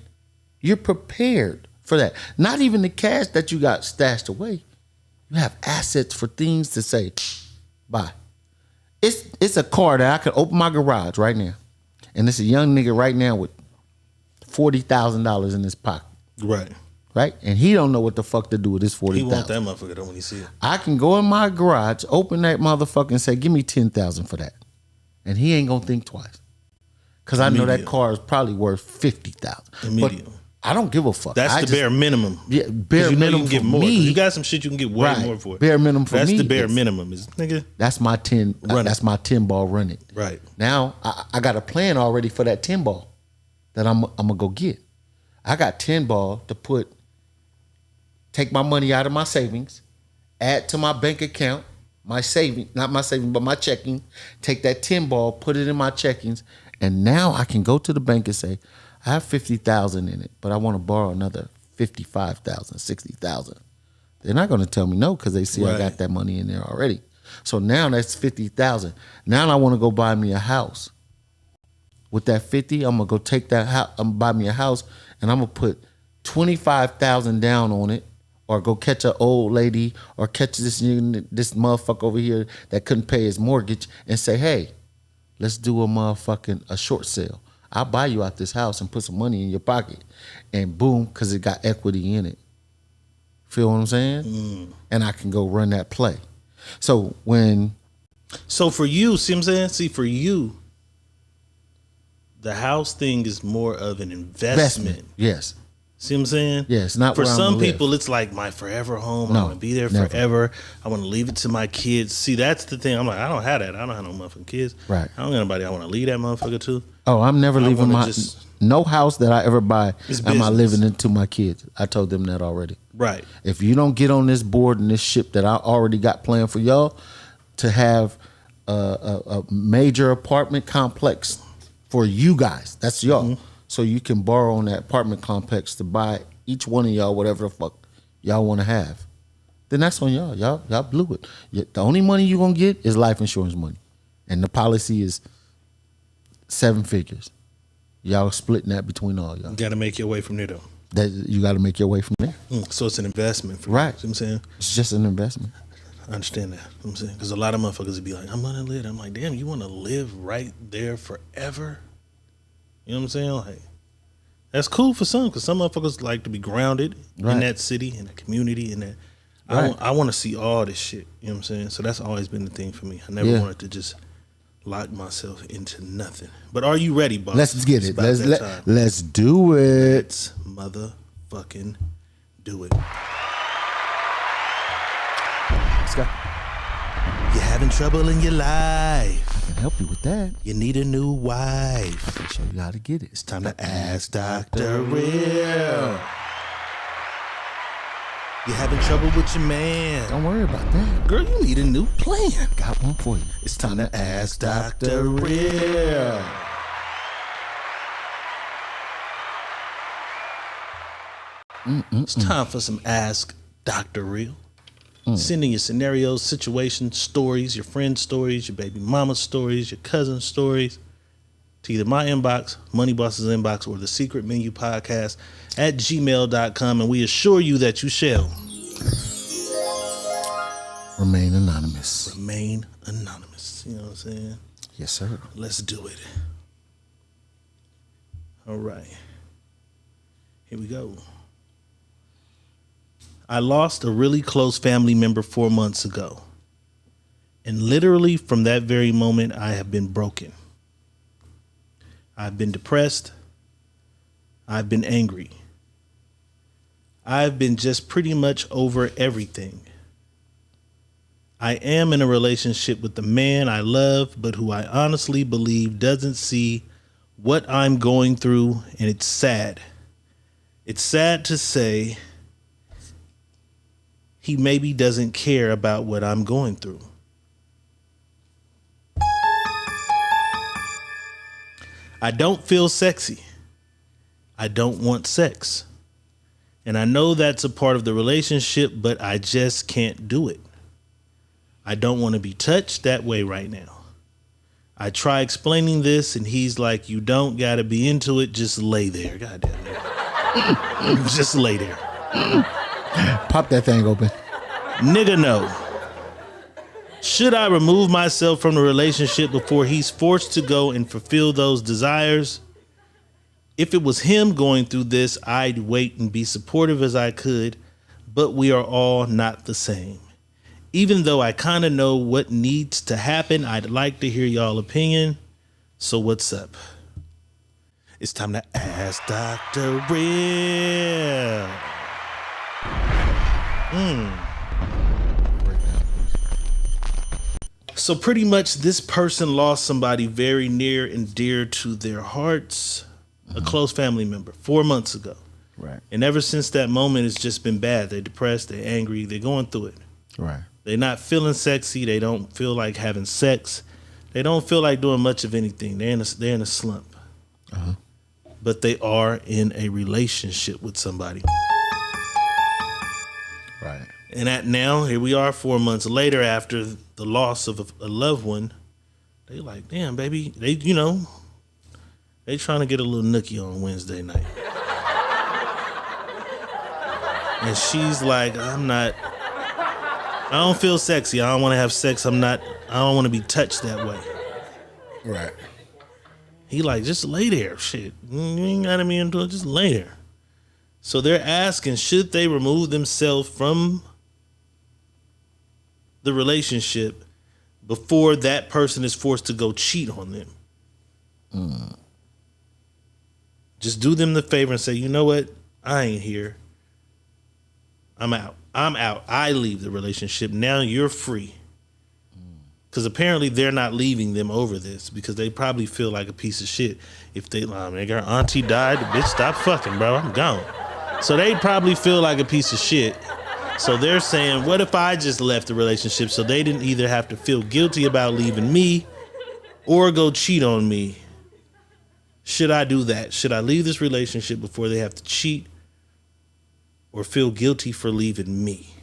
[SPEAKER 3] You're prepared for that. Not even the cash that you got stashed away. You have assets for things to say, bye. It's a car that I could open my garage right now. And it's a young nigga right now with $40,000 in his pocket.
[SPEAKER 2] Right.
[SPEAKER 3] Right? And he don't know what the fuck to do with this $40,000.
[SPEAKER 2] He want that motherfucker though when he see it.
[SPEAKER 3] I can go in my garage, open that motherfucker and say, give me $10,000 for that. And he ain't gonna think twice. Cause I know that car is probably worth $50,000. But I don't give a fuck.
[SPEAKER 2] That's the bare minimum.
[SPEAKER 3] Yeah, bare minimum
[SPEAKER 2] you can get
[SPEAKER 3] for
[SPEAKER 2] more.
[SPEAKER 3] me.
[SPEAKER 2] You got some shit you can get way more for.
[SPEAKER 3] Bare minimum for
[SPEAKER 2] that's
[SPEAKER 3] me.
[SPEAKER 2] That's the bare minimum. Is nigga.
[SPEAKER 3] That's my 10. That's my 10 ball run it.
[SPEAKER 2] Right.
[SPEAKER 3] Now I got a plan already for that 10 ball that I'm gonna go get. I got 10 ball to take my money out of my savings, add to my bank account, my saving, not my saving, but my checking, take that 10 ball, put it in my checkings, and now I can go to the bank and say, I have $50,000 in it, but I want to borrow another $55,000, $60,000. They're not going to tell me no because they see I got that money in there already. So now that's $50,000. Now I want to go buy me a house. With that 50, I'm gonna go take that house. I'm gonna buy me a house, and I'm gonna put $25,000 down on it, or go catch an old lady, or catch this motherfucker over here that couldn't pay his mortgage, and say, hey, let's do a short sale. I'll buy you out this house and put some money in your pocket, and boom, because it got equity in it. Feel what I'm saying? And I can go run that play. So
[SPEAKER 2] for you, see what I'm saying? See, for you, the house thing is more of an investment.
[SPEAKER 3] Yes.
[SPEAKER 2] See what I'm saying?
[SPEAKER 3] Yeah, it's not
[SPEAKER 2] for
[SPEAKER 3] where I'm
[SPEAKER 2] some
[SPEAKER 3] gonna
[SPEAKER 2] people.
[SPEAKER 3] live.
[SPEAKER 2] It's like my forever home.
[SPEAKER 3] No,
[SPEAKER 2] I want to be there
[SPEAKER 3] never.
[SPEAKER 2] forever. I want to leave it to my kids. See, that's the thing. I'm like, I don't have that. I don't have no motherfucking kids.
[SPEAKER 3] Right.
[SPEAKER 2] I don't got nobody I want to leave that motherfucker to.
[SPEAKER 3] Oh, I'm never
[SPEAKER 2] I
[SPEAKER 3] leaving
[SPEAKER 2] wanna just-
[SPEAKER 3] no house that I ever buy.
[SPEAKER 2] It's
[SPEAKER 3] Am I
[SPEAKER 2] business.
[SPEAKER 3] living into my kids? I told them that already.
[SPEAKER 2] Right.
[SPEAKER 3] If you don't get on this board and this ship that I already got planned for y'all to have a major apartment complex for you guys, that's y'all. So you can borrow on that apartment complex to buy each one of y'all whatever the fuck y'all want to have. Then that's on y'all. Y'all blew it. The only money you're gonna get is life insurance money, and the policy is 7 figures. Y'all splitting that between all y'all.
[SPEAKER 2] You got to make your way from there, though.
[SPEAKER 3] That you got to make your way from there.
[SPEAKER 2] So it's an investment for
[SPEAKER 3] Right.
[SPEAKER 2] you. See what I'm saying?
[SPEAKER 3] It's just an investment.
[SPEAKER 2] I understand that. You know what I'm saying? Because a lot of motherfuckers would be like, I'm going to live. I'm like, damn, you want to live right there forever? You know what I'm saying? Like, that's cool for some, because some motherfuckers like to be grounded in
[SPEAKER 3] Right.
[SPEAKER 2] that city, in that community, in that.
[SPEAKER 3] Right.
[SPEAKER 2] I want to see all this shit. You know what I'm saying? So that's always been the thing for me. I never
[SPEAKER 3] Yeah.
[SPEAKER 2] wanted to just lock myself into nothing. But are you ready, boss?
[SPEAKER 3] Let's get
[SPEAKER 2] It's
[SPEAKER 3] it.
[SPEAKER 2] about that time.
[SPEAKER 3] Let's do it.
[SPEAKER 2] Let's motherfucking do it.
[SPEAKER 3] Let's go.
[SPEAKER 2] You're having trouble in your life.
[SPEAKER 3] I can help you with that.
[SPEAKER 2] You need a new wife.
[SPEAKER 3] I can show you how to get it.
[SPEAKER 2] It's time to ask Dr. Real. You're having trouble with your man.
[SPEAKER 3] Don't worry about that.
[SPEAKER 2] Girl, you need a new plan.
[SPEAKER 3] Got one for you.
[SPEAKER 2] It's time to ask Dr. Real. It's time for some Ask Dr. Real. Send in your scenarios, situations, stories, your friend's stories, your baby mama's stories, your cousin's stories to either my inbox, Money Boss's inbox, or the Secret Menu Podcast at gmail.com. And we assure you that you shall
[SPEAKER 3] Remain anonymous.
[SPEAKER 2] remain anonymous. You know what I'm saying?
[SPEAKER 3] Yes, sir.
[SPEAKER 2] Let's do it. All right. Here we go. I lost a really close family member 4 months ago. And literally from that very moment, I have been broken. I've been depressed. I've been angry. I've been just pretty much over everything. I am in a relationship with the man I love, but who I honestly believe doesn't see what I'm going through, and it's sad. It's sad to say he maybe doesn't care about what I'm going through. I don't feel sexy. I don't want sex. And I know that's a part of the relationship, but I just can't do it. I don't want to be touched that way right now. I try explaining this, and he's like, you don't got to be into it. Just lay there. Goddamn it. Just lay there.
[SPEAKER 3] Pop that thing open.
[SPEAKER 2] Nigga, no. Should I remove myself from the relationship before he's forced to go and fulfill those desires? If it was him going through this, I'd wait and be supportive as I could, but we are all not the same. Even though I kind of know what needs to happen, I'd like to hear y'all opinion. So what's up? It's time to ask Dr. Real. So pretty much this person lost somebody very near and dear to their hearts, a close family member, 4 months ago.
[SPEAKER 3] Right.
[SPEAKER 2] And ever since that moment, it's just been bad. They're depressed, they're angry, they're going through it.
[SPEAKER 3] Right.
[SPEAKER 2] They're not feeling sexy, they don't feel like having sex, they don't feel like doing much of anything. They're in a slump. But they are in a relationship with somebody.
[SPEAKER 3] Right.
[SPEAKER 2] And at now, here we are 4 months later after the loss of a loved one. They like, damn, baby. They trying to get a little nookie on Wednesday night. And she's like, I don't feel sexy. I don't want to have sex. I don't want to be touched that way.
[SPEAKER 3] Right.
[SPEAKER 2] He like, just lay there. Shit. You ain't got to be into it. Just lay there. So they're asking, should they remove themselves from the relationship before that person is forced to go cheat on them? Just do them the favor and say, you know what? I ain't here. I'm out. I leave the relationship. Now you're free. Because apparently they're not leaving them over this because they probably feel like a piece of shit. If they, nigga, her auntie died, the bitch, stop fucking, bro. I'm gone. So they probably feel like a piece of shit. So they're saying, what if I just left the relationship so they didn't either have to feel guilty about leaving me or go cheat on me? Should I do that? Should I leave this relationship before they have to cheat or feel guilty for leaving me?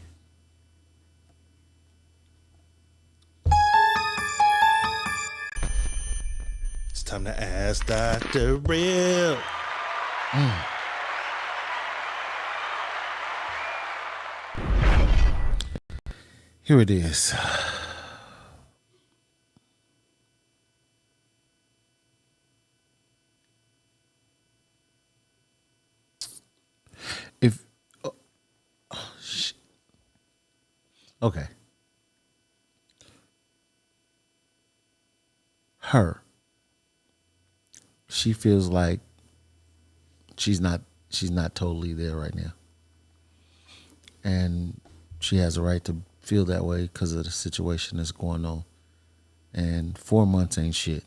[SPEAKER 2] It's time to ask Dr. Real.
[SPEAKER 3] Here it is. Okay. She feels like she's not totally there right now. And she has a right to feel that way because of the situation that's going on. And 4 months ain't shit.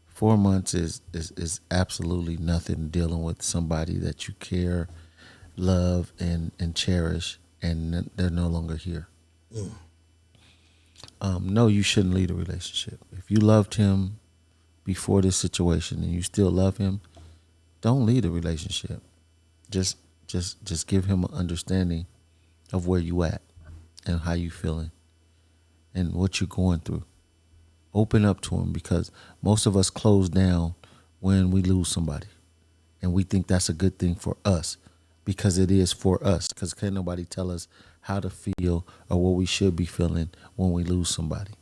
[SPEAKER 3] 4 months is absolutely nothing dealing with somebody that you care, love, and cherish, and they're no longer here. No, you shouldn't leave a relationship. If you loved him before this situation and you still love him, don't leave the relationship. Just give him an understanding of where you at and how you feeling and what you're going through. Open up to him, because most of us close down when we lose somebody, and we think that's a good thing for us, because it is for us, because can't nobody tell us how to feel or what we should be feeling when we lose somebody.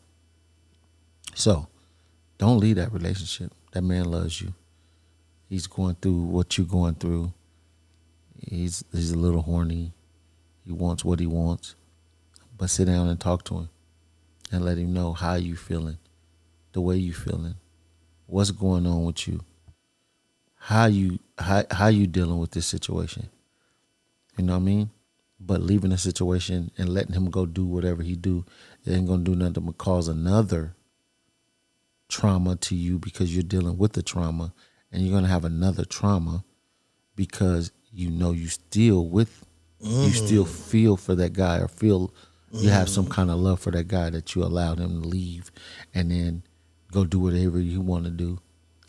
[SPEAKER 3] So don't leave that relationship. That man loves you. He's going through what you're going through. He's a little horny. He wants what he wants. But sit down and talk to him and let him know how you feeling, the way you feeling, what's going on with you, how you dealing with this situation. You know what I mean? But leaving the situation and letting him go do whatever he do, it ain't gonna do nothing but cause another trauma to you, because you're dealing with the trauma, and you're gonna have another trauma because you know you still feel for that guy, or feel you have some kind of love for that guy, that you allowed him to leave and then go do whatever you want to do,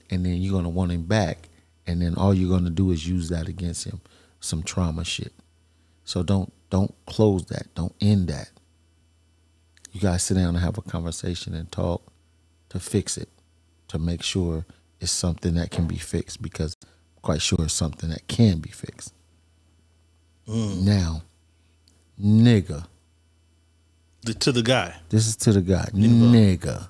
[SPEAKER 3] and then you're gonna want him back, and then all you're gonna do is use that against him, some trauma shit. So don't close that. Don't end that. You guys sit down and have a conversation and talk to fix it, to make sure it's something that can be fixed, because I'm quite sure it's something that can be fixed. Now, nigga.
[SPEAKER 2] To the guy.
[SPEAKER 3] This is to the guy. Nigga.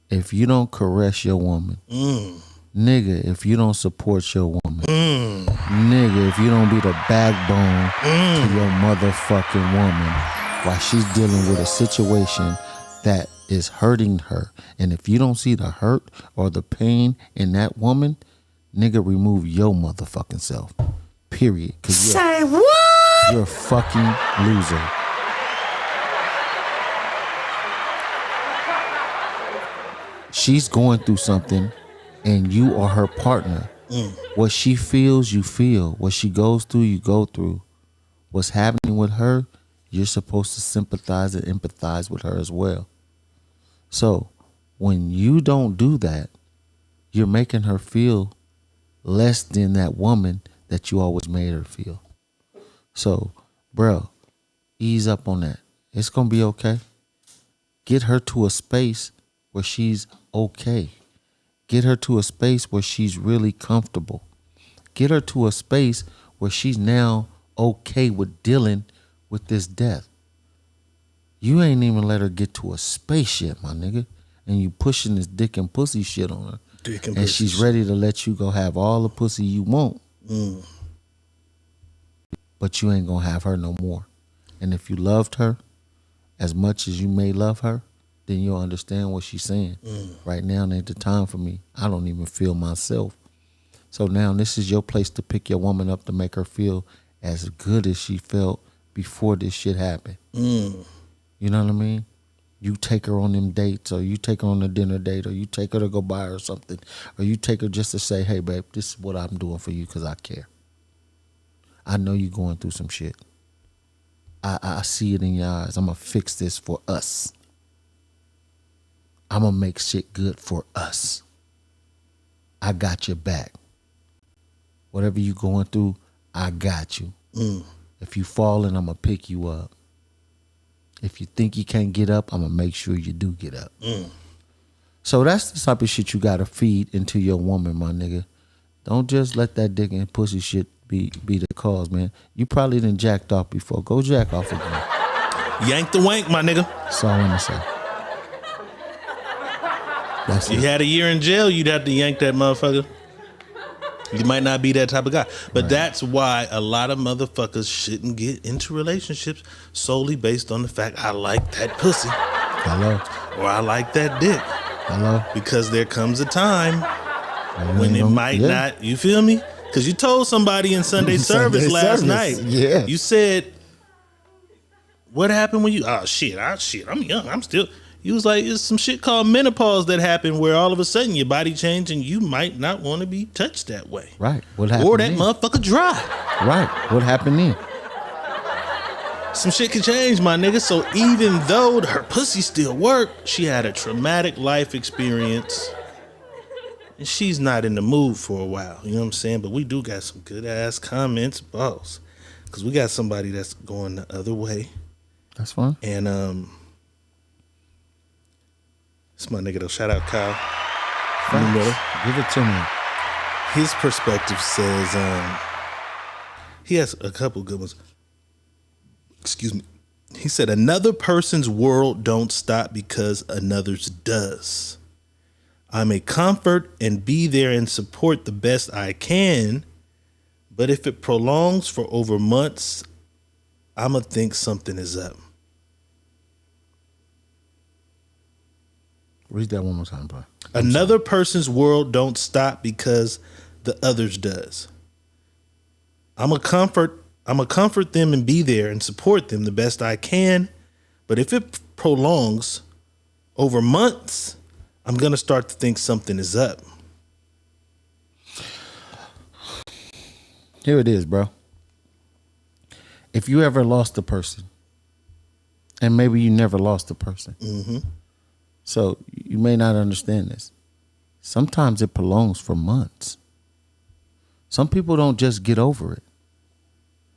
[SPEAKER 3] If you don't caress your woman, nigga, if you don't support your woman, nigga, if you don't be the backbone to your motherfucking woman while she's dealing with a situation that is hurting her, and if you don't see the hurt or the pain in that woman, nigga, remove your motherfucking self. Period.
[SPEAKER 5] Say what?
[SPEAKER 3] You're a fucking loser. She's going through something, and you are her partner. What she feels, you feel. What she goes through, you go through. What's happening with her, you're supposed to sympathize and empathize with her as well. So when you don't do that, you're making her feel less than that woman that you always made her feel. So, bro, ease up on that. It's going to be okay. Get her to a space where she's okay. Get her to a space where she's really comfortable. Get her to a space where she's now okay with dealing with this death. You ain't even let her get to a space yet, my nigga. and you pushing this dick and pussy shit on her.
[SPEAKER 2] Dick and
[SPEAKER 3] and
[SPEAKER 2] pussy
[SPEAKER 3] she's
[SPEAKER 2] shit.
[SPEAKER 3] ready to let you go have all the pussy you want. But you ain't gonna have her no more. And if you loved her as much as you may love her, then you'll understand what she's saying. Right now ain't the time for me. I don't even feel myself. So now this is your place to pick your woman up to make her feel as good as she felt before this shit happened. You know what I mean? You take her on them dates, or you take her on a dinner date, or you take her to go buy her something, or you take her just to say, hey, babe, this is what I'm doing for you because I care. I know you're going through some shit. I see it in your eyes. I'm going to fix this for us. I'm going to make shit good for us. I got your back. Whatever you going through, I got you. If you falling, I'm going to pick you up. If you think you can't get up, I'm going to make sure you do get up. So that's the type of shit you got to feed into your woman, my nigga. Don't just let that dick and pussy shit be the cause, man. You probably done jacked off before. Go jack off again.
[SPEAKER 2] Yank the wank, my nigga.
[SPEAKER 3] That's all I'm going to say. That's
[SPEAKER 2] you
[SPEAKER 3] it.
[SPEAKER 2] had a year in jail, you'd have to yank that motherfucker. You might not be that type of guy. But that's why a lot of motherfuckers shouldn't get into relationships solely based on the fact I like that pussy.
[SPEAKER 3] Hello.
[SPEAKER 2] Or I like that dick.
[SPEAKER 3] Hello.
[SPEAKER 2] Because there comes a time when it might not, you feel me? Because you told somebody in Sunday service last night.
[SPEAKER 3] Yeah.
[SPEAKER 2] You said, what happened when you, I'm young, I'm still. You was like, it's some shit called menopause that happened where all of a sudden your body changed and you might not want to be touched that way.
[SPEAKER 3] Right. What happened
[SPEAKER 2] Or that
[SPEAKER 3] then?
[SPEAKER 2] motherfucker dry.
[SPEAKER 3] Right. What happened then?
[SPEAKER 2] Some shit can change, my nigga. So even though her pussy still worked, she had a traumatic life experience. And she's not in the mood for a while. You know what I'm saying? But we do got some good ass comments, boss. Because we got somebody that's going the other way.
[SPEAKER 3] That's fine.
[SPEAKER 2] And it's my nigga though. Shout out Kyle.
[SPEAKER 3] Give it to me.
[SPEAKER 2] His perspective says he has a couple good ones. Excuse me. He said another person's world don't stop because another's does. I may comfort and be there and support the best I can, but if it prolongs for over months, I'ma think something is up.
[SPEAKER 3] Read that one more time, bro.
[SPEAKER 2] Another person's world don't stop because the other's does. I'ma comfort them and be there and support them the best I can, but if it prolongs over months, I'm gonna start to think something is up.
[SPEAKER 3] Here it is, bro. If you ever lost a person, and maybe you never lost a person, so you may not understand this. Sometimes it prolongs for months. Some people don't just get over it.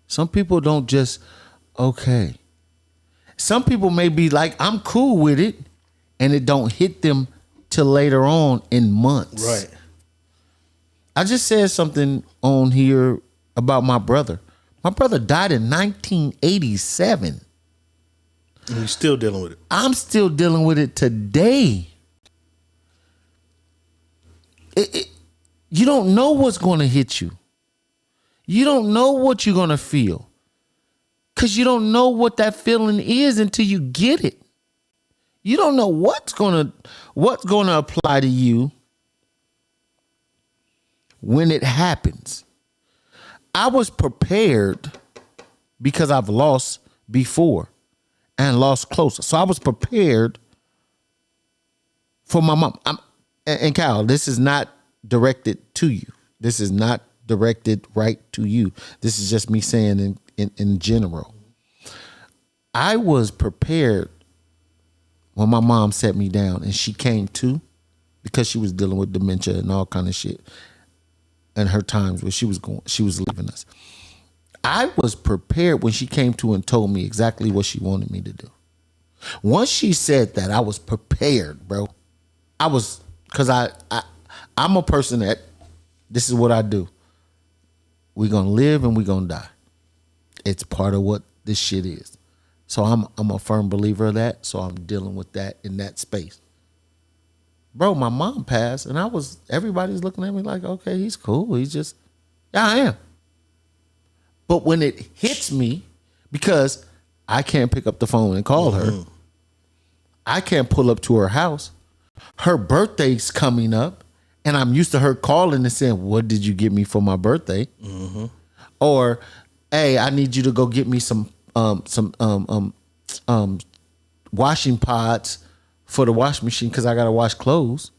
[SPEAKER 3] Some people don't just, okay. Some people may be like, I'm cool with it, and it don't hit them till later on in months.
[SPEAKER 2] Right.
[SPEAKER 3] I just said something on here about my brother. My brother died in 1987.
[SPEAKER 2] And you're still dealing with it.
[SPEAKER 3] I'm still dealing with it today. You don't know what's going to hit you. You don't know what you're going to feel. Because you don't know what that feeling is until you get it. You don't know what's going to apply to you when it happens. I was prepared because I've lost before and lost closer. So I was prepared for my mom. And Kyle, this is not directed to you. This is not directed right to you. This is just me saying in general. I was prepared when my mom set me down and she came to, because she was dealing with dementia and all kind of shit. And her times where she was leaving us. I was prepared when she came to and told me exactly what she wanted me to do. Once she said that, I was prepared, bro. Because I'm a person that, this is what I do. We're going to live and we're going to die. It's part of what this shit is. So I'm a firm believer of that. So I'm dealing with that in that space. bro, my mom passed, and everybody's looking at me like, okay, he's cool. He's just, yeah, I am. But when it hits me, because I can't pick up the phone and call her, I can't pull up to her house. Her birthday's coming up, and I'm used to her calling and saying, what did you get me for my birthday? Or, hey, I need you to go get me some washing pods for the washing machine because I gotta wash clothes.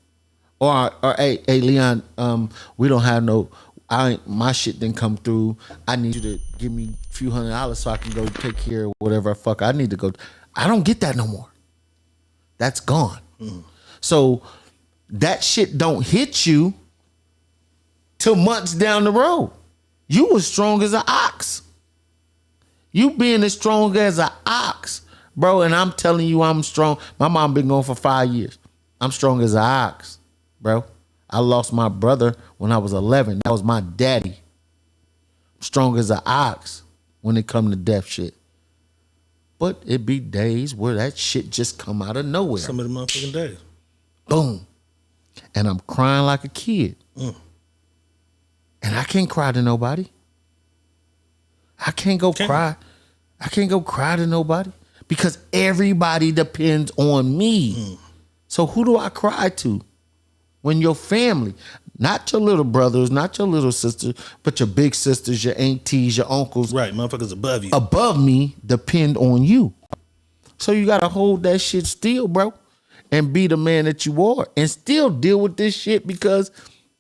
[SPEAKER 3] Or hey Leon, we don't have my shit didn't come through. I need you to give me a few $100 so I can go take care of whatever the fuck I need to go. I don't get that no more. That's gone. So that shit don't hit you till months down the road. You was strong as an ox. You being as strong as an ox, bro. And I'm telling you, I'm strong. My mom been gone for 5 years. I'm strong as an ox, bro. I lost my brother when I was 11. That was my daddy. I'm strong as an ox when it come to death shit. But it be days where that shit just come out of nowhere.
[SPEAKER 2] Some of the motherfucking days.
[SPEAKER 3] Boom. And I'm crying like a kid. And I can't cry to nobody. I can't go cry. I can't go cry to nobody because everybody depends on me. So who do I cry to? When your family, not your little brothers, not your little sisters, but your big sisters, your aunties, your uncles.
[SPEAKER 2] Right, motherfuckers above you.
[SPEAKER 3] Above me depend on you. So you got to hold that shit still, bro, and be the man that you are and still deal with this shit because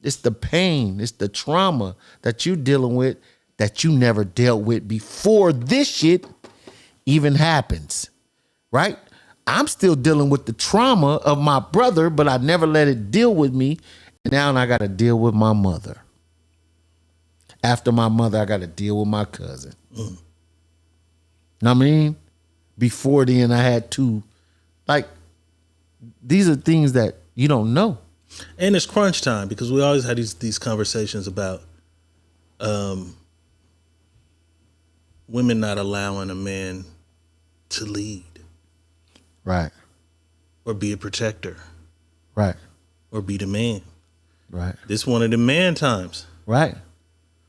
[SPEAKER 3] it's the pain, it's the trauma that you're dealing with that you never dealt with before this shit even happens, right? I'm still dealing with the trauma of my brother, but I never let it deal with me. And now I got to deal with my mother. After my mother, I got to deal with my cousin. Know what I mean? Before then, I had two. Like, these are things that you don't know.
[SPEAKER 2] And it's crunch time because we always had these conversations about women not allowing a man to lead.
[SPEAKER 3] Right.
[SPEAKER 2] Or be a protector.
[SPEAKER 3] Right.
[SPEAKER 2] Or be the man.
[SPEAKER 3] Right.
[SPEAKER 2] This one of the man times.
[SPEAKER 3] Right.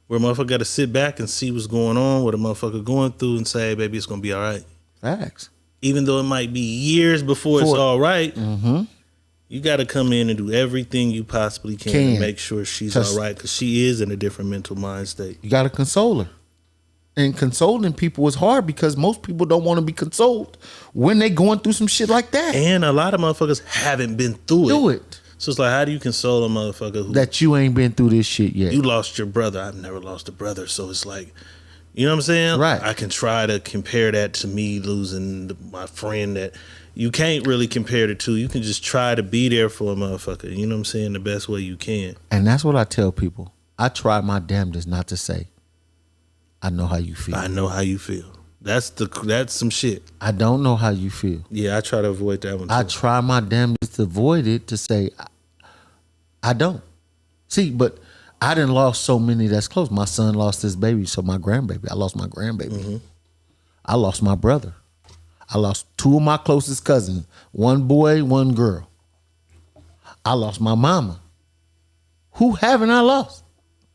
[SPEAKER 2] Where a motherfucker got to sit back and see what's going on, what a motherfucker going through and say, hey, baby, it's going to be all right.
[SPEAKER 3] Facts.
[SPEAKER 2] Even though it might be years before it's all right, you got to come in and do everything you possibly can to make sure she's all right because she is in a different mental mind state.
[SPEAKER 3] You got to console her. And consoling people is hard because most people don't want to be consoled when they going through some shit like that.
[SPEAKER 2] And a lot of motherfuckers haven't been through it. So it's like, how do you console a motherfucker
[SPEAKER 3] that you ain't been through this shit yet?
[SPEAKER 2] You lost your brother. I've never lost a brother. So it's like, you know what I'm saying?
[SPEAKER 3] Right.
[SPEAKER 2] I can try to compare that to me losing my friend that you can't really compare the two. You can just try to be there for a motherfucker. You know what I'm saying? The best way you can.
[SPEAKER 3] And that's what I tell people. I try my damnedest not to say, I know how you feel.
[SPEAKER 2] I know how you feel. That's some shit.
[SPEAKER 3] I don't know how you feel.
[SPEAKER 2] Yeah, I try to avoid that one too.
[SPEAKER 3] I try my damnedest to avoid it, to say, I don't. See, but I done lost so many that's close. My son lost his baby, so my grandbaby. I lost my grandbaby. I lost my brother. I lost two of my closest cousins. One boy, one girl. I lost my mama. Who haven't I lost?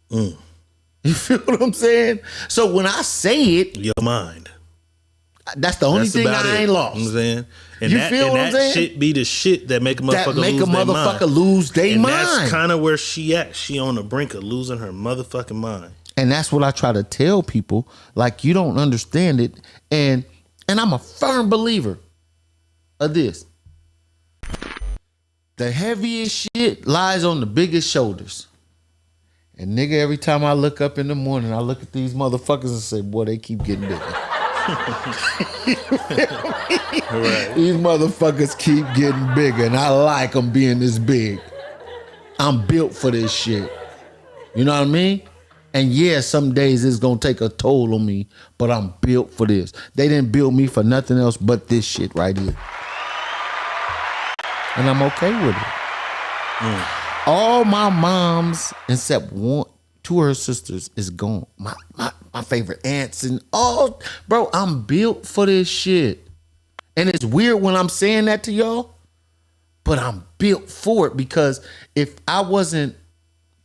[SPEAKER 3] You feel what I'm saying? So when I say it,
[SPEAKER 2] your mind.
[SPEAKER 3] That's the only thing I ain't lost.
[SPEAKER 2] You know what I'm saying? And
[SPEAKER 3] you
[SPEAKER 2] that,
[SPEAKER 3] feel
[SPEAKER 2] and
[SPEAKER 3] what I'm
[SPEAKER 2] that
[SPEAKER 3] saying?
[SPEAKER 2] shit be the shit that make a motherfucker
[SPEAKER 3] lose their mind.
[SPEAKER 2] That's kind of where she at. She on the brink of losing her motherfucking mind.
[SPEAKER 3] And that's what I try to tell people. Like, you don't understand it. And I'm a firm believer of this. The heaviest shit lies on the biggest shoulders. And nigga, every time I look up in the morning, I look at these motherfuckers and say, boy, they keep getting bigger.
[SPEAKER 2] Right.
[SPEAKER 3] These motherfuckers keep getting bigger, and I like them being this big. I'm built for this shit. You know what I mean? And yeah, some days it's gonna take a toll on me, but I'm built for this. They didn't build me for nothing else but this shit right here. And I'm okay with it. All my moms, except two of her sisters, is gone. My favorite aunts and all. Bro, I'm built for this shit. And it's weird when I'm saying that to y'all. but I'm built for it because if I wasn't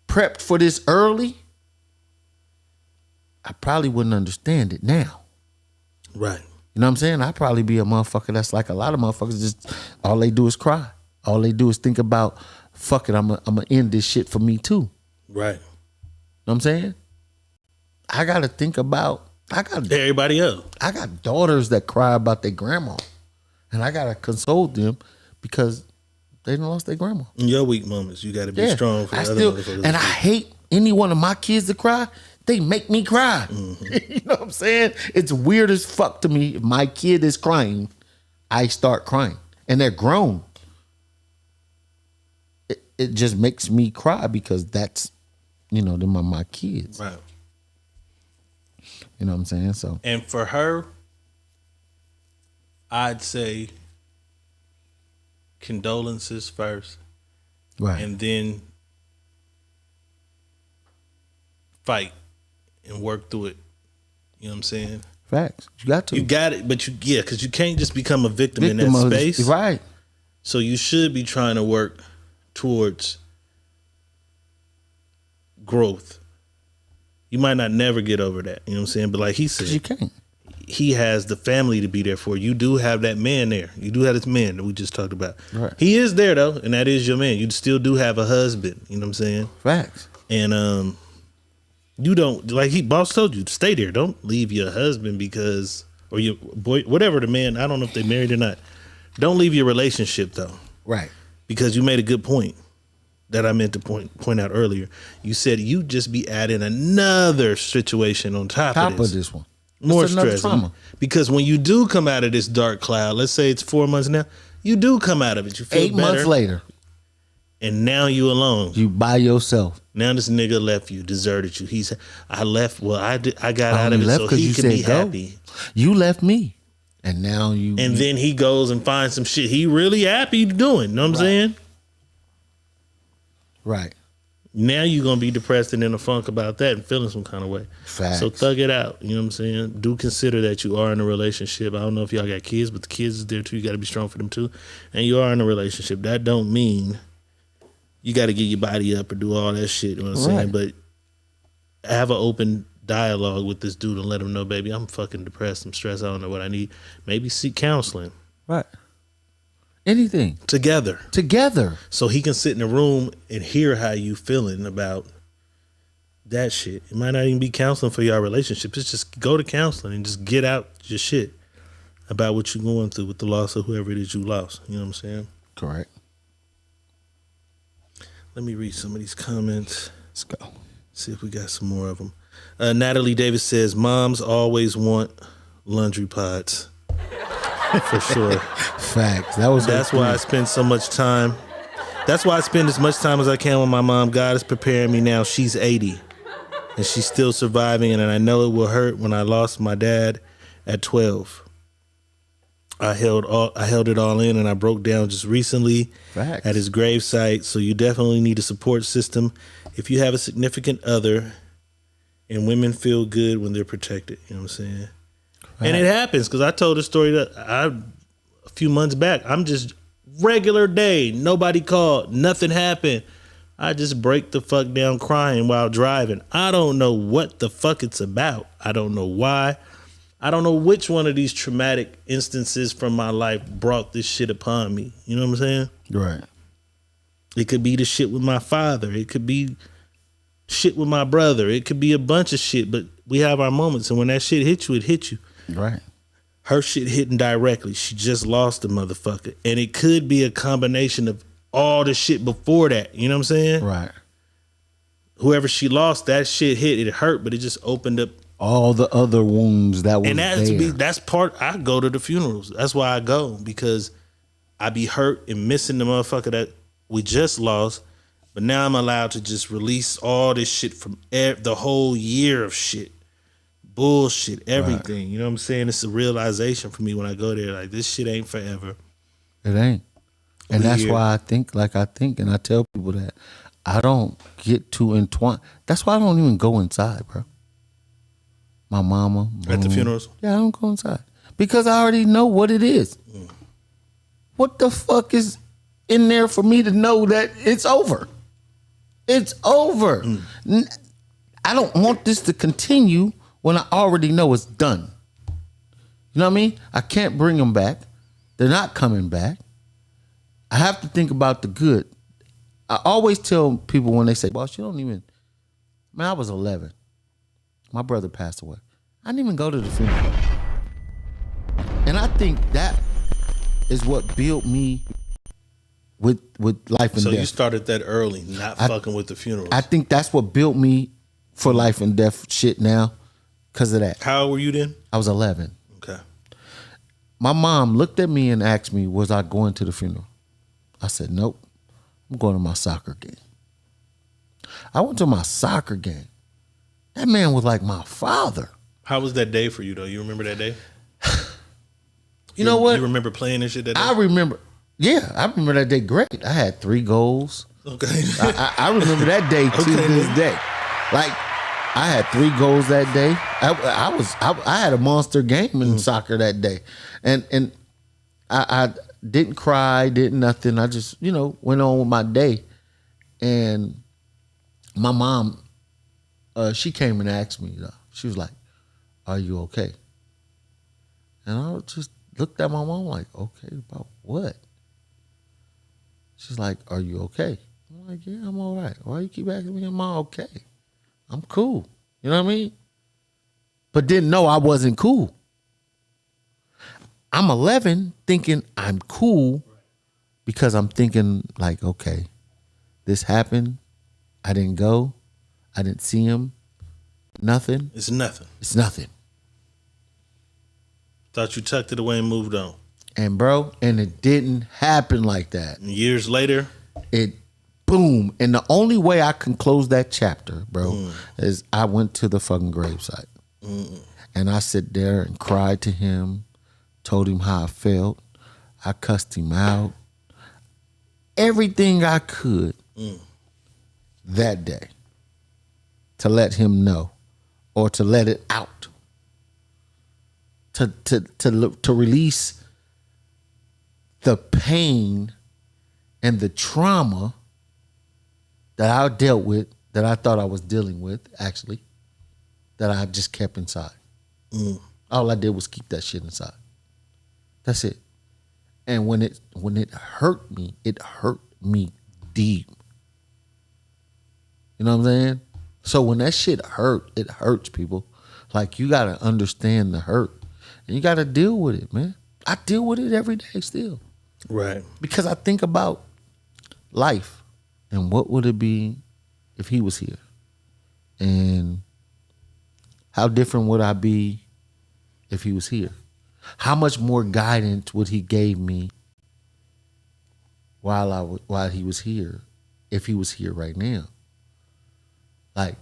[SPEAKER 3] prepped for this early, I probably wouldn't understand it now.
[SPEAKER 2] Right.
[SPEAKER 3] You know what I'm saying? I'd probably be a motherfucker that's like a lot of motherfuckers, just all they do is cry. All they do is think about, fuck it, I'm gonna end this shit for me too.
[SPEAKER 2] Right.
[SPEAKER 3] You know what I'm saying? I gotta think about,
[SPEAKER 2] everybody else.
[SPEAKER 3] I got daughters that cry about their grandma. And I gotta console them because they done lost their grandma.
[SPEAKER 2] In your weak moments, you gotta be strong for the other motherfuckers.
[SPEAKER 3] And I hate any one of my kids to cry. They make me cry.
[SPEAKER 2] Mm-hmm.
[SPEAKER 3] You know what I'm saying? It's weird as fuck to me. If my kid is crying, I start crying. And they're grown. It just makes me cry because that's, them are my kids.
[SPEAKER 2] Right.
[SPEAKER 3] You know what I'm saying? So.
[SPEAKER 2] And for her, I'd say condolences first.
[SPEAKER 3] Right.
[SPEAKER 2] And then fight and work through it. You know what I'm saying?
[SPEAKER 3] Facts. You got to.
[SPEAKER 2] You got it, but because you can't just become a victim in that space.
[SPEAKER 3] Right.
[SPEAKER 2] So you should be trying to work towards growth. You might not never get over that. You know what I'm saying? But like he said,
[SPEAKER 3] you can't.
[SPEAKER 2] He has the family to be there for. You do have that man there. You do have this man that we just talked about.
[SPEAKER 3] Right.
[SPEAKER 2] He is there though, and that is your man. You still do have a husband. You know what I'm saying?
[SPEAKER 3] Facts.
[SPEAKER 2] And you don't, like boss told you, stay there. Don't leave your husband because, or your boy, whatever the man. I don't know if they're married or not. Don't leave your relationship though.
[SPEAKER 3] Right.
[SPEAKER 2] Because you made a good point that I meant to point out earlier. You said you just be adding another situation on top of this
[SPEAKER 3] one.
[SPEAKER 2] More
[SPEAKER 3] another
[SPEAKER 2] stress.
[SPEAKER 3] trauma.
[SPEAKER 2] Because when you do come out of this dark cloud, let's say it's 4 months now, you do come out of it. You feel
[SPEAKER 3] 8
[SPEAKER 2] better.
[SPEAKER 3] months later.
[SPEAKER 2] And now you alone.
[SPEAKER 3] You by yourself.
[SPEAKER 2] Now this nigga left you, deserted you. I left. Well, I got out of it
[SPEAKER 3] left
[SPEAKER 2] so
[SPEAKER 3] 'cause
[SPEAKER 2] he
[SPEAKER 3] you
[SPEAKER 2] could
[SPEAKER 3] said
[SPEAKER 2] be
[SPEAKER 3] go.
[SPEAKER 2] happy.
[SPEAKER 3] You left me. And now you.
[SPEAKER 2] And then he goes and finds some shit he really happy doing. Know what I'm saying?
[SPEAKER 3] Right.
[SPEAKER 2] Now you're going to be depressed and in a funk about that and feeling some kind of way.
[SPEAKER 3] Facts.
[SPEAKER 2] So thug it out. You know what I'm saying? Do consider that you are in a relationship. I don't know if y'all got kids, but the kids is there too. You got to be strong for them too. And you are in a relationship. That don't mean you got to get your body up or do all that shit. You know what I'm saying? But have an open dialogue with this dude and let him know, baby, I'm fucking depressed. I'm stressed. I don't know what I need. Maybe seek counseling.
[SPEAKER 3] Right. Anything.
[SPEAKER 2] Together.
[SPEAKER 3] So
[SPEAKER 2] he can sit in a room and hear how you feeling about that shit. It might not even be counseling for your relationship. It's just go to counseling and just get out your shit about what you're going through with the loss of whoever it is you lost. You know what I'm saying?
[SPEAKER 3] Correct.
[SPEAKER 2] Let me read some of these comments.
[SPEAKER 3] Let's go.
[SPEAKER 2] See if we got some more of them. Natalie Davis says, moms always want laundry pods. For sure.
[SPEAKER 3] Facts.
[SPEAKER 2] That's why I spend so much time. That's why I spend as much time as I can with my mom. God is preparing me now. She's 80 and she's still surviving, and I know it will hurt when I lost my dad at 12. I held it all in, and I broke down just recently at his gravesite. So you definitely need a support system if you have a significant other, and women feel good when they're protected. You know what I'm saying? And it happens because I told a story that a few months back. I'm just regular day. Nobody called. Nothing happened. I just break the fuck down crying while driving. I don't know what the fuck it's about. I don't know why. I don't know which one of these traumatic instances from my life brought this shit upon me. You know what I'm saying?
[SPEAKER 3] Right.
[SPEAKER 2] It could be the shit with my father. It could be shit with my brother. It could be a bunch of shit, but we have our moments. And when that shit hits you, it hits you.
[SPEAKER 3] Right.
[SPEAKER 2] Her shit hitting directly. She just lost a motherfucker. And it could be a combination of all the shit before that. You know what I'm saying?
[SPEAKER 3] Right.
[SPEAKER 2] Whoever she lost, that shit hit. It hurt, but it just opened up
[SPEAKER 3] all the other wounds that was
[SPEAKER 2] and
[SPEAKER 3] there.
[SPEAKER 2] That's part. I go to the funerals. That's why I go, because I be hurt and missing the motherfucker that we just lost. But now I'm allowed to just release all this shit from the whole year of shit. Bullshit, everything. Right. You know what I'm saying? It's a realization for me when I go there. Like, this shit ain't forever.
[SPEAKER 3] It ain't. And that's why I think like I think. And I tell people that I don't get too entwined. That's why I don't even go inside, bro. My mama.
[SPEAKER 2] At the funerals?
[SPEAKER 3] Yeah, I don't go inside. Because I already know what it is. What the fuck is in there for me to know that it's over. It's over. I don't want this to continue when I already know it's done. You know what I mean? I can't bring them back. They're not coming back. I have to think about the good. I always tell people when they say, boss, you don't even, man, I was 11. My brother passed away. I didn't even go to the funeral. And I think that is what built me with life and death.
[SPEAKER 2] So you started that early, not fucking with the funerals.
[SPEAKER 3] I think that's what built me for life and death shit now because of that.
[SPEAKER 2] How old were you then?
[SPEAKER 3] I was 11.
[SPEAKER 2] Okay.
[SPEAKER 3] My mom looked at me and asked me, was I going to the funeral? I said, nope. I'm going to my soccer game. I went to my soccer game. That man was like my father.
[SPEAKER 2] How was that day for you, though? You remember that day?
[SPEAKER 3] You know what?
[SPEAKER 2] You remember playing and shit that day?
[SPEAKER 3] I remember. Yeah, I remember that day great. I had 3 goals.
[SPEAKER 2] Okay.
[SPEAKER 3] I remember that day to this day. Like, I had 3 goals that day. I had a monster game in soccer that day. And I didn't cry, didn't nothing. I just, went on with my day. And my mom, she came and asked me, she was like, are you okay? And I just looked at my mom like, okay, about what? She's like, are you okay? I'm like, yeah, I'm all right. Why you keep asking me, am I okay? I'm cool. You know what I mean? But didn't know I wasn't cool. I'm 11 thinking I'm cool because I'm thinking like, okay, this happened. I didn't go. I didn't see him. Nothing.
[SPEAKER 2] It's nothing.
[SPEAKER 3] It's nothing.
[SPEAKER 2] Thought you tucked it away and moved on.
[SPEAKER 3] And bro, and it didn't happen like that.
[SPEAKER 2] And years later,
[SPEAKER 3] it boom. And the only way I can close that chapter, bro, is I went to the fucking gravesite. And I sit there and cried to him, told him how I felt. I cussed him out. Everything I could that day to let him know or to let it out. To release the pain and the trauma that I dealt with, that I thought I was dealing with, actually, that I just kept inside. All I did was keep that shit inside. That's it. And when it hurt me deep. You know what I'm saying? So when that shit hurt, it hurts, people. Like, you gotta understand the hurt. And you gotta deal with it, man. I deal with it every day still.
[SPEAKER 2] Right.
[SPEAKER 3] Because I think about life and what would it be if he was here? And how different would I be if he was here? How much more guidance would he give me while he was here if he was here right now? Like,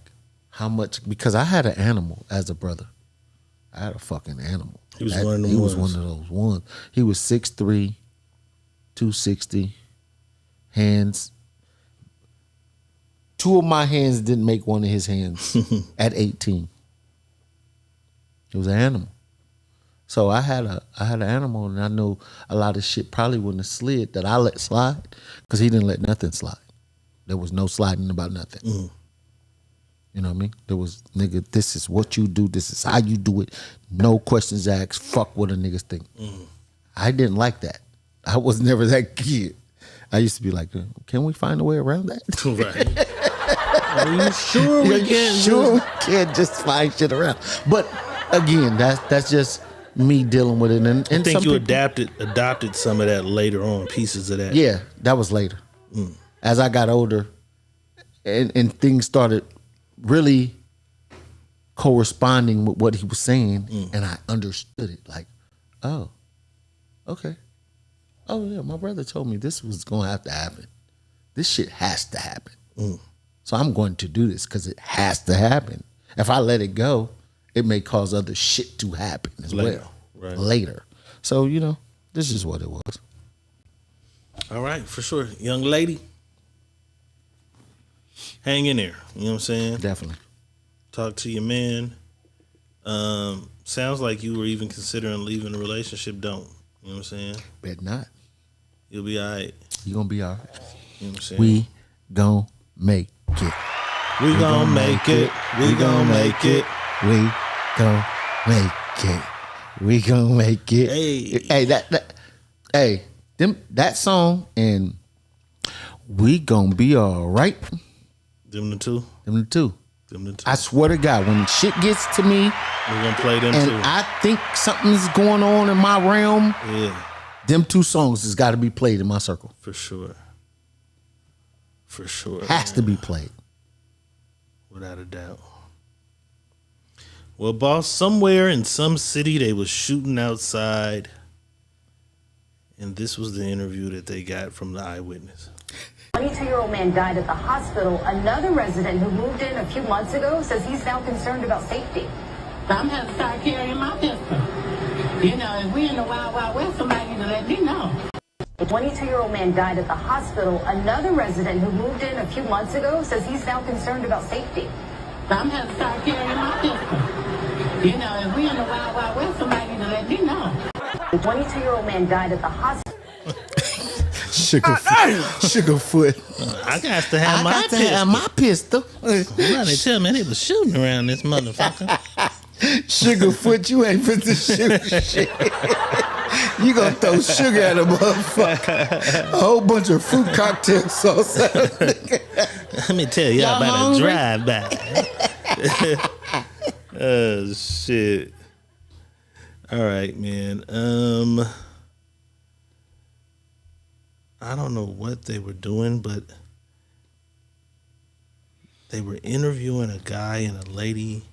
[SPEAKER 3] how much? Because I had an animal as a brother. I had a fucking animal.
[SPEAKER 2] He was one of them ones.
[SPEAKER 3] He was one of those ones. He was 6'3", 260, hands. 2 of my hands didn't make one of his hands at 18. It was an animal. So I had an animal, and I know a lot of shit probably wouldn't have slid that I let slide because he didn't let nothing slide. There was no sliding about nothing. You know what I mean? There was, nigga, this is what you do. This is how you do it. No questions asked. Fuck what a niggas think. I didn't like that. I was never that kid. I used to be like, can we find a way around that?
[SPEAKER 2] Right. Are you sure we can't?
[SPEAKER 3] Sure we can't just find shit around. But again, that's just me dealing with it. And
[SPEAKER 2] I think
[SPEAKER 3] some
[SPEAKER 2] you
[SPEAKER 3] people,
[SPEAKER 2] adopted some of that later on, pieces of that.
[SPEAKER 3] Yeah, that was later. As I got older and things started really corresponding with what he was saying, and I understood it. Like, oh, okay. Oh, yeah, my brother told me this was going to have to happen. This shit has to happen. So I'm going to do this because it has to happen. If I let it go, it may cause other shit to happen as well.
[SPEAKER 2] Right.
[SPEAKER 3] Later. So, this is what it was.
[SPEAKER 2] All right, for sure. Young lady, hang in there. You know what I'm saying?
[SPEAKER 3] Definitely.
[SPEAKER 2] Talk to your man. Sounds like you were even considering leaving the relationship. Don't. You know what I'm saying?
[SPEAKER 3] Bet not.
[SPEAKER 2] You'll be all right.
[SPEAKER 3] You gonna be all right.
[SPEAKER 2] You know what I'm saying?
[SPEAKER 3] We gon' make it.
[SPEAKER 2] We gon' make it. We gon' make it.
[SPEAKER 3] We gon' make it. We gon' make it. Hey, that song and we gon' be all right.
[SPEAKER 2] Them the two.
[SPEAKER 3] I swear to God, when shit gets to me,
[SPEAKER 2] we're gonna play them
[SPEAKER 3] and
[SPEAKER 2] too.
[SPEAKER 3] I think something's going on in my realm.
[SPEAKER 2] Yeah,
[SPEAKER 3] them two songs has got to be played in my circle
[SPEAKER 2] for sure. For sure,
[SPEAKER 3] has to be played
[SPEAKER 2] without a doubt. Well, boss, somewhere in some city they was shooting outside, and this was the interview that they got from the eyewitness.
[SPEAKER 20] 22-year-old man died at the hospital. Another resident who moved in a few months ago says he's now concerned about safety.
[SPEAKER 21] I'm going to start carrying my pistol. You know, if we in the Wild Wild West, somebody need to let me know.
[SPEAKER 20] A 22-year-old man died at the hospital. Another resident who moved in a few months ago says he's now concerned about safety.
[SPEAKER 21] I'm going to start carrying my pistol. You know, if we in the Wild Wild West, somebody need to let me know.
[SPEAKER 20] A 22-year-old man died at the hospital.
[SPEAKER 3] Sugarfoot.
[SPEAKER 2] I got to have my pistol. They tell me they was shooting around this motherfucker.
[SPEAKER 3] Sugarfoot, you ain't fit to shoot shit. You gonna throw sugar at a motherfucker. A whole bunch of fruit cocktail sauce.
[SPEAKER 2] Let me tell y'all about a drive-by. Oh, shit. All right, man. I don't know what they were doing, but they were interviewing a guy and a lady,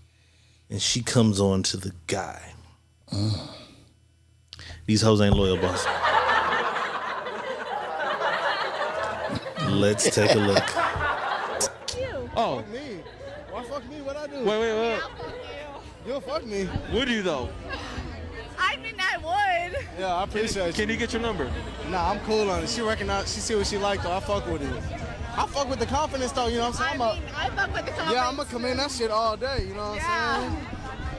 [SPEAKER 2] and she comes on to the guy. These hoes ain't loyal, boss. Let's take a look.
[SPEAKER 22] Oh.
[SPEAKER 18] Fuck me. Why fuck me? What I do?
[SPEAKER 22] Wait.
[SPEAKER 18] You'll fuck me.
[SPEAKER 22] Would you though?
[SPEAKER 15] I mean, I would.
[SPEAKER 18] Yeah, I appreciate you.
[SPEAKER 22] Can you get your number?
[SPEAKER 18] Nah, I'm cool on it. She recognize, she see what she like though. I fuck with it. I fuck with the confidence though, you know what I'm saying?
[SPEAKER 15] I fuck with the confidence.
[SPEAKER 18] Yeah, I'm gonna come in that shit all day, you know what I'm saying?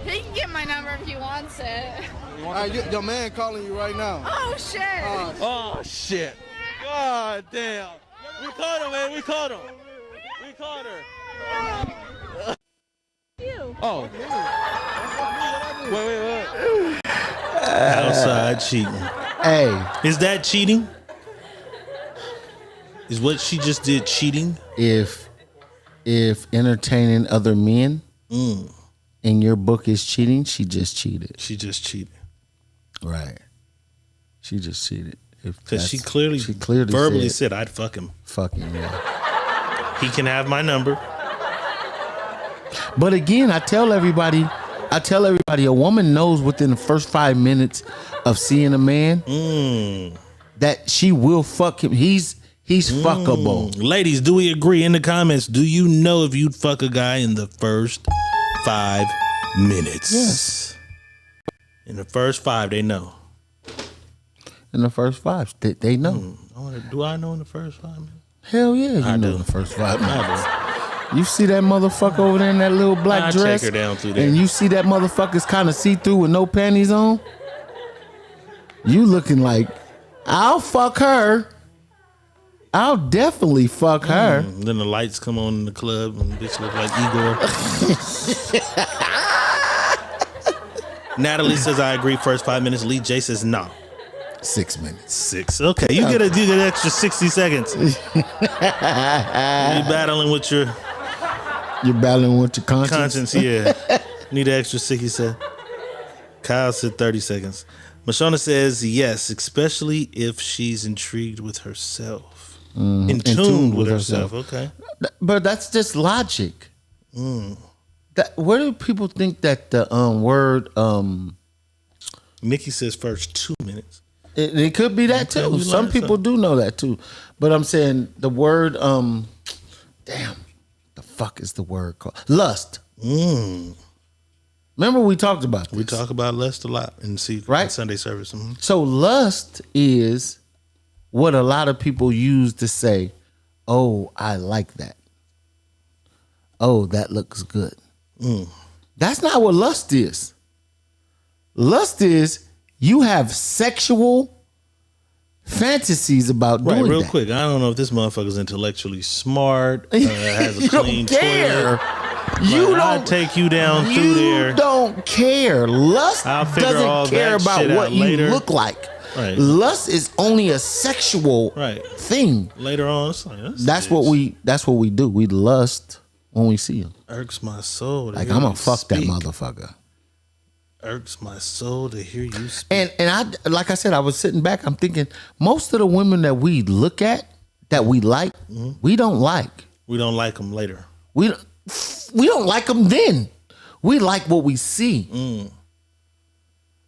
[SPEAKER 15] He can get my number if he wants it.
[SPEAKER 18] Your man calling you right now.
[SPEAKER 15] Oh, shit.
[SPEAKER 22] Oh, shit. God damn. We caught him, man. We caught him. We caught her. Oh. Wait.
[SPEAKER 2] Outside cheating.
[SPEAKER 3] Hey.
[SPEAKER 2] Is that cheating? Is what she just did cheating?
[SPEAKER 3] If entertaining other men in your book is cheating, she just cheated.
[SPEAKER 2] She just cheated.
[SPEAKER 3] Right. She just cheated.
[SPEAKER 2] Because she clearly verbally said, I'd fuck him.
[SPEAKER 3] Fuck him, yeah.
[SPEAKER 2] He can have my number.
[SPEAKER 3] But again, I tell everybody, a woman knows within the first 5 minutes of seeing a man that she will fuck him. He's fuckable.
[SPEAKER 2] Ladies, do we agree in the comments? Do you know if you'd fuck a guy in the first 5 minutes?
[SPEAKER 3] Yes.
[SPEAKER 2] In the first 5, they know.
[SPEAKER 3] In the first 5, they know.
[SPEAKER 2] Do I know in the first 5 minutes?
[SPEAKER 3] Hell yeah, you know in the first 5 minutes. You see that motherfucker over there in that little black dress,
[SPEAKER 2] check her down through there.
[SPEAKER 3] and you see that motherfucker's kind of see-through with no panties on? You looking like, I'll fuck her. I'll definitely fuck her.
[SPEAKER 2] Then the lights come on in the club and bitch look like Igor. Natalie says, I agree, first 5 minutes. Lee J says, no.
[SPEAKER 3] 6 minutes.
[SPEAKER 2] 6. Okay, you get an extra 60 seconds. You're battling with your...
[SPEAKER 3] You're battling with your
[SPEAKER 2] conscience, yeah. Need an extra 60 seconds. Kyle said 30 seconds. Mashona says, yes, especially if she's intrigued with herself. In tune with herself. Okay.
[SPEAKER 3] But that's just logic. Where do people think that the word...
[SPEAKER 2] Nikki says first 2 minutes.
[SPEAKER 3] It could be that too. Some people do know that too. But I'm saying the word, damn, the fuck is the word called? Lust. Remember we talked about this.
[SPEAKER 2] We talk about lust a lot in Sunday service.
[SPEAKER 3] So lust is what a lot of people use to say, oh, I like that. Oh, that looks good. That's not what lust is. Lust is you have sexual fantasies about doing
[SPEAKER 2] real
[SPEAKER 3] that.
[SPEAKER 2] quick. I don't know if this motherfucker's intellectually smart, has a
[SPEAKER 3] You don't
[SPEAKER 2] clean
[SPEAKER 3] care.
[SPEAKER 2] toilet.
[SPEAKER 3] You
[SPEAKER 2] Like,
[SPEAKER 3] don't
[SPEAKER 2] I'll take you down through there.
[SPEAKER 3] You don't care. Lust
[SPEAKER 2] I'll figure all
[SPEAKER 3] doesn't care
[SPEAKER 2] that
[SPEAKER 3] about
[SPEAKER 2] shit
[SPEAKER 3] what
[SPEAKER 2] out
[SPEAKER 3] you
[SPEAKER 2] later.
[SPEAKER 3] look like.
[SPEAKER 2] Right.
[SPEAKER 3] Lust is only a sexual thing.
[SPEAKER 2] Later on, it's like,
[SPEAKER 3] That's what we do. We lust when we see him.
[SPEAKER 2] irks my soul. To
[SPEAKER 3] Like
[SPEAKER 2] hear
[SPEAKER 3] I'm
[SPEAKER 2] you
[SPEAKER 3] gonna fuck that
[SPEAKER 2] speak.
[SPEAKER 3] motherfucker.
[SPEAKER 2] Irks my soul to hear you speak.
[SPEAKER 3] And I, like I said, I was sitting back. I'm thinking most of the women that we look at that we like, we don't like.
[SPEAKER 2] We don't like them later.
[SPEAKER 3] We don't like them then. We like what we see.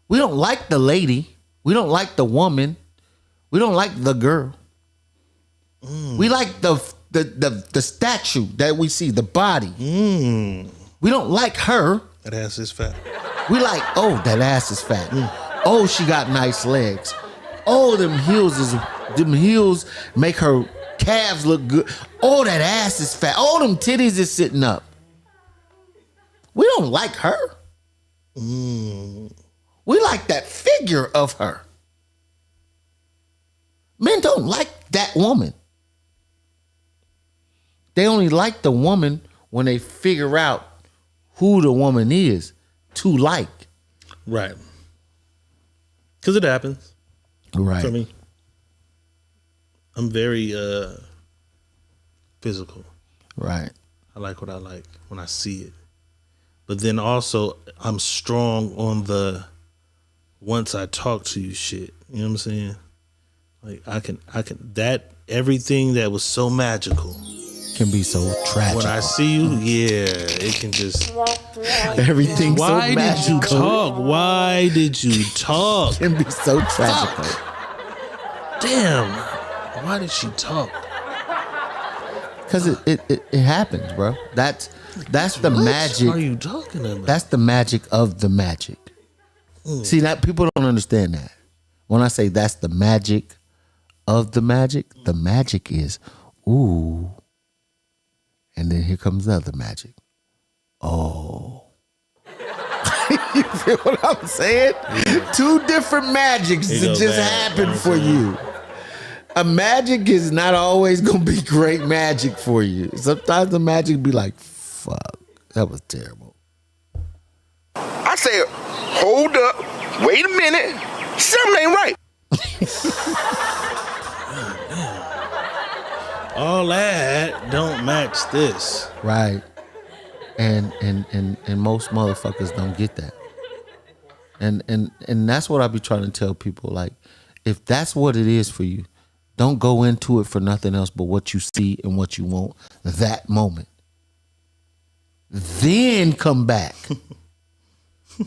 [SPEAKER 3] We don't like the lady. We don't like the woman. We don't like the girl. We like the statue that we see, the body. We don't like her.
[SPEAKER 2] That ass is fat.
[SPEAKER 3] We like, oh, that ass is fat. Oh, she got nice legs. Oh, them heels make her calves look good. Oh, that ass is fat. Oh, them titties is sitting up. We don't like her. We like that figure of her. Men don't like that woman. They only like the woman when they figure out who the woman is to like.
[SPEAKER 2] Right. Because it happens.
[SPEAKER 3] Right.
[SPEAKER 2] For me. I'm very physical.
[SPEAKER 3] Right.
[SPEAKER 2] I like what I like when I see it. But then also, I'm strong on the once I talk to you shit. You know what I'm saying? Like I can that everything that was so magical
[SPEAKER 3] can be so tragic.
[SPEAKER 2] When I see you, yeah, it can just
[SPEAKER 3] everything.
[SPEAKER 2] Why
[SPEAKER 3] so
[SPEAKER 2] did you
[SPEAKER 3] magical.
[SPEAKER 2] talk? Why did you talk?
[SPEAKER 3] Can be so tragical.
[SPEAKER 2] Damn. Why did she talk?
[SPEAKER 3] Because it happens, bro. That's the
[SPEAKER 2] what
[SPEAKER 3] magic.
[SPEAKER 2] What are you talking about?
[SPEAKER 3] That's the magic of the magic. See, that people don't understand that. When I say that's the magic of the magic is, ooh. And then here comes the other magic. Oh. You feel what I'm saying? Yeah. Two different magics that just happened for you. A magic is not always going to be great magic for you. Sometimes the magic be like, fuck, that was terrible.
[SPEAKER 5] I say, hold up, wait a minute, something ain't right.
[SPEAKER 2] All that don't match this.
[SPEAKER 3] Right. And most motherfuckers don't get that. And that's what I be trying to tell people. Like, if that's what it is for you, don't go into it for nothing else but what you see and what you want that moment. Then come back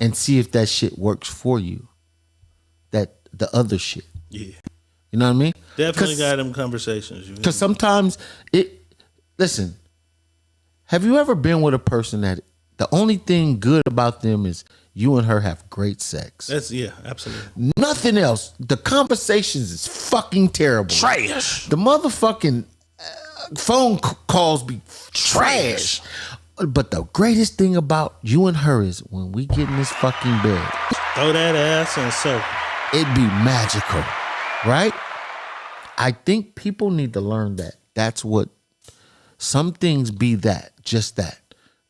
[SPEAKER 3] and see if that shit works for you. That the other shit.
[SPEAKER 2] Yeah.
[SPEAKER 3] You know what I mean?
[SPEAKER 2] Definitely got them conversations.
[SPEAKER 3] Because sometimes listen, have you ever been with a person that the only thing good about them is you and her have great sex?
[SPEAKER 2] Yeah, absolutely.
[SPEAKER 3] Nothing else. The conversations is fucking terrible.
[SPEAKER 2] Trash.
[SPEAKER 3] The motherfucking phone calls be trash. But the greatest thing about you and her is when we get in this fucking bed.
[SPEAKER 2] Throw that ass in a circle.
[SPEAKER 3] It'd be magical. Right? I think people need to learn that. That's what some things be that. Just that.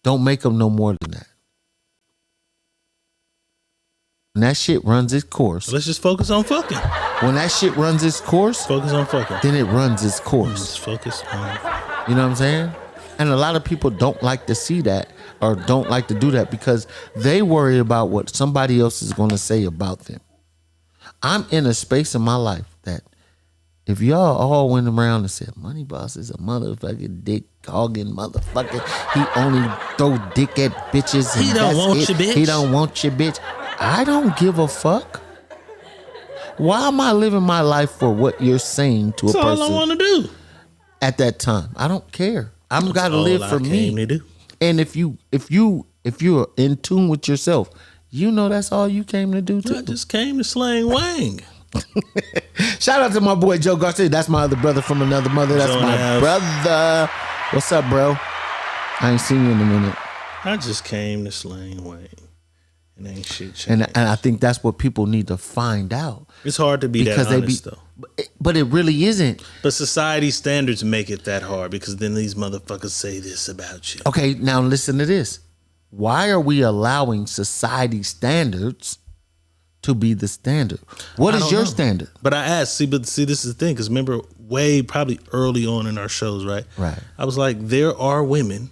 [SPEAKER 3] Don't make them no more than that. When that shit runs its course.
[SPEAKER 2] Let's just focus on fucking.
[SPEAKER 3] When that shit runs its course.
[SPEAKER 2] Focus on fucking.
[SPEAKER 3] Then it runs its course.
[SPEAKER 2] Let's focus on.
[SPEAKER 3] You know what I'm saying? And a lot of people don't like to see that or don't like to do that because they worry about what somebody else is going to say about them. I'm in a space in my life that if y'all all went around and said, Money Boss is a motherfucking dick hogging motherfucker. He only throw dick at bitches. And
[SPEAKER 2] he don't want your bitch.
[SPEAKER 3] He don't want your bitch. I don't give a fuck. Why am I living my life for what you're saying to a person?
[SPEAKER 2] That's all I want to do.
[SPEAKER 3] At that time, I don't care. I'm got to live for me.
[SPEAKER 2] To do.
[SPEAKER 3] And if you're in tune with yourself, you know that's all you came to do too.
[SPEAKER 2] I just came to slang Wang.
[SPEAKER 3] Shout out to my boy Joe Garcia. That's my other brother from another mother. That's my brother. What's up, bro? I ain't seen you in a minute.
[SPEAKER 2] I just came to slang Wang. And ain't shit changed.
[SPEAKER 3] And I think that's what people need to find out.
[SPEAKER 2] It's hard to be that honest, though.
[SPEAKER 3] But it really isn't.
[SPEAKER 2] But society standards make it that hard because then these motherfuckers say this about you.
[SPEAKER 3] Okay, now listen to this. Why are we allowing society standards to be the standard? What is your standard?
[SPEAKER 2] But I asked, this is the thing, because remember, probably early on in our shows, right?
[SPEAKER 3] Right.
[SPEAKER 2] I was like, there are women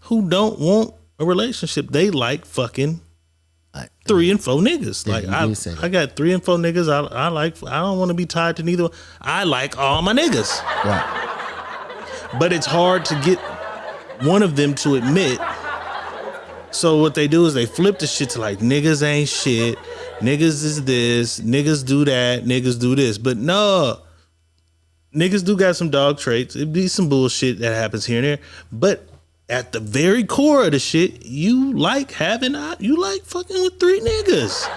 [SPEAKER 2] who don't want a relationship. They like fucking 3 and 4 niggas. Like I got 3 and 4 niggas. I don't want to be tied to neither one. I like all my niggas.
[SPEAKER 3] Right.
[SPEAKER 2] But it's hard to get one of them to admit. So what they do is they flip the shit to like, niggas ain't shit, niggas is this, niggas do that, niggas do this. But no, niggas do got some dog traits. It be some bullshit that happens here and there. But at the very core of the shit, you like fucking with 3 niggas.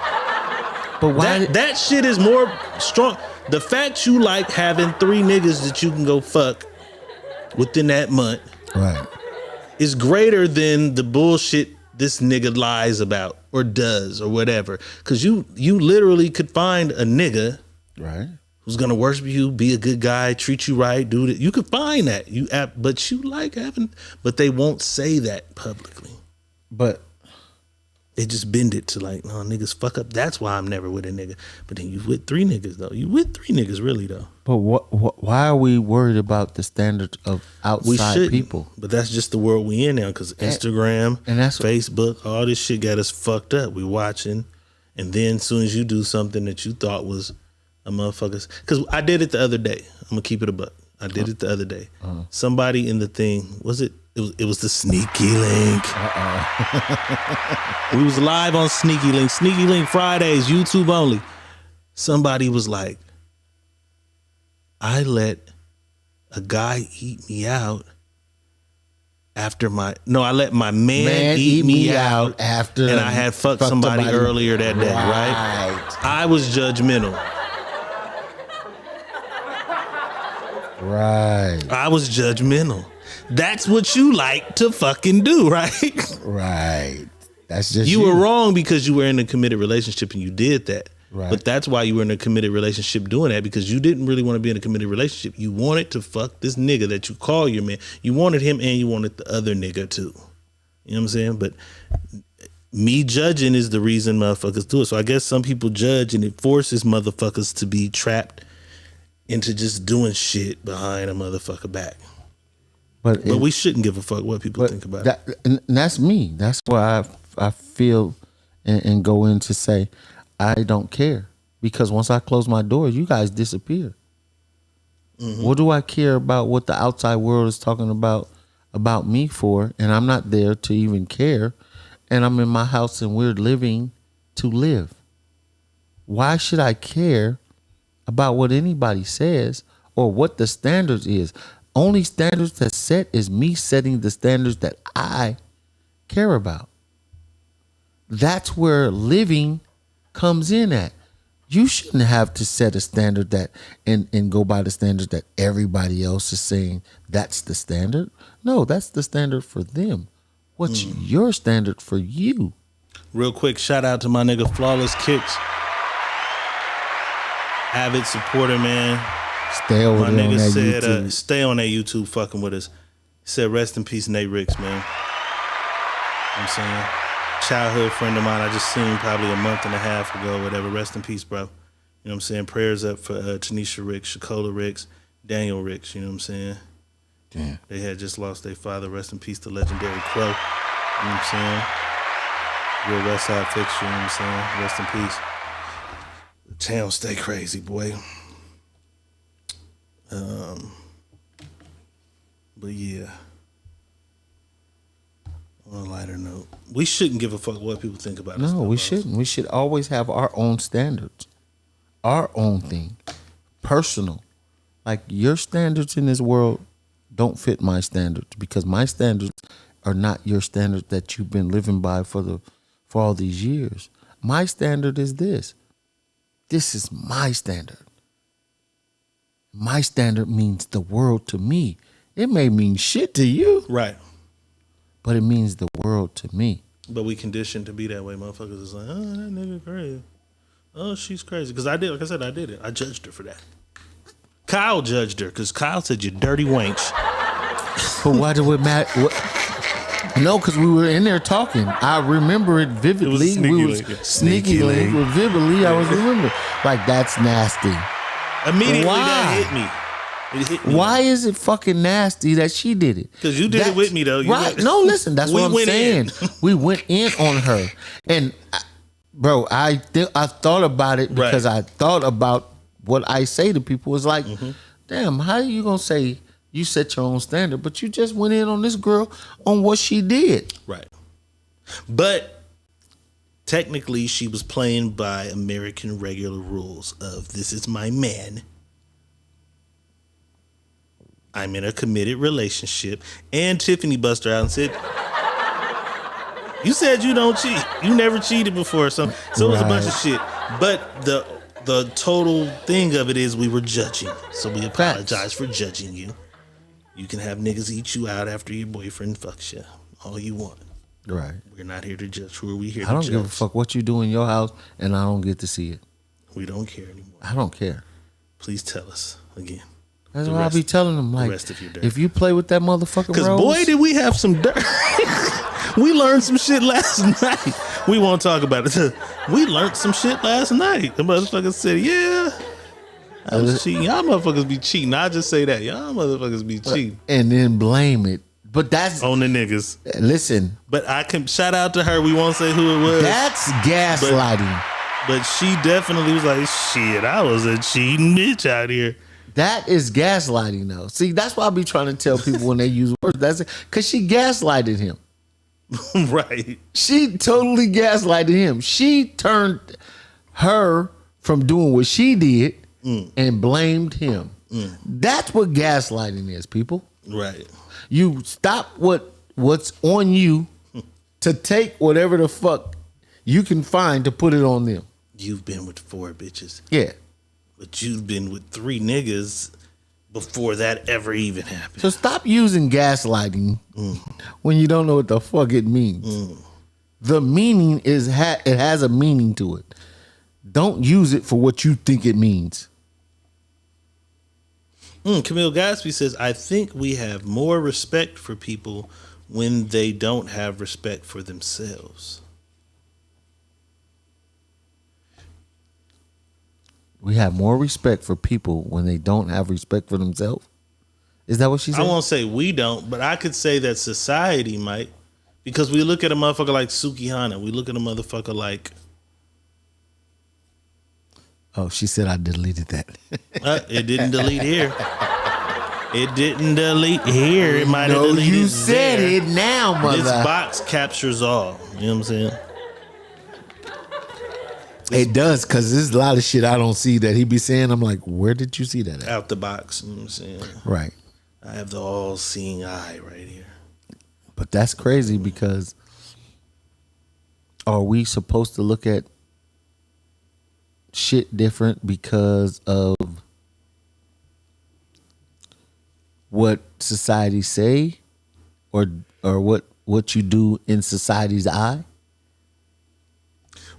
[SPEAKER 3] But why?
[SPEAKER 2] That shit is more strong. The fact you like having 3 niggas that you can go fuck within that month,
[SPEAKER 3] right,
[SPEAKER 2] is greater than the bullshit this nigga lies about or does or whatever. Because you literally could find a nigga,
[SPEAKER 3] right,
[SPEAKER 2] who's gonna worship you, be a good guy, treat you right, do that. You could find that. But you like having, but they won't say that publicly.
[SPEAKER 3] But
[SPEAKER 2] they just bend it to like, no, niggas fuck up. That's why I'm never with a nigga. But then you with 3 niggas though. You with 3 niggas really though.
[SPEAKER 3] But why are we worried about the standards of outside people?
[SPEAKER 2] But that's just the world we in now, because Instagram and Facebook, all this shit got us fucked up. We watching, and then as soon as you do something that you thought was a motherfucker's, because I did it the other day. I'm gonna keep it a buck. I did it the other day. Somebody in the thing, it was the Sneaky Link. We was live on Sneaky Link. Sneaky Link Fridays, YouTube only. Somebody was like, I let a guy eat me out after I let my man eat me out
[SPEAKER 3] after,
[SPEAKER 2] and I had fucked somebody earlier that day, right? I was judgmental.
[SPEAKER 3] Right.
[SPEAKER 2] I was judgmental. That's what you like to fucking do, right?
[SPEAKER 3] Right. That's just
[SPEAKER 2] you were wrong because you were in a committed relationship and you did that.
[SPEAKER 3] Right.
[SPEAKER 2] But that's why you were in a committed relationship doing that, because you didn't really want to be in a committed relationship. You wanted to fuck this nigga that you call your man. You wanted him and you wanted the other nigga too. You know what I'm saying? But me judging is the reason motherfuckers do it. So I guess some people judge and it forces motherfuckers to be trapped into just doing shit behind a motherfucker back. But we shouldn't give a fuck what people think about it.
[SPEAKER 3] And that's me. That's why I feel and go in to say, I don't care, because once I close my doors, you guys disappear. Mm-hmm. What do I care about what the outside world is talking about me for? And I'm not there to even care. And I'm in my house and we're living to live. Why should I care about what anybody says or what the standards is? Only standards that's set is me setting the standards that I care about. That's where living comes in at. You shouldn't have to set a standard that and go by the standards that everybody else is saying that's the standard. No, that's the standard for them. What's your standard for you?
[SPEAKER 2] Real quick, shout out to my nigga Flawless Kicks. Avid supporter, man.
[SPEAKER 3] Stay over
[SPEAKER 2] my
[SPEAKER 3] there
[SPEAKER 2] nigga
[SPEAKER 3] on that
[SPEAKER 2] said,
[SPEAKER 3] YouTube.
[SPEAKER 2] Stay on that YouTube fucking with us. He said, rest in peace, Nate Ricks, man. You know what I'm saying? Childhood friend of mine I just seen probably a month and a half ago, whatever. Rest in peace, bro. You know what I'm saying? Prayers up for Tanisha Ricks, Shakola Ricks, Daniel Ricks, you know what I'm saying?
[SPEAKER 3] Damn.
[SPEAKER 2] They had just lost their father. Rest in peace to legendary Crow. You know what I'm saying? Real West Side fixture, you know what I'm saying? Rest in peace. The town stay crazy, boy. But yeah. On a lighter note, we shouldn't give a fuck what people think about us.
[SPEAKER 3] No, we shouldn't. We should always have our own standards, our own thing, personal. Like your standards in this world don't fit my standards, because my standards are not your standards that you've been living by for all these years. My standard is this. This is my standard. My standard means the world to me. It may mean shit to you.
[SPEAKER 2] Right.
[SPEAKER 3] But it means the world to me.
[SPEAKER 2] But we conditioned to be that way. Motherfuckers is like, oh, that nigga crazy. Oh, she's crazy. Because I did, like I said, I did it. I judged her for that. Kyle judged her because Kyle said, you dirty wench.
[SPEAKER 3] But why do it matter? No, because we were in there talking. I remember it vividly. Sneaky link. Vividly, I was remembering. Like, that's nasty.
[SPEAKER 2] Immediately that hit me. It hit me.
[SPEAKER 3] Why is it fucking nasty that she did it?
[SPEAKER 2] Because you did it with me, though.
[SPEAKER 3] Right. No, listen, that's what I'm saying. We went in on her. And, bro, I thought about it because I thought about what I say to people. It's like, damn, how are you going to say you set your own standard, but you just went in on this girl on what she did?
[SPEAKER 2] Right. But technically, she was playing by American regular rules of this is my man. I'm in a committed relationship. And Tiffany bust her out and said, you said you don't cheat. You never cheated before. So it was a bunch of shit. But the total thing of it is we were judging. So we apologize for judging you. You can have niggas eat you out after your boyfriend fucks you. All you want.
[SPEAKER 3] Right.
[SPEAKER 2] We're not here to judge. Who are we here to
[SPEAKER 3] I don't
[SPEAKER 2] judge?
[SPEAKER 3] give a fuck what you do in your house, and I don't get to see it.
[SPEAKER 2] We don't care anymore.
[SPEAKER 3] I don't care.
[SPEAKER 2] Please tell us again.
[SPEAKER 3] That's what I'll be telling them. Like, if you play with that motherfucker,
[SPEAKER 2] because boy, did we have some dirt. We learned some shit last night. We won't talk about it. We learned some shit last night. The motherfucker said, yeah, I was cheating. Y'all motherfuckers be cheating. I just say that. Y'all motherfuckers be cheating.
[SPEAKER 3] And then blame it. But that's
[SPEAKER 2] on the niggas.
[SPEAKER 3] Listen.
[SPEAKER 2] But I can shout out to her. We won't say who it was.
[SPEAKER 3] That's gaslighting.
[SPEAKER 2] But she definitely was like, shit, I was a cheating bitch out here.
[SPEAKER 3] That is gaslighting, though. See, that's why I be trying to tell people when they use words. That's it. Because she gaslighted him.
[SPEAKER 2] Right.
[SPEAKER 3] She totally gaslighted him. She turned her from doing what she did and blamed him. That's what gaslighting is, people.
[SPEAKER 2] Right.
[SPEAKER 3] You stop what's on you to take whatever the fuck you can find to put it on them.
[SPEAKER 2] You've been with 4 bitches.
[SPEAKER 3] Yeah.
[SPEAKER 2] But you've been with 3 niggas before that ever even happened.
[SPEAKER 3] So stop using gaslighting when you don't know what the fuck it means. The meaning is it has a meaning to it. Don't use it for what you think it means.
[SPEAKER 2] Camille Gatsby says, I think we have more respect for people when they don't have respect for themselves.
[SPEAKER 3] We have more respect for people when they don't have respect for themselves. Is that what she said?
[SPEAKER 2] I won't say we don't, but I could say that society might. Because we look at a motherfucker like Sukihana. We look at a motherfucker like...
[SPEAKER 3] Oh, she said I deleted that.
[SPEAKER 2] It didn't delete here. It didn't delete here. It might have deleted
[SPEAKER 3] you said
[SPEAKER 2] there.
[SPEAKER 3] it now, mother.
[SPEAKER 2] This box captures all. You know what I'm saying?
[SPEAKER 3] It does, because there's a lot of shit I don't see that he be saying. I'm like, where did you see that at?
[SPEAKER 2] Out the box. You know what I'm saying?
[SPEAKER 3] Right.
[SPEAKER 2] I have the all-seeing eye right here.
[SPEAKER 3] But that's crazy, because are we supposed to look at shit different because of what society say or what you do in society's eye?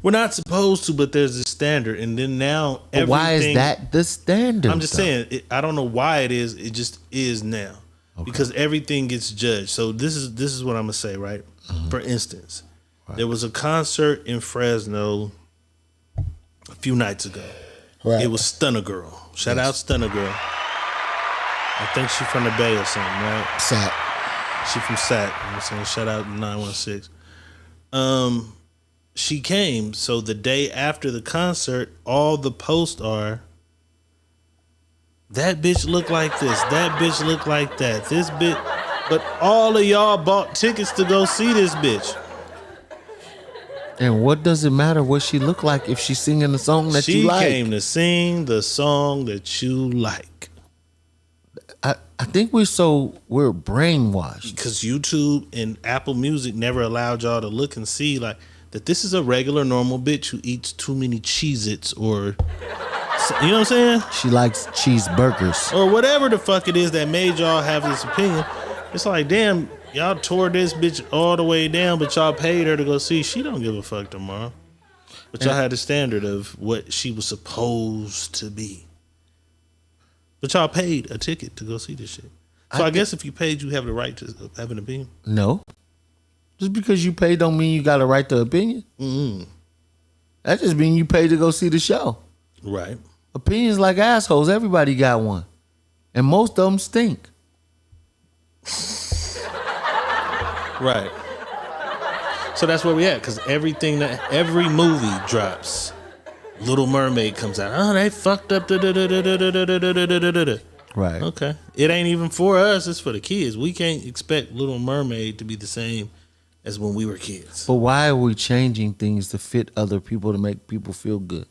[SPEAKER 2] We're not supposed to, but there's a standard, and then now everything.
[SPEAKER 3] Why is that the standard?
[SPEAKER 2] I'm just saying. I don't know why it is. It just is now, because everything gets judged. So this is what I'm gonna say, right? For instance, there was a concert in Fresno a few nights ago.
[SPEAKER 3] Right.
[SPEAKER 2] It was Stunner Girl. Shout out Stunner Girl. I think she's from the Bay or something, right?
[SPEAKER 3] Sat.
[SPEAKER 2] She from Sat. You know what I'm saying? Shout out 916. She came, so the day after the concert, all the posts are, that bitch look like this, that bitch look like that, this bitch, but all of y'all bought tickets to go see this bitch.
[SPEAKER 3] And what does it matter what she look like if she's singing the song that you like?
[SPEAKER 2] She came to sing the song that you like.
[SPEAKER 3] I think we're brainwashed.
[SPEAKER 2] Because YouTube and Apple Music never allowed y'all to look and see like, that this is a regular, normal bitch who eats too many Cheez-Its or, you know what I'm saying?
[SPEAKER 3] She likes cheeseburgers.
[SPEAKER 2] Or whatever the fuck it is that made y'all have this opinion. It's like, damn, Y'all tore this bitch all the way down, but y'all paid her to go see. She don't give a fuck tomorrow. But y'all had the standard of what she was supposed to be. But y'all paid a ticket to go see this shit. So I guess if you paid, you have the right to have an opinion.
[SPEAKER 3] No. Just because you paid don't mean you got a right to opinion.
[SPEAKER 2] Mm-hmm.
[SPEAKER 3] That just means you paid to go see the show.
[SPEAKER 2] Right.
[SPEAKER 3] Opinions like assholes. Everybody got one. And most of them stink.
[SPEAKER 2] Right. So that's where we at, because every movie drops. Little Mermaid comes out. Oh, they fucked up.
[SPEAKER 3] Right.
[SPEAKER 2] Okay. It ain't even for us. It's for the kids. We can't expect Little Mermaid to be the same as when we were kids.
[SPEAKER 3] But why are we changing things to fit other people to make people feel good?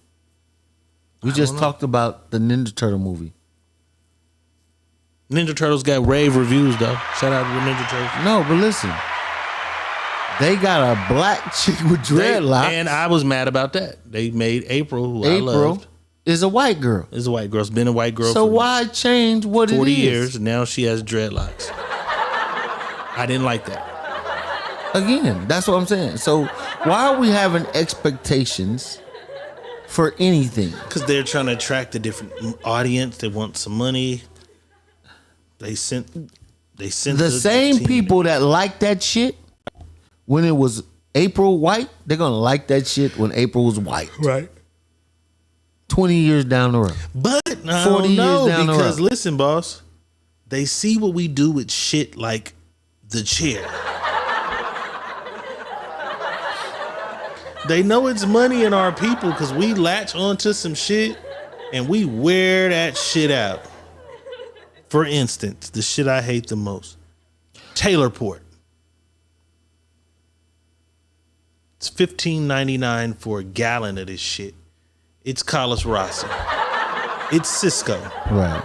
[SPEAKER 3] We just talked about the Ninja Turtle movie.
[SPEAKER 2] Ninja Turtles got rave reviews, though. Shout out to the Ninja Turtles.
[SPEAKER 3] No, but listen. They got a black chick with dreadlocks.
[SPEAKER 2] And I was mad about that. They made April, who I loved.
[SPEAKER 3] Is a white girl.
[SPEAKER 2] Is a white girl. It's been a white girl
[SPEAKER 3] so
[SPEAKER 2] for
[SPEAKER 3] why change what it is?
[SPEAKER 2] 40 years. Now she has dreadlocks. I didn't like that.
[SPEAKER 3] Again, that's what I'm saying. So why are we having expectations for anything?
[SPEAKER 2] Because they're trying to attract a different audience. They want some money. They sent
[SPEAKER 3] the same
[SPEAKER 2] team.
[SPEAKER 3] people that like that shit when it was April white, they're gonna like that shit when April was white.
[SPEAKER 2] Right.
[SPEAKER 3] 20 years down the road.
[SPEAKER 2] But I
[SPEAKER 3] 40
[SPEAKER 2] don't know,
[SPEAKER 3] years down the
[SPEAKER 2] because
[SPEAKER 3] road.
[SPEAKER 2] listen, boss, they see what we do with shit like the chair. They know it's money in our people because we latch onto some shit and we wear that shit out. For instance, the shit I hate the most. Taylor Port. It's $15.99 for a gallon of this shit. It's Carlos Rossi. It's Cisco.
[SPEAKER 3] Right.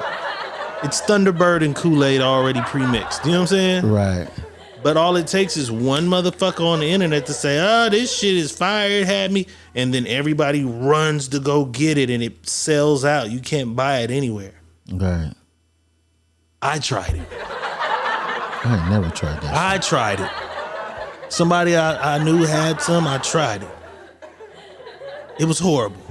[SPEAKER 2] It's Thunderbird and Kool-Aid already pre-mixed. You know what I'm saying?
[SPEAKER 3] Right.
[SPEAKER 2] But all it takes is one motherfucker on the internet to say, oh, this shit is fire, it had me. And then everybody runs to go get it and it sells out. You can't buy it anywhere.
[SPEAKER 3] Right.
[SPEAKER 2] I tried it.
[SPEAKER 3] I ain't never tried that.
[SPEAKER 2] I tried it. Somebody I knew had some, I tried it. It was horrible.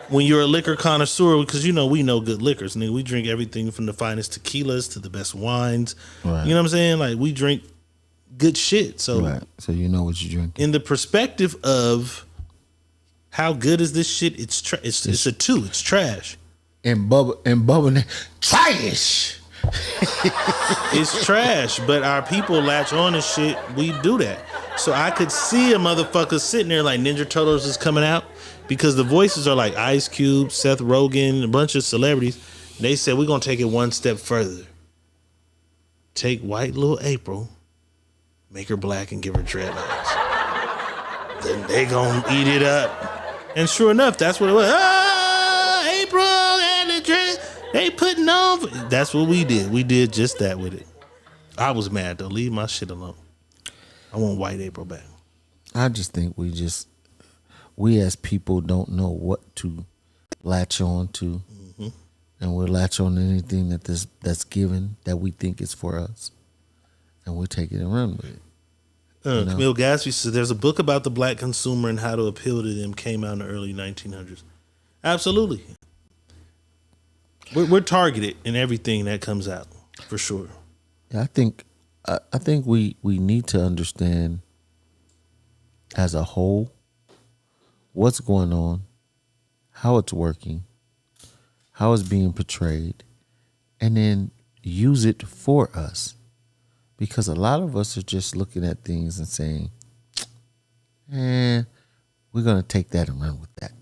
[SPEAKER 2] When you're a liquor connoisseur, because we know good liquors, nigga. We drink everything from the finest tequilas to the best wines.
[SPEAKER 3] Right.
[SPEAKER 2] You know what I'm saying? Like, we drink good shit. So,
[SPEAKER 3] right. So you know what you drink.
[SPEAKER 2] In the perspective of how good is this shit, it's a 2. It's trash.
[SPEAKER 3] And Bubba, trash.
[SPEAKER 2] It's trash, but our people latch on to shit. We do that. So I could see a motherfucker sitting there like Ninja Turtles is coming out because the voices are like Ice Cube, Seth Rogen, a bunch of celebrities. They said we're gonna take it one step further. Take white little April, make her black, and give her dreadlocks. Then they gonna eat it up. And sure enough, that's what it was. Oh, April and the dread. They putting on. That's what we did. We did just that with it. I was mad though. Leave my shit alone. I want white April back.
[SPEAKER 3] I just think we as people don't know what to latch on to. Mm-hmm. And we'll latch on to anything that's given that we think is for us. And we'll take it and run with it.
[SPEAKER 2] Camille Gatsby says there's a book about the black consumer and how to appeal to them came out in the early 1900s. Absolutely. We're targeted in everything that comes out, for sure.
[SPEAKER 3] Yeah, I think we need to understand as a whole what's going on, how it's working, how it's being portrayed, and then use it for us. Because a lot of us are just looking at things and saying, we're going to take that and run with that.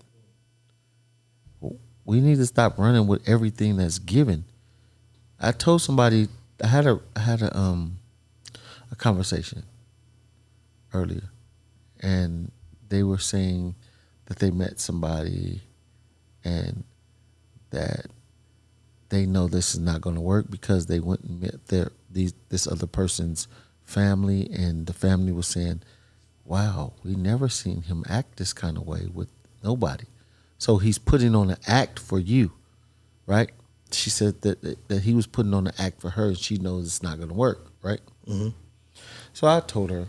[SPEAKER 3] We need to stop running with everything that's given. I told somebody, I had a conversation earlier, and they were saying that they met somebody and that they know this is not going to work because they went and met this other person's family, and the family was saying, wow, we never seen him act this kind of way with nobody. So he's putting on an act for you, right? she said that he was putting on the act for her, and she knows it's not going to work, right?
[SPEAKER 2] Mm-hmm.
[SPEAKER 3] So I told her,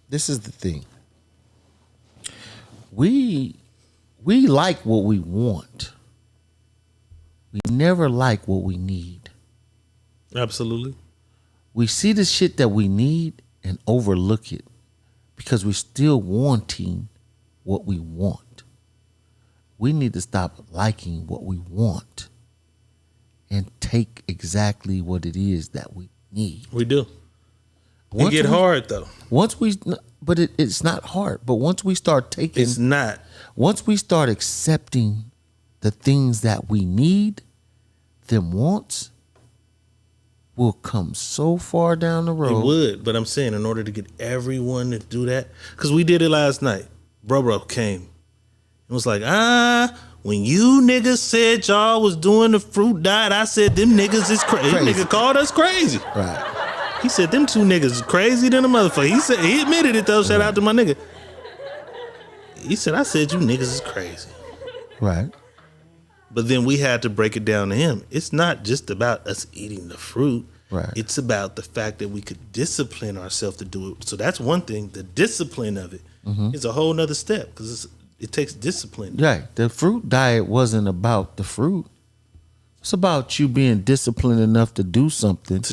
[SPEAKER 3] this is the thing. We like what we want. We never like what we need.
[SPEAKER 2] Absolutely.
[SPEAKER 3] We see the shit that we need and overlook it because we're still wanting what we want. We need to stop liking what we want and take exactly what it is that we need.
[SPEAKER 2] We do. It get hard though.
[SPEAKER 3] But it's not hard. But once we start taking,
[SPEAKER 2] it's not.
[SPEAKER 3] Once we start accepting the things that we need, them wants will come so far down the road.
[SPEAKER 2] It would, but I'm saying in order to get everyone to do that, because we did it last night. Bro came. It was like, when you niggas said y'all was doing the fruit diet, I said them niggas is crazy. This nigga called us crazy.
[SPEAKER 3] Right.
[SPEAKER 2] He said them two niggas is crazy than a motherfucker. He admitted it though. Shout out to my nigga. He said, I said you niggas is crazy.
[SPEAKER 3] Right.
[SPEAKER 2] But then we had to break it down to him. It's not just about us eating the fruit.
[SPEAKER 3] Right.
[SPEAKER 2] It's about the fact that we could discipline ourselves to do it. So that's one thing. The discipline of it is a whole nother step because it takes discipline.
[SPEAKER 3] Right. The fruit diet wasn't about the fruit. It's about you being disciplined enough to do something.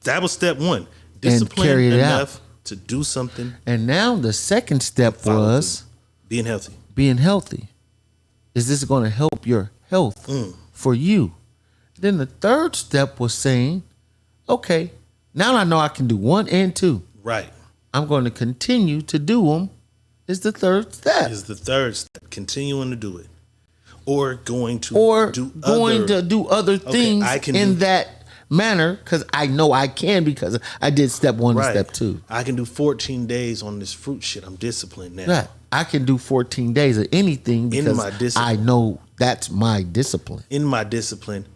[SPEAKER 2] That was step one. Discipline enough to do something.
[SPEAKER 3] And now the second step was
[SPEAKER 2] being healthy.
[SPEAKER 3] Being healthy. Is this going to help your health for you? Then the third step was saying, okay, now I know I can do 1 and 2.
[SPEAKER 2] Right.
[SPEAKER 3] I'm going to continue to do them. Is the third step.
[SPEAKER 2] Is the third step. Continuing to do it. Or going to
[SPEAKER 3] do other things in that manner because I know I can because I did step 1 and step 2.
[SPEAKER 2] I can do 14 days on this fruit shit. I'm disciplined now.
[SPEAKER 3] Right. I can do 14 days of anything because I know that's my discipline.
[SPEAKER 2] In my discipline,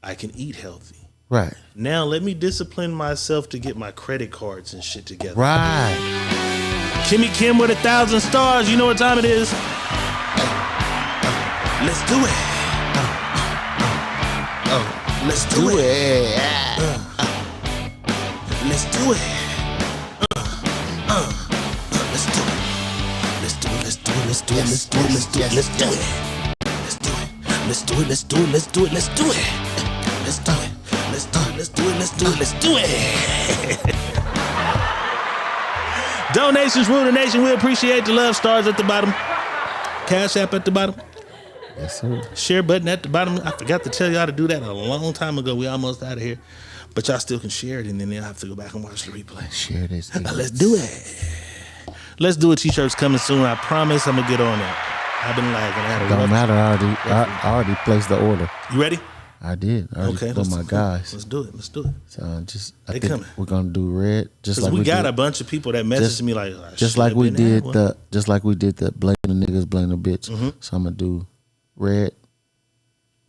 [SPEAKER 2] I can eat healthy.
[SPEAKER 3] Right.
[SPEAKER 2] Now let me discipline myself to get my credit cards and shit together.
[SPEAKER 3] Right.
[SPEAKER 2] Kimmy Kim with 1,000 stars. You know what time it is? Let's do it. Let's do it. Let's do it. Let's do it. Let's do it. Let's do it. Let's do it. Let's do it. Let's do it. Let's do it. Let's do it. Let's do it. Let's do it. Let's do it. Let's do it. Let's do it. Let's do it. Let's do it. Let's do it. Donations rule the nation. We appreciate the love. Stars at the bottom. Cash App at the bottom.
[SPEAKER 3] Yes, sir.
[SPEAKER 2] Share button at the bottom. I forgot to tell y'all to do that a long time ago. We almost out of here. But y'all still can share it, and then they'll have to go back and watch the replay.
[SPEAKER 3] Share this.
[SPEAKER 2] Let's do it. Let's do it. T-shirts coming soon. I promise I'm going to get on that. I've been lagging.
[SPEAKER 3] Don't matter. I already placed the order.
[SPEAKER 2] You ready?
[SPEAKER 3] I did. I already told my guys.
[SPEAKER 2] Let's do it. Let's do it.
[SPEAKER 3] So I think coming. We're gonna do red. Just like
[SPEAKER 2] we got a bunch of people that messaged me like,
[SPEAKER 3] just like we did the blame the niggas, blame the bitch. So I'm gonna do red,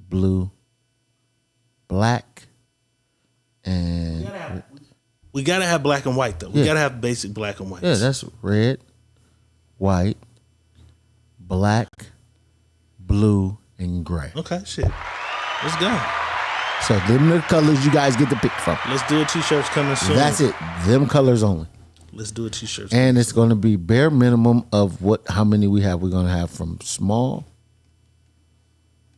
[SPEAKER 3] blue, black, and
[SPEAKER 2] we gotta have black and white though. We gotta have basic black and white.
[SPEAKER 3] Yeah, that's red, white, black, blue, and gray.
[SPEAKER 2] Okay, shit. Let's go.
[SPEAKER 3] So them the colors you guys get to pick from.
[SPEAKER 2] Let's do a t-shirts coming soon.
[SPEAKER 3] That's it. Them colors only.
[SPEAKER 2] Let's do a t-shirts.
[SPEAKER 3] And it's going to be bare minimum of how many we have. We're going to have from small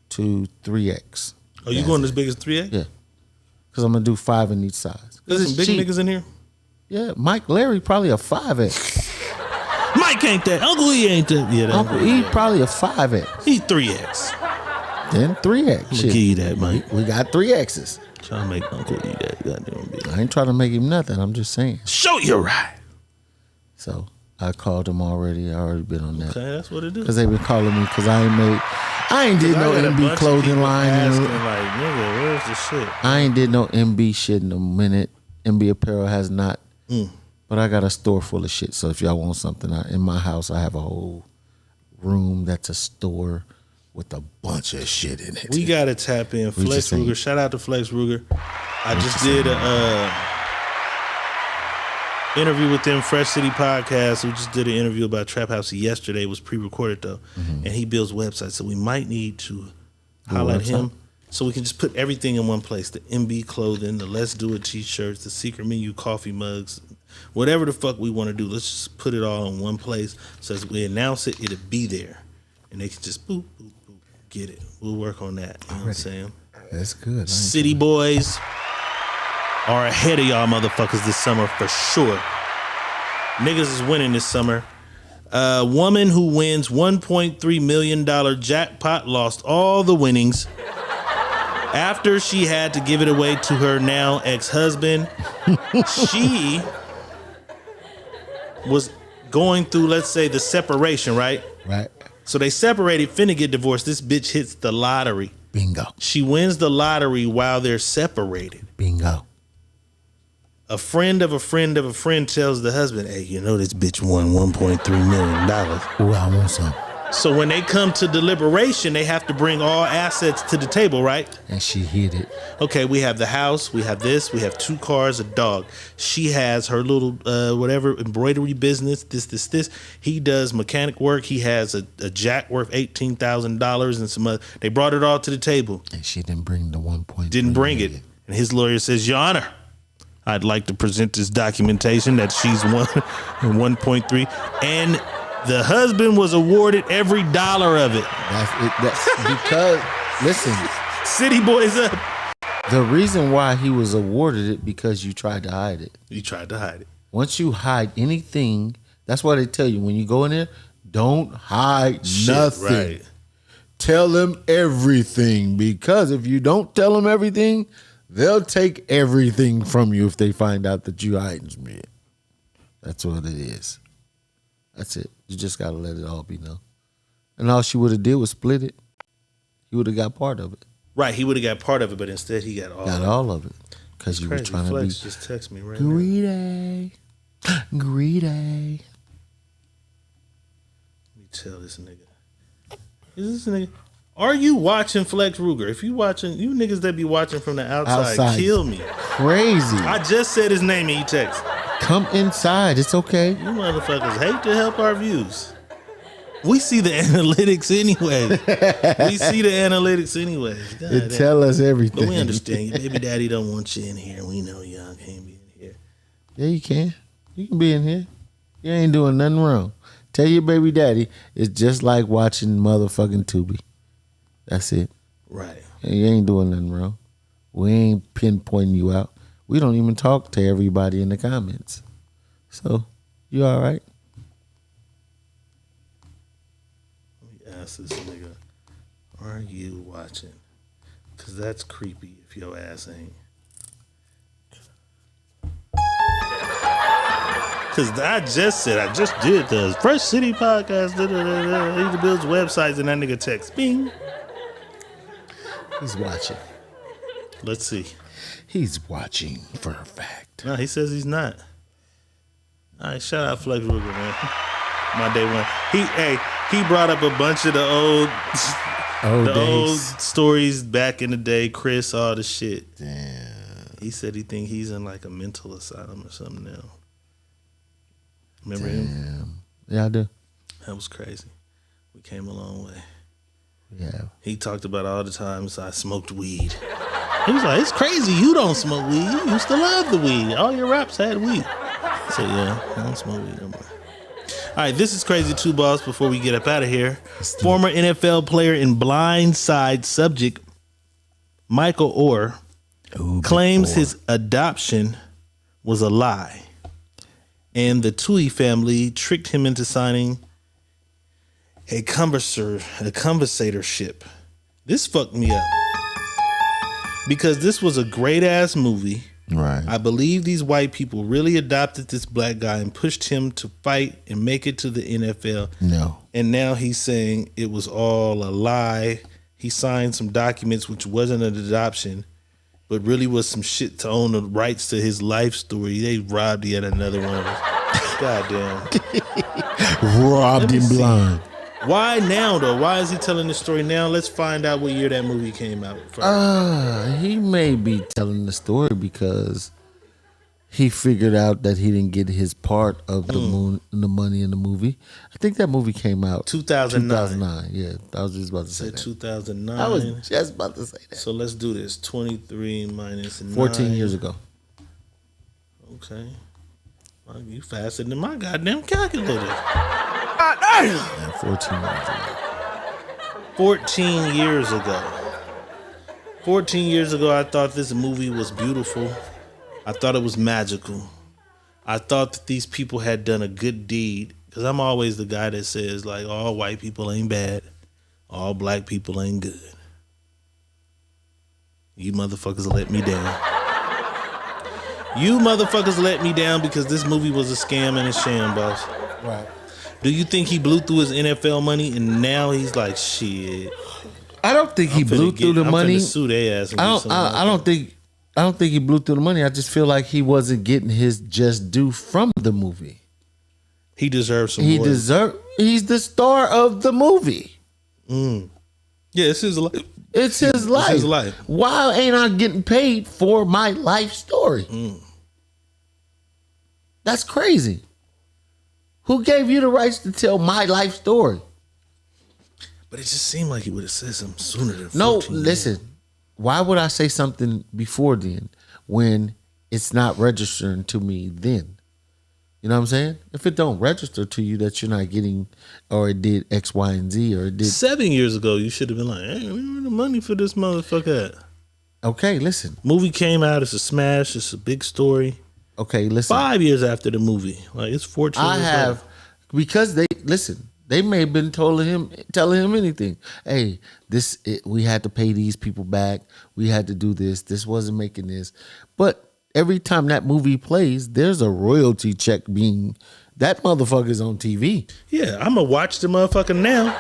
[SPEAKER 3] to 3X.
[SPEAKER 2] Oh, you going as big as 3X?
[SPEAKER 3] Yeah. Because I'm going to do 5 in each size.
[SPEAKER 2] There's some big niggas in here?
[SPEAKER 3] Yeah. Mike Larry probably a 5X.
[SPEAKER 2] Mike ain't that. Uncle E ain't that. Yeah,
[SPEAKER 3] Uncle E probably a 5X.
[SPEAKER 2] He 3X.
[SPEAKER 3] Then 3X.
[SPEAKER 2] I'm gonna give you that, Mike.
[SPEAKER 3] We got 3X's.
[SPEAKER 2] Trying to make Uncle E that goddamn big.
[SPEAKER 3] I ain't trying to make him nothing. I'm just saying.
[SPEAKER 2] Show you right.
[SPEAKER 3] So I called him already. I already been on that.
[SPEAKER 2] Okay, that's what it do.
[SPEAKER 3] Because they been calling me because I ain't did no MB clothing line.
[SPEAKER 2] Asking like, nigga, where's the shit?
[SPEAKER 3] I ain't did no MB shit in a minute. MB Apparel has not. But I got a store full of shit. So if y'all want something, in my house, I have a whole room that's a store with a bunch of shit in it.
[SPEAKER 2] We gotta tap in. Flex Ruger. Shout out to Flex Ruger. I just did a interview with them, Fresh City Podcast. We just did an interview about Trap House yesterday. It was pre-recorded though. And he builds websites. So we might need to highlight him. So we can just put everything in one place. The MB clothing, the Let's Do It t-shirts, the Secret Menu coffee mugs, whatever the fuck we want to do. Let's just put it all in one place. So as we announce it, it'll be there. And they can just boop, boop, boop, get it. We'll work on that. You know what I'm saying?
[SPEAKER 3] That's good.
[SPEAKER 2] City boys are ahead of y'all motherfuckers this summer for sure. Niggas is winning this summer. A woman who wins $1.3 million jackpot lost all the winnings after she had to give it away to her now ex-husband. She was going through, let's say, the separation, right?
[SPEAKER 3] Right.
[SPEAKER 2] So they separated, finna get divorced. This bitch hits the lottery.
[SPEAKER 3] Bingo.
[SPEAKER 2] She wins the lottery while they're separated.
[SPEAKER 3] Bingo.
[SPEAKER 2] A friend of a friend of a friend tells the husband, hey, you know this bitch won $1.3 million.
[SPEAKER 3] Ooh, I want some.
[SPEAKER 2] So when they come to deliberation, they have to bring all assets to the table, right?
[SPEAKER 3] And she hid it.
[SPEAKER 2] Okay, we have the house, we have this, we have 2 cars, a dog. She has her little, whatever, embroidery business, this. He does mechanic work. He has a jack worth $18,000 and some other. They brought it all to the table.
[SPEAKER 3] And she didn't bring the 1.3
[SPEAKER 2] Didn't bring it. And his lawyer says, Your Honor, I'd like to present this documentation that she's won 1.3. And the husband was awarded every dollar of it.
[SPEAKER 3] That's because, listen.
[SPEAKER 2] City boys up.
[SPEAKER 3] The reason why he was awarded it because you tried to hide it.
[SPEAKER 2] You tried to hide it.
[SPEAKER 3] Once you hide anything, that's why they tell you when you go in there, don't hide nothing.
[SPEAKER 2] Right.
[SPEAKER 3] Tell them everything, because if you don't tell them everything, they'll take everything from you if they find out that you hiding some shit. That's what it is. That's it. You just got to let it all be known. And all she would have did was split it. He would have got part of it.
[SPEAKER 2] Right, he would have got part of it, but instead he got all of it.
[SPEAKER 3] Because you were
[SPEAKER 2] Crazy.
[SPEAKER 3] trying
[SPEAKER 2] Flex
[SPEAKER 3] to be
[SPEAKER 2] just text me right
[SPEAKER 3] greedy. Greedy.
[SPEAKER 2] Let me tell this nigga. Is this nigga? Are you watching Flex Ruger? If you watching, you niggas that be watching from the outside. Kill me.
[SPEAKER 3] Crazy.
[SPEAKER 2] I just said his name and he text.
[SPEAKER 3] Come inside. It's okay.
[SPEAKER 2] You motherfuckers hate to help our views. We see the analytics anyway.
[SPEAKER 3] It tell us everything.
[SPEAKER 2] But we understand your baby daddy don't want you in here. We know y'all can't be in here.
[SPEAKER 3] Yeah, you can. You can be in here. You ain't doing nothing wrong. Tell your baby daddy it's just like watching motherfucking Tubi. That's it.
[SPEAKER 2] Right.
[SPEAKER 3] You ain't doing nothing wrong. We ain't pinpointing you out. We don't even talk to everybody in the comments. So, you all right?
[SPEAKER 2] Let me ask this nigga, are you watching? Because that's creepy if your ass ain't. Because I just did the Fresh City podcast. He builds websites and that nigga text. Bing.
[SPEAKER 3] He's watching.
[SPEAKER 2] Let's see.
[SPEAKER 3] He's watching for a fact.
[SPEAKER 2] No, he says he's not. All right, shout out Flex Ruger, man. My day one. He brought up a bunch of the old stories back in the day. Chris, all the shit.
[SPEAKER 3] Damn.
[SPEAKER 2] He said he think he's in like a mental asylum or something now. Remember him?
[SPEAKER 3] Yeah, I do.
[SPEAKER 2] That was crazy. We came a long way.
[SPEAKER 3] Yeah.
[SPEAKER 2] He talked about all the times I smoked weed. He was like, it's crazy you don't smoke weed. You used to love the weed. All your raps had weed. So yeah, I don't smoke weed no more. All right, this is Crazy 2 Balls before we get up out of here. Former NFL player and Blind Side subject Michael Orr claims his adoption was a lie. And the Tui family tricked him into signing a conversatorship. This fucked me up. Because this was a great ass movie.
[SPEAKER 3] Right.
[SPEAKER 2] I believe these white people really adopted this black guy and pushed him to fight and make it to the NFL.
[SPEAKER 3] No.
[SPEAKER 2] And now he's saying it was all a lie. He signed some documents which wasn't an adoption, but really was some shit to own the rights to his life story. They robbed yet another one of us. Goddamn.
[SPEAKER 3] Robbed him blind.
[SPEAKER 2] Why now, though? Why is he telling this story now? Let's find out what year that movie came out.
[SPEAKER 3] He may be telling the story because he figured out that he didn't get his part of the money in the movie. I think that movie came out
[SPEAKER 2] 2009.
[SPEAKER 3] Yeah, I was just about to say that.
[SPEAKER 2] 2009.
[SPEAKER 3] I was just about to say that.
[SPEAKER 2] So let's do this. 23 minus 9.
[SPEAKER 3] 14 years ago.
[SPEAKER 2] Okay. Well, you faster than my goddamn calculator.
[SPEAKER 3] Yeah, 14 years ago.
[SPEAKER 2] 14 years ago. 14 years ago, I thought this movie was beautiful. I thought it was magical. I thought that these people had done a good deed. Because I'm always the guy that says, like, all white people ain't bad. All black people ain't good. You motherfuckers let me down. You motherfuckers let me down because this movie was a scam and a sham, boss.
[SPEAKER 3] Right.
[SPEAKER 2] Do you think he blew through his NFL money and now he's like, shit?
[SPEAKER 3] I don't think he blew through the money.
[SPEAKER 2] I'm finna sue their ass.
[SPEAKER 3] I don't think he blew through the money. I just feel like he wasn't getting his just due from the movie.
[SPEAKER 2] He deserves some more.
[SPEAKER 3] He's the star of the movie.
[SPEAKER 2] Yeah, it's his life.
[SPEAKER 3] It's his life.
[SPEAKER 2] It's his life.
[SPEAKER 3] Why ain't I getting paid for my life story? That's crazy. Who gave you the rights to tell my life story?
[SPEAKER 2] But it just seemed like he would have said something sooner than 14
[SPEAKER 3] No,
[SPEAKER 2] years.
[SPEAKER 3] listen. Why would I say something before then when it's not registering to me then? You know what I'm saying? If it don't register to you that you're not getting, or it did X, Y, and Z, or it did
[SPEAKER 2] 7 years ago, you should have been like, hey, where the money for this motherfucker at?
[SPEAKER 3] Okay, listen.
[SPEAKER 2] Movie came out, it's a smash, it's a big story.
[SPEAKER 3] Okay, listen.
[SPEAKER 2] 5 years after the movie, like it's 14 years old.
[SPEAKER 3] Because they may have been telling him anything. Hey, we had to pay these people back. We had to do this. This wasn't making this. But every time that movie plays, there's a royalty check that motherfucker's on TV.
[SPEAKER 2] Yeah, I'm gonna watch the motherfucker now.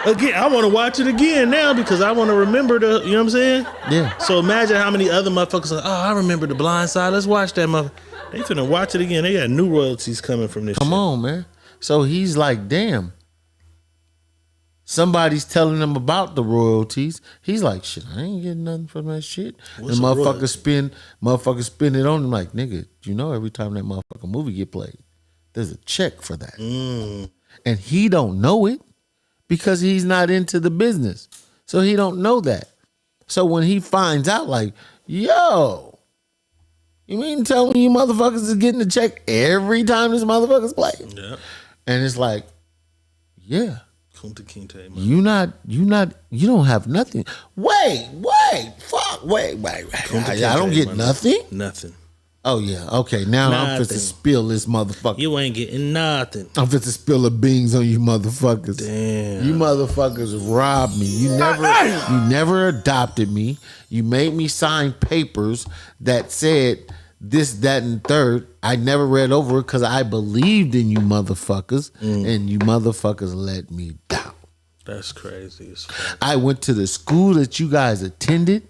[SPEAKER 2] Again, I want to watch it again now because I want to remember you know what I'm saying?
[SPEAKER 3] Yeah.
[SPEAKER 2] So imagine how many other motherfuckers are, I remember The Blind Side. Let's watch that motherfucker. They finna watch it again. They got new royalties coming from this shit.
[SPEAKER 3] Come on, man. So he's like, damn. Somebody's telling him about the royalties. He's like, shit, I ain't getting nothing from that shit.
[SPEAKER 2] What's
[SPEAKER 3] and
[SPEAKER 2] a
[SPEAKER 3] motherfuckers spin it on him like, nigga, you know every time that motherfucking movie get played, there's a check for that. And he don't know it because he's not into the business. So he don't know that. So when he finds out, like, yo, you mean tell me you motherfuckers is getting a check every time this motherfucker's playing?
[SPEAKER 2] Yeah.
[SPEAKER 3] And it's like, yeah.
[SPEAKER 2] Kunta Kinte, man.
[SPEAKER 3] You don't have nothing. Wait. I don't get nothing?
[SPEAKER 2] Nothing.
[SPEAKER 3] Oh, yeah. Okay, now I'm fit to spill this motherfucker.
[SPEAKER 2] You ain't getting nothing.
[SPEAKER 3] I'm fit to spill the beans on you motherfuckers.
[SPEAKER 2] Damn.
[SPEAKER 3] You motherfuckers robbed me. You never adopted me. You made me sign papers that said this, that, and third. I never read over it because I believed in you motherfuckers, and you motherfuckers let me down.
[SPEAKER 2] That's crazy as fuck.
[SPEAKER 3] I went to the school that you guys attended,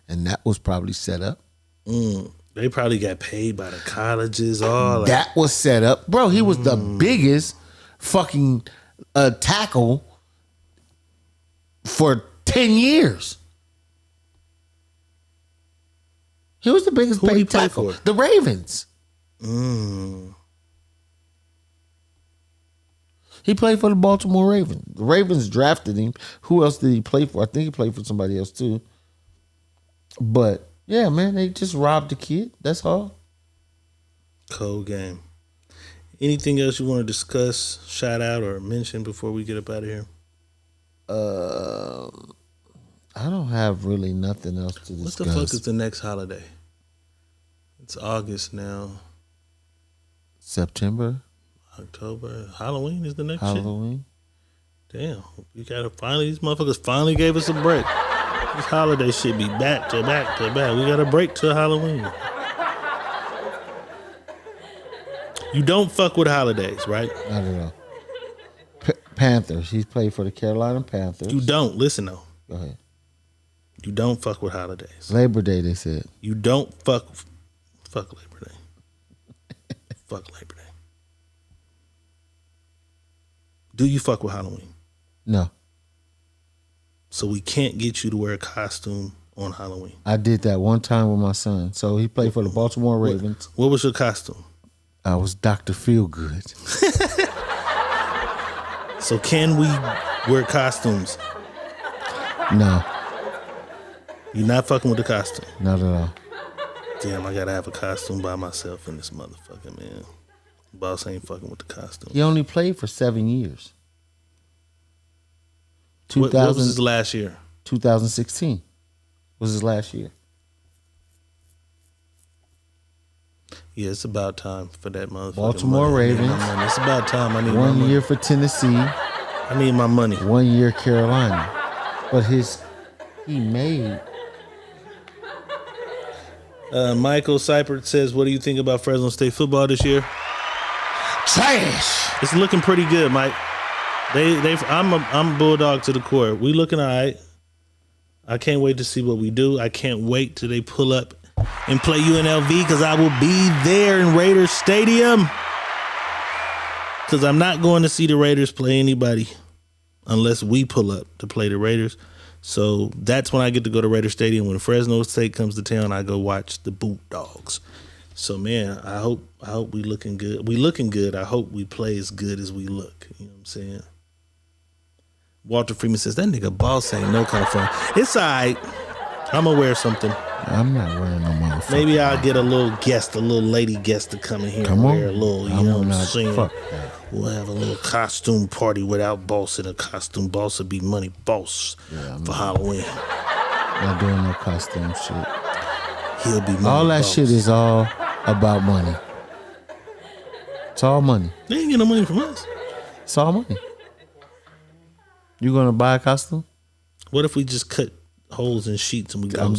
[SPEAKER 3] and that was probably set up.
[SPEAKER 2] They probably got paid by the colleges, all
[SPEAKER 3] that was set up. Bro, he was the biggest fucking tackle for 10 years. He was the biggest paid tackle. The Ravens. He played for the Baltimore Ravens. The Ravens drafted him. Who else did he play for? I think he played for somebody else too. But yeah, man, they just robbed the kid. That's all.
[SPEAKER 2] Cold game. Anything else you want to discuss, shout out, or mention before we get up out of here?
[SPEAKER 3] I don't have really nothing else to discuss.
[SPEAKER 2] What the fuck is the next holiday? It's August now.
[SPEAKER 3] September.
[SPEAKER 2] October. Halloween is the next
[SPEAKER 3] Halloween.
[SPEAKER 2] shit? Damn. We gotta these motherfuckers finally gave us a break. This holiday shit be back to back to back. We got a break till Halloween. You don't fuck with holidays, right?
[SPEAKER 3] I don't know. Panthers. He's played for the Carolina Panthers.
[SPEAKER 2] You don't. Listen though.
[SPEAKER 3] Go ahead.
[SPEAKER 2] You don't fuck with holidays.
[SPEAKER 3] Labor Day, they said.
[SPEAKER 2] You don't fuck Labor Day. Fuck Labor Day. Do you fuck with Halloween?
[SPEAKER 3] No.
[SPEAKER 2] So we can't get you to wear a costume on Halloween?
[SPEAKER 3] I did that one time with my son. So he played for the Baltimore Ravens.
[SPEAKER 2] What was your costume?
[SPEAKER 3] I was Dr. Feelgood.
[SPEAKER 2] So can we wear costumes?
[SPEAKER 3] No.
[SPEAKER 2] You're not fucking with the costume?
[SPEAKER 3] Not at all.
[SPEAKER 2] Damn, I gotta have a costume by myself in this motherfucker, man. Boss ain't fucking with the costume.
[SPEAKER 3] He only played for 7 years.
[SPEAKER 2] What was his last year?
[SPEAKER 3] 2016 was his last year.
[SPEAKER 2] Yeah, it's about time for that motherfucker.
[SPEAKER 3] Baltimore Ravens.
[SPEAKER 2] It's about time. I need
[SPEAKER 3] 1
[SPEAKER 2] my
[SPEAKER 3] year
[SPEAKER 2] money.
[SPEAKER 3] for Tennessee.
[SPEAKER 2] I need my money.
[SPEAKER 3] 1 year Carolina. But he made.
[SPEAKER 2] Michael Seipert says, what do you think about Fresno State football this year?
[SPEAKER 3] Trash.
[SPEAKER 2] It's looking pretty good, Mike. I'm a Bulldog to the core. We looking all right. I can't wait to see what we do. I can't wait till they pull up and play UNLV because I will be there in Raiders Stadium. Because I'm not going to see the Raiders play anybody unless we pull up to play the Raiders. So that's when I get to go to Raider Stadium. When Fresno State comes to town, I go watch the Bulldogs. So man, I hope we looking good. We looking good. I hope we play as good as we look. You know what I'm saying? Walter Freeman says that nigga boss ain't no kind of fun. It's all right. I'm gonna wear something.
[SPEAKER 3] I'm not wearing no motherfucker.
[SPEAKER 2] Maybe I'll get a little lady guest to come in here and wear a little, you know what I'm saying?
[SPEAKER 3] Fuck that.
[SPEAKER 2] We'll have a little costume party without Boss in a costume. Boss will be Money Boss for Halloween.
[SPEAKER 3] Not doing no costume shit.
[SPEAKER 2] He'll be Money
[SPEAKER 3] all that
[SPEAKER 2] Boss.
[SPEAKER 3] shit is all about money. It's all money.
[SPEAKER 2] They ain't get no money from us.
[SPEAKER 3] It's all money. You gonna buy a costume?
[SPEAKER 2] What if we just cut holes in sheets and we go?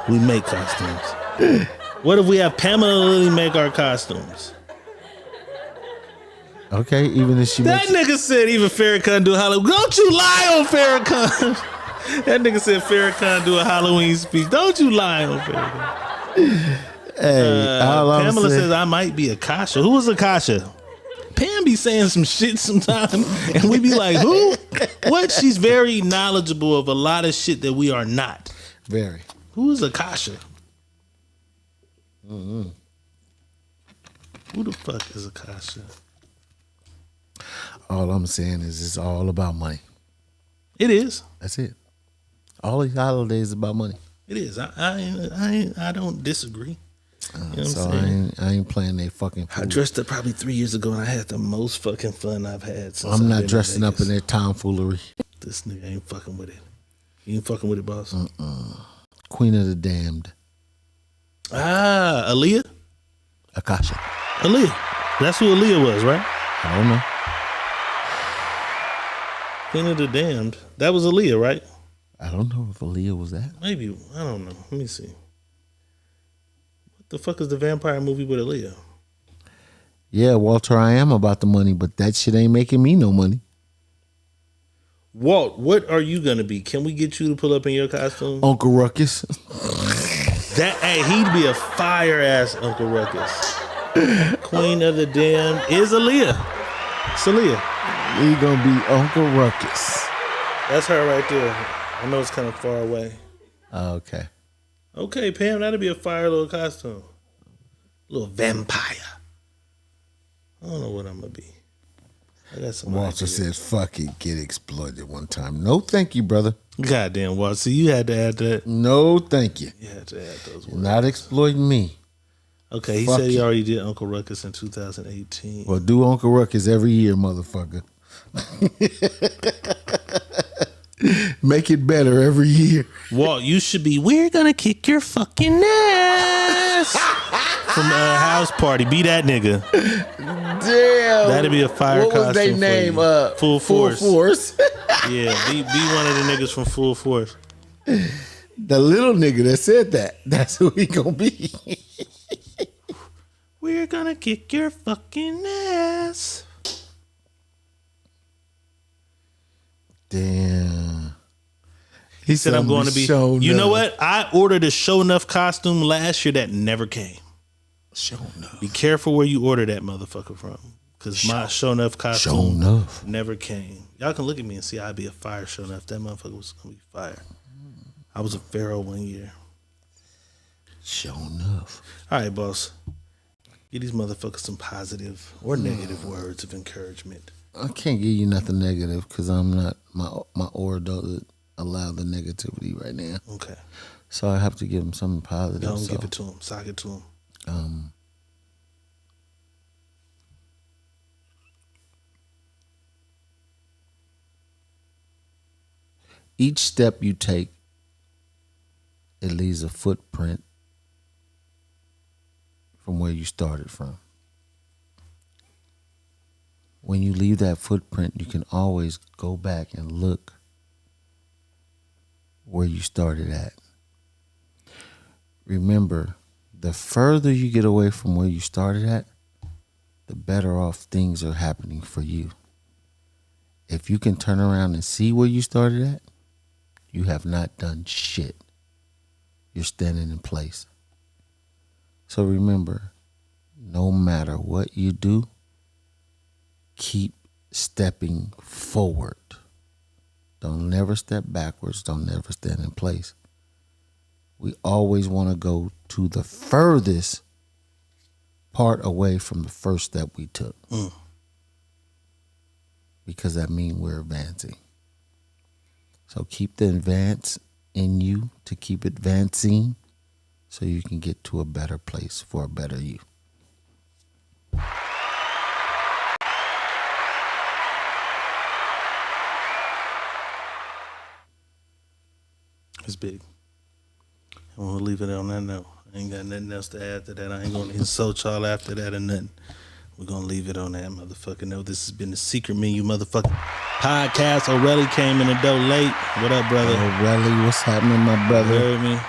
[SPEAKER 2] We make costumes. What if we have Pamela Lilly make our costumes?
[SPEAKER 3] Okay, even if she
[SPEAKER 2] That
[SPEAKER 3] makes
[SPEAKER 2] nigga said even Farrakhan do Halloween. Don't you lie on Farrakhan. That nigga said Farrakhan do a Halloween speech. Don't you lie on Farrakhan.
[SPEAKER 3] Hey,
[SPEAKER 2] Pamela says I might be Akasha. Who is Akasha? Pam be saying some shit sometimes, and we be like, who? What? She's very knowledgeable of a lot of shit that we are not.
[SPEAKER 3] Very.
[SPEAKER 2] Who is Akasha?
[SPEAKER 3] Mm-hmm.
[SPEAKER 2] Who the fuck is Akasha?
[SPEAKER 3] All I'm saying is it's all about money.
[SPEAKER 2] It is.
[SPEAKER 3] That's it. All these holidays is about money.
[SPEAKER 2] It is. I don't disagree. You know what
[SPEAKER 3] So
[SPEAKER 2] I'm saying?
[SPEAKER 3] I ain't playing they fucking fool.
[SPEAKER 2] I dressed up probably 3 years ago and I had the most fucking fun I've had since
[SPEAKER 3] I'm
[SPEAKER 2] I've
[SPEAKER 3] not
[SPEAKER 2] been
[SPEAKER 3] dressing
[SPEAKER 2] in
[SPEAKER 3] up in
[SPEAKER 2] Vegas.
[SPEAKER 3] that tomfoolery.
[SPEAKER 2] This nigga ain't fucking with it. You ain't fucking with it, boss?
[SPEAKER 3] Queen of the Damned.
[SPEAKER 2] Ah, Aaliyah?
[SPEAKER 3] Akasha.
[SPEAKER 2] Aaliyah. That's who Aaliyah was, right?
[SPEAKER 3] I don't know.
[SPEAKER 2] Queen of the Damned. That was Aaliyah, right?
[SPEAKER 3] I don't know if Aaliyah was that.
[SPEAKER 2] Maybe. I don't know. Let me see. What the fuck is the vampire movie with Aaliyah?
[SPEAKER 3] Yeah, Walter, I am about the money, but that shit ain't making me no money.
[SPEAKER 2] Walt, what are you gonna be? Can we get you to pull up in your costume?
[SPEAKER 3] Uncle Ruckus.
[SPEAKER 2] Hey, he'd be a fire ass Uncle Ruckus. Queen of the Damned is Aaliyah. It's Aaliyah.
[SPEAKER 3] He gonna be Uncle Ruckus.
[SPEAKER 2] That's her right there. I know it's kind of far away.
[SPEAKER 3] Okay.
[SPEAKER 2] Okay, Pam, that'd be a fire little costume. Little vampire. I don't know what I'm gonna be. I got some
[SPEAKER 3] Walter
[SPEAKER 2] ideas.
[SPEAKER 3] said, fuck it, get exploited one time. No, thank you, brother.
[SPEAKER 2] Goddamn, Walter. See, you had to add that.
[SPEAKER 3] No, thank you.
[SPEAKER 2] You had to add those words.
[SPEAKER 3] You're not exploiting me.
[SPEAKER 2] Okay, he
[SPEAKER 3] Fuck
[SPEAKER 2] said he
[SPEAKER 3] you.
[SPEAKER 2] already did Uncle Ruckus in 2018.
[SPEAKER 3] Well, do Uncle Ruckus every year, motherfucker. Make it better every year.
[SPEAKER 2] Walt, you should be, we're gonna kick your fucking ass. From House Party. Be that nigga.
[SPEAKER 3] Damn.
[SPEAKER 2] That'd be a fire
[SPEAKER 3] what
[SPEAKER 2] costume.
[SPEAKER 3] Was they name?
[SPEAKER 2] Full Force.
[SPEAKER 3] Full Force.
[SPEAKER 2] Yeah, be one of the niggas from Full Force.
[SPEAKER 3] The little nigga that said that. That's who he gonna be.
[SPEAKER 2] We're gonna kick your fucking ass.
[SPEAKER 3] Damn.
[SPEAKER 2] He said I'm going to be. You know what? I ordered a Show Enough costume last year that never came.
[SPEAKER 3] Show Enough.
[SPEAKER 2] Be careful where you order that motherfucker from. because my Show Enough costume
[SPEAKER 3] Show Enough
[SPEAKER 2] never came. Y'all can look at me and see I'd be a fire Show Enough. That motherfucker was gonna be fire. I was a pharaoh one year.
[SPEAKER 3] Show Enough.
[SPEAKER 2] All right, boss. Give these motherfuckers some positive or negative words of encouragement.
[SPEAKER 3] I can't give you nothing negative because I'm not, my aura doesn't allow the negativity right now.
[SPEAKER 2] Okay.
[SPEAKER 3] So I have to give them something positive.
[SPEAKER 2] Don't give it to them. Sock it to them.
[SPEAKER 3] Each step you take, it leaves a footprint from where you started from. When you leave that footprint, you can always go back and look where you started at. Remember, the further you get away from where you started at, the better off things are happening for you. If you can turn around and see where you started at, you have not done shit. You're standing in place. So remember, no matter what you do, keep stepping forward. Don't never step backwards. Don't never stand in place. We always want to go to the furthest part away from the first step we took. Because that means we're advancing. So keep the advance in you to keep advancing so you can get to a better place for a better you.
[SPEAKER 2] It's big. And we'll leave it on that note. I ain't got nothing else to add to that. I ain't going to insult y'all after that or nothing. We're going to leave it on that motherfucking note. This has been the Secret Menu motherfucking podcast. O'Reilly came in the door late. What up, brother?
[SPEAKER 3] O'Reilly, what's happening, my brother?
[SPEAKER 2] You heard me?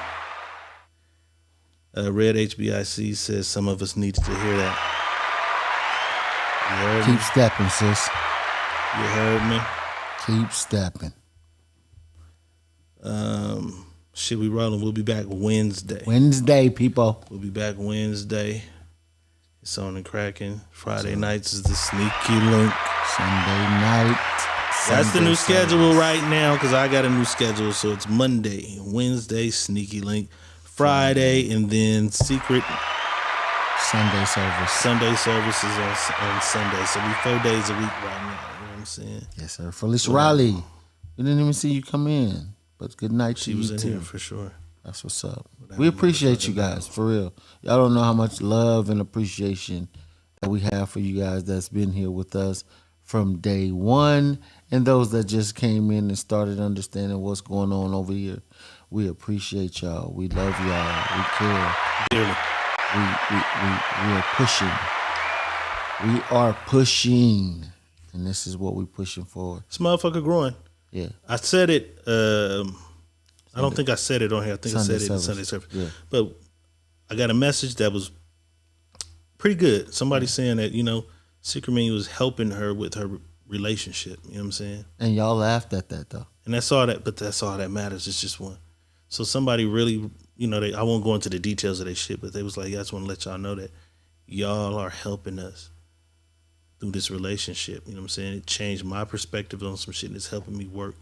[SPEAKER 2] Red HBIC says some of us needs to hear that. You heard
[SPEAKER 3] Keep
[SPEAKER 2] me?
[SPEAKER 3] stepping, sis.
[SPEAKER 2] You heard me?
[SPEAKER 3] Keep stepping.
[SPEAKER 2] Shit, we rolling. We'll be back Wednesday.
[SPEAKER 3] Wednesday, people.
[SPEAKER 2] We'll be back Wednesday. It's on and cracking. Friday nights is the sneaky link.
[SPEAKER 3] Sunday night.
[SPEAKER 2] That's the new schedule right now because I got a new schedule. So it's Monday, Wednesday, sneaky link, Friday, and then secret
[SPEAKER 3] Sunday service.
[SPEAKER 2] Sunday services on Sunday. So we 4 days a week right now. You know what I'm saying?
[SPEAKER 3] Yes, sir. Felicia Riley. We didn't even see you come in. But good night to
[SPEAKER 2] She
[SPEAKER 3] you
[SPEAKER 2] was in
[SPEAKER 3] too.
[SPEAKER 2] here for sure.
[SPEAKER 3] That's what's up. We appreciate you guys, for real. Y'all don't know how much love and appreciation that we have for you guys that's been here with us from day one, and those that just came in and started understanding what's going on over here. We appreciate y'all. We love y'all. We care.
[SPEAKER 2] Dearly.
[SPEAKER 3] We are pushing. We are pushing. And this is what we're pushing for.
[SPEAKER 2] This motherfucker growing.
[SPEAKER 3] Yeah.
[SPEAKER 2] I said it. I don't think I said it on here. I think
[SPEAKER 3] Sunday
[SPEAKER 2] I said it in
[SPEAKER 3] service.
[SPEAKER 2] Sunday service.
[SPEAKER 3] Yeah.
[SPEAKER 2] But I got a message that was pretty good. Somebody saying that, Secret Menu was helping her with her relationship. You know what I'm saying?
[SPEAKER 3] And y'all laughed at that, though.
[SPEAKER 2] And that's all that, but that's all that matters. It's just one. So somebody really, I won't go into the details of their shit, but they was like, I just want to let y'all know that y'all are helping us through this relationship. You know what I'm saying? It changed my perspective on some shit, and it's helping me work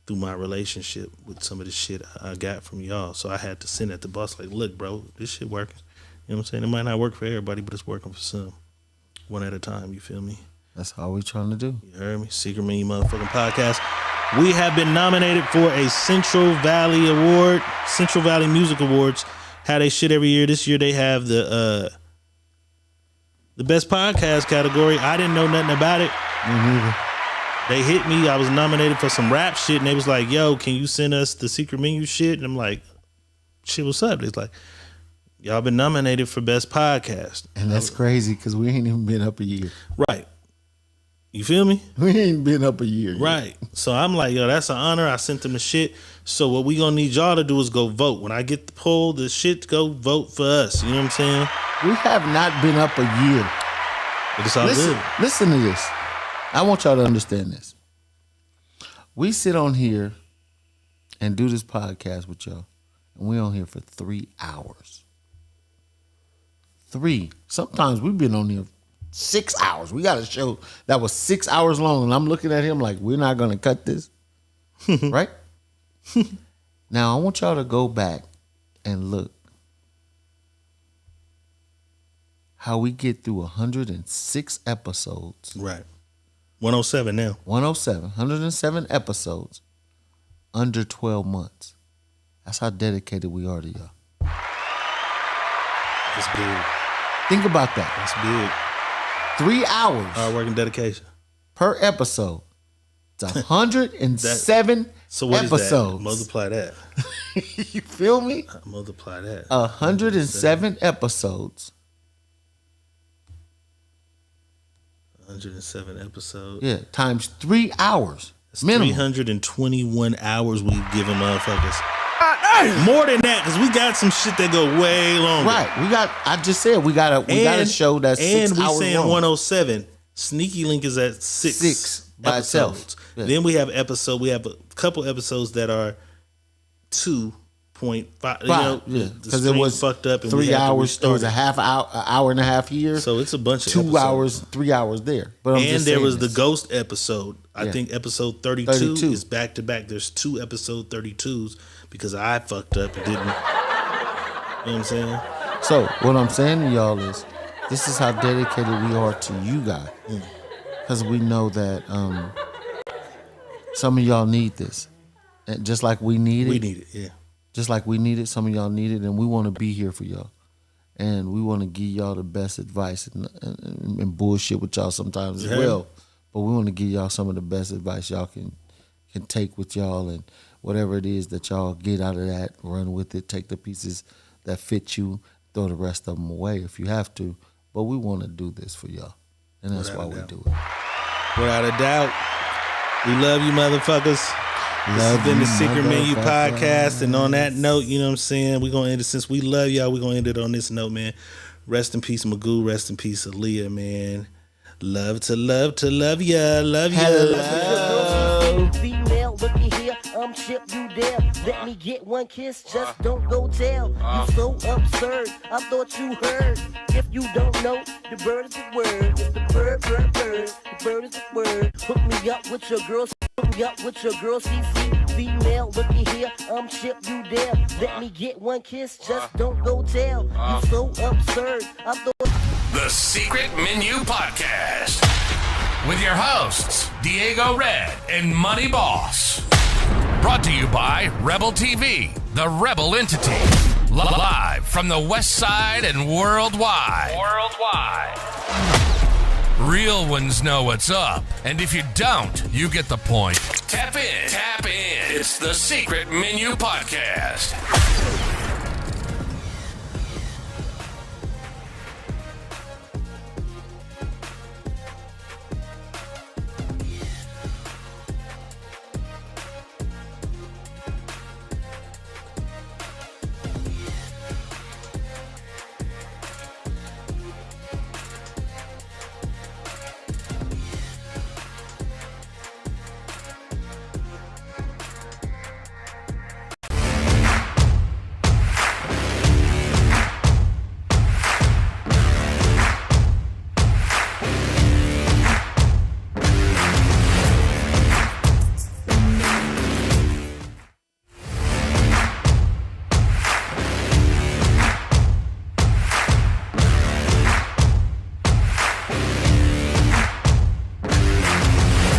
[SPEAKER 2] through my relationship with some of the shit I got from y'all. So I had to send it to boss, like, look, bro, this shit working. You know what I'm saying? It might not work for everybody, but it's working for some. One at a time, you feel me?
[SPEAKER 3] That's all we trying to do.
[SPEAKER 2] You heard me? Secret Menu motherfucking podcast. We have been nominated for a Central Valley Award, Central Valley Music Awards. How they shit every year. This year they have the best podcast category. I didn't know nothing about it.
[SPEAKER 3] Me neither.
[SPEAKER 2] They hit me. I was nominated for some rap shit, and they was like, yo, can you send us the Secret Menu shit? And I'm like, shit, what's up? It's like, y'all been nominated for best podcast.
[SPEAKER 3] And that's crazy because we ain't even been up a year.
[SPEAKER 2] Right. You feel me?
[SPEAKER 3] We ain't been up a year yet.
[SPEAKER 2] Right. So I'm like, yo, that's an honor. I sent them the shit. So what we gonna need y'all to do is go vote. When I get the poll, the shit, go vote for us. You know what I'm saying?
[SPEAKER 3] We have not been up a year.
[SPEAKER 2] But it's all good.
[SPEAKER 3] Listen to this. I want y'all to understand this. We sit on here and do this podcast with y'all, and we on here for 3 hours. 3. Sometimes we've been on here 6 hours. We got a show that was 6 hours long. And I'm looking at him like, we're not going to cut this. Right? Now, I want y'all to go back and look how we get through 106 episodes.
[SPEAKER 2] Right. 107 now.
[SPEAKER 3] 107 episodes under 12 months. That's how dedicated we are to y'all.
[SPEAKER 2] That's big.
[SPEAKER 3] Think about that.
[SPEAKER 2] That's big.
[SPEAKER 3] 3 hours.
[SPEAKER 2] Hard work and dedication.
[SPEAKER 3] Per episode. It's 107
[SPEAKER 2] so what
[SPEAKER 3] episodes.
[SPEAKER 2] Is that? Multiply that.
[SPEAKER 3] You feel me?
[SPEAKER 2] Multiply that.
[SPEAKER 3] 107 episodes.
[SPEAKER 2] 107 episodes.
[SPEAKER 3] Yeah, times 3 hours.
[SPEAKER 2] That's minimum. 321 hours we've given motherfuckers. More than that, because we got some shit that go way longer.
[SPEAKER 3] Right. I just said we got a show that's 6 hours long.
[SPEAKER 2] And we saying 107. Sneaky Link is at 6
[SPEAKER 3] by
[SPEAKER 2] episodes.
[SPEAKER 3] Itself. Yeah.
[SPEAKER 2] Then we have we have a couple episodes that are 2.5. You know,
[SPEAKER 3] because it was
[SPEAKER 2] fucked up. And
[SPEAKER 3] 3 hours. It was a half hour, an hour and a half here.
[SPEAKER 2] So it's a bunch of
[SPEAKER 3] 2
[SPEAKER 2] episodes.
[SPEAKER 3] hours, 3 hours there. But
[SPEAKER 2] and there was the Ghost episode. I think episode 32 is back to back. There's 2 episode 32s because I fucked up and didn't. You know what I'm saying?
[SPEAKER 3] So what I'm saying to y'all is, this is how dedicated we are to you guys, because we know that some of y'all need this, and just like we need it.
[SPEAKER 2] We need it, yeah.
[SPEAKER 3] Just like we need it, some of y'all need it, and we want to be here for y'all, and we want to give y'all the best advice and bullshit with y'all sometimes as well. But we want to give y'all some of the best advice y'all can take with y'all, and whatever it is that y'all get out of that, run with it, take the pieces that fit you, throw the rest of them away if you have to. But we want to do this for y'all, and that's why we do it.
[SPEAKER 2] Without a doubt. We love you, motherfuckers. This has been the Secret Menu Podcast, and on that note, you know what I'm saying, we're going to end it. Since we love y'all, we're going to end it on this note, man. Rest in peace, Magoo. Rest in peace, Aaliyah, man. Love to love ya. Love ya.
[SPEAKER 1] Hello. Female, looky here, I'm Chip, you there. Let me get one kiss, just don't go tell. You so absurd, I thought you heard. If you don't know, the bird is the word. It's the bird. The bird is the word. Hook me up with your girl, CC. Female, looky here, I'm Chip, you there. Let me get one kiss, just don't go tell. You so absurd, I thought.
[SPEAKER 4] The Secret Menu Podcast with your hosts, Diego Red and Money Boss. Brought to you by Rebel TV, the Rebel entity. Live from the West Side and worldwide. Real ones know what's up. And if you don't, you get the point. Tap in. It's the Secret Menu Podcast.